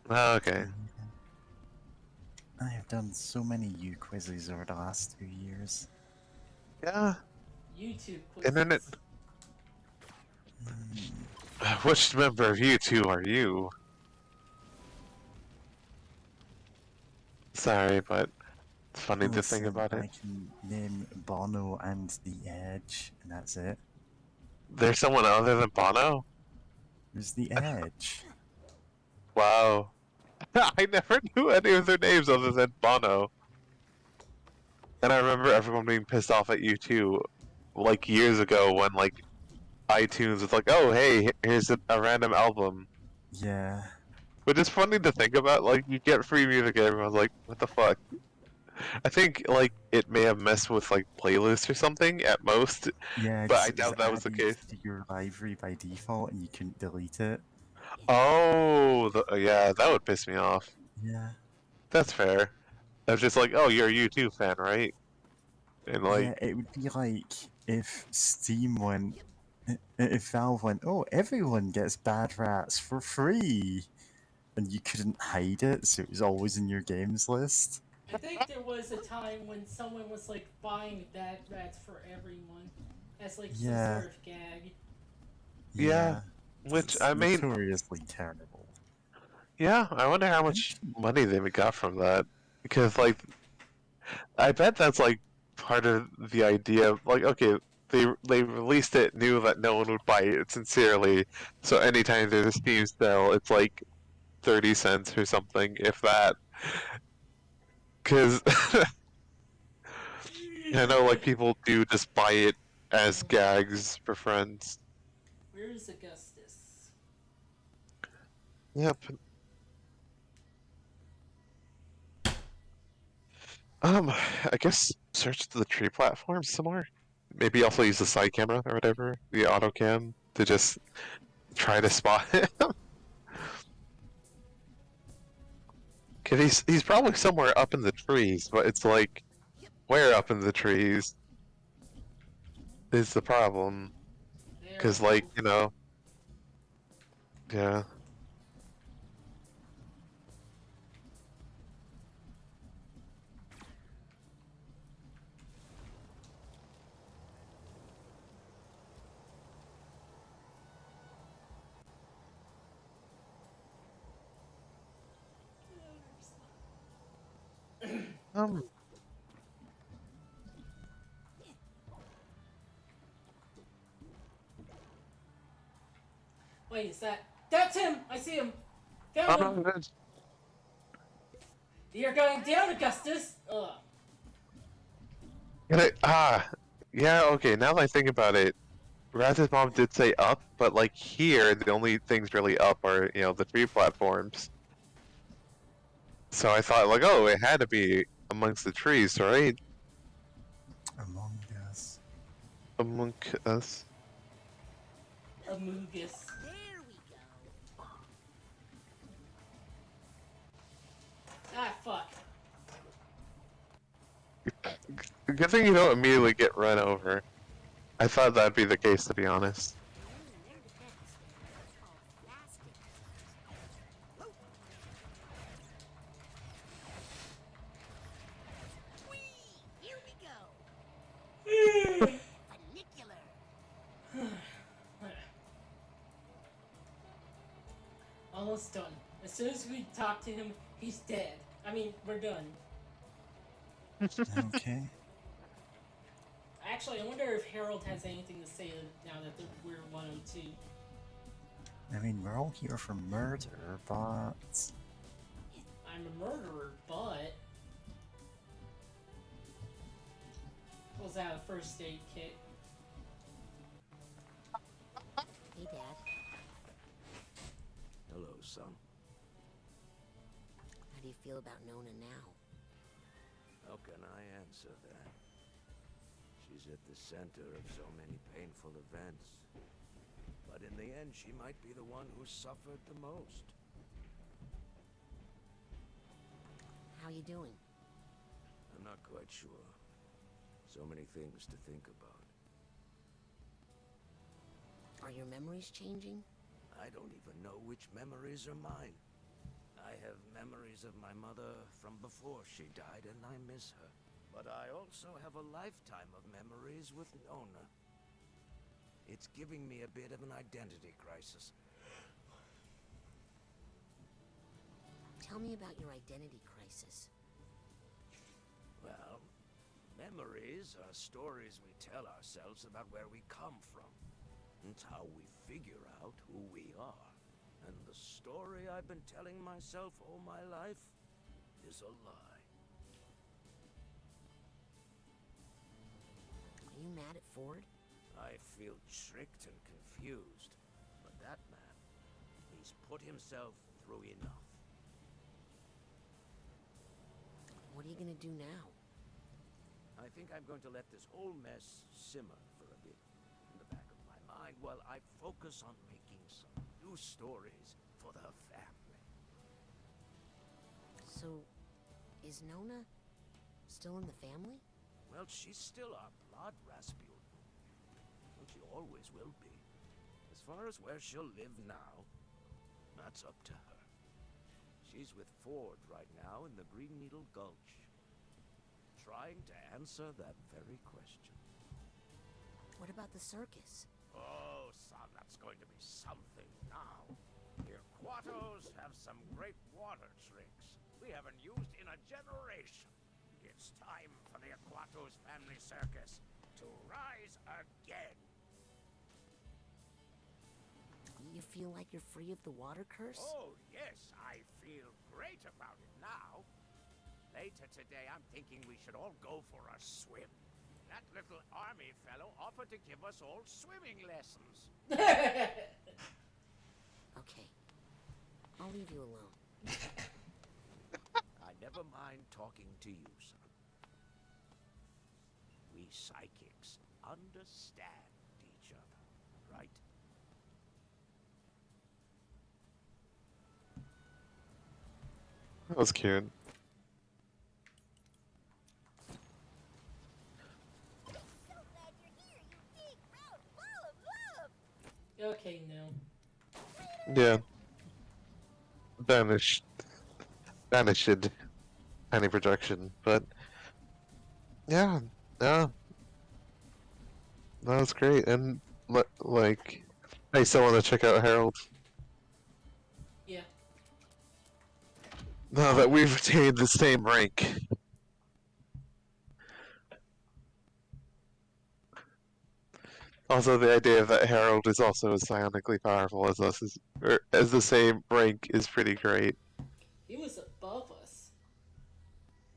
Oh, okay. I have done so many U quizzes over the last 2 years. Yeah. YouTube quizzes. Internet. Which member of you two are you? Sorry, but it's funny to think about I it. can name Bono and The Edge, and that's it. There's someone other than Bono? There's The Edge. Wow. I never knew any of their names other than Bono. And I remember everyone being pissed off at you too, like years ago when like iTunes was like, oh hey, here's a random album. Yeah. Which is funny to think about, like you get free music and everyone's like, what the fuck? I think like it may have messed with like playlists or something at most, Yeah, but I doubt that was the case. To your library by default, and you couldn't delete it. Oh, yeah, that would piss me off. Yeah. That's fair. I was just like, oh, you're a U2 fan, right? And like, Yeah, it would be like if Steam went, if Valve went, oh, everyone gets Bad Rats for free, and you couldn't hide it, so it was always in your games list. I think there was a time when someone was like buying Bad Rats for everyone as like some sort of gag. yeah. Which I mean, notoriously terrible. Yeah, I wonder how much money they got from that. Because, like, I bet that's, like, part of the idea of, like, okay, they released it, knew that no one would buy it sincerely, so anytime there's a Steam sale, it's, like, 30 cents or something, if that. Because, I know, like, people do just buy it as gags for friends. Where's Augustus? Yep. I guess search the tree platform somewhere. Maybe also use the side camera or whatever, the auto cam, to just try to spot him. Cause he's probably somewhere up in the trees, but it's like, where up in the trees is the problem? Cause like, you know, yeah. Wait, is that? That's him! I see him! Found him! You're going down, Augustus! Ugh. Yeah, okay, now that I think about it, Raz's mom did say up, but like here, the only things really up are, you know, the tree platforms. So I thought, like, oh, it had to be amongst the trees, right? Among Us. Among Us. Amogus. There we go. Ah, fuck. Good thing you don't immediately get run over. I thought that'd be the case, to be honest. Here we go. Funicular. Almost done. As soon as we talk to him, he's dead. I mean, we're done. Okay. Actually, I wonder if Harold has anything to say now that we're 102. I mean, we're all here for murder, but... I'm a murderer, but... Was that a first aid kit? Hey, Dad. Hello, son. How do you feel about Nona now? How can I answer that? She's at the center of so many painful events. But in the end, she might be the one who suffered the most. How you doing? I'm not quite sure. So many things to think about. Are your memories changing? I don't even know which memories are mine. I have memories of my mother from before she died, and I miss her. But I also have a lifetime of memories with Nona. It's giving me a bit of an identity crisis. Tell me about your identity crisis. Well, memories are stories we tell ourselves about where we come from. It's how we figure out who we are. And the story I've been telling myself all my life is a lie. Are you mad at Ford? I feel tricked and confused. But that man, he's put himself through enough. What are you gonna do now? I think I'm going to let this whole mess simmer for a bit in the back of my mind while I focus on making some new stories for the family. So, is Nona still in the family? Well, she's still our blood, Rasputin. And she always will be. As far as where she'll live now, that's up to her. She's with Ford right now in the Green Needle Gulch, trying to answer that very question. What about the circus? Oh, son, that's going to be something now. Here, Quatos have some great water tricks we haven't used in a generation. It's time for the Aquatos family circus to rise again. You feel like you're free of the water curse? Oh, yes, I feel great about it now. Later today, I'm thinking we should all go for a swim. That little army fellow offered to give us all swimming lessons. Okay. I'll leave you alone. I never mind talking to you, son. We psychics understand each other, right? That was cute. Okay, no. Yeah. Banished. Banished. Any projection, but yeah, yeah. That was great, and like, I still want to check out Harold. Yeah. Now that we've retained the same rank. Also, the idea that Harold is also as psionically powerful as us is, or as the same rank is pretty great. He was above us.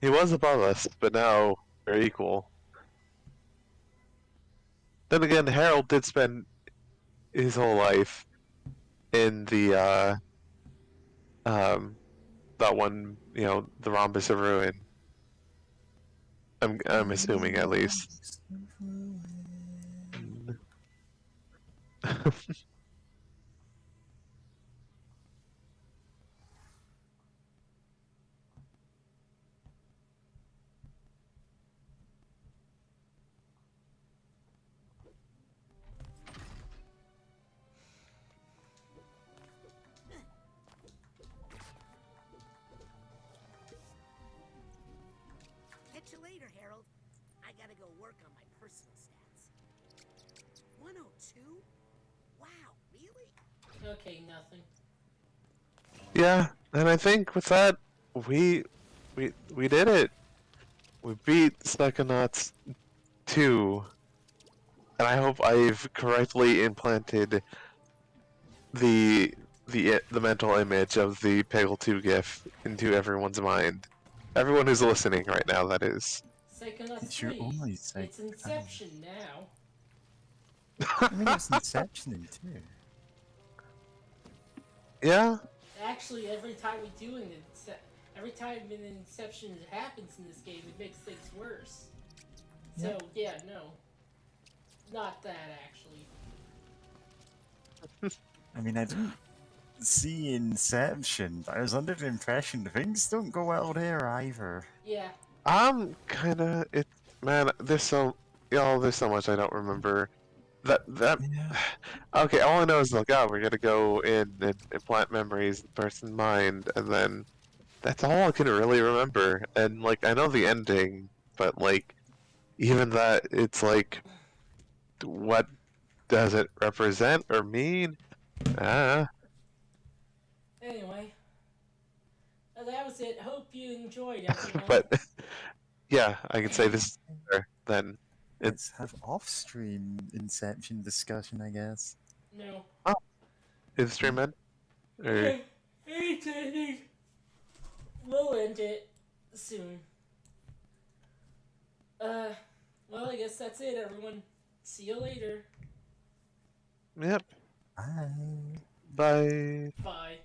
He was above us, but now we're equal. Then again, Harold did spend his whole life in the that one, the Rhombus of Ruin. I'm assuming at least. Catch you later, Harold. I gotta go work on my personal stats. 102? Wow, really? Okay, nothing. Yeah, and I think with that, we did it. We beat Psychonauts 2, and I hope I've correctly implanted the mental image of the Peggle 2 GIF into everyone's mind. Everyone who's listening right now, that is. Psychonauts It's your 3. only It's Inception now. I mean, it's Inception in 2. Yeah. Actually, every time an Inception happens in this game, it makes things worse. So yeah, no, not that actually. I mean, I didn't see Inception, but I was under the impression things don't go well there either. Yeah. I'm kinda man. There's so much I don't remember. Okay, all I know is like, we're gonna go in and implant memories in the person's mind, and then that's all I can really remember. And like, I know the ending, but like, even that, it's like, what does it represent or mean? Anyway, that was it. Hope you enjoyed, everyone. But yeah, I can say this is better than Let's have off-stream Inception discussion, I guess. No. Oh, is stream end? Or... We'll end it soon. Well, I guess that's it, everyone. See you later. Yep. Bye. Bye. Bye.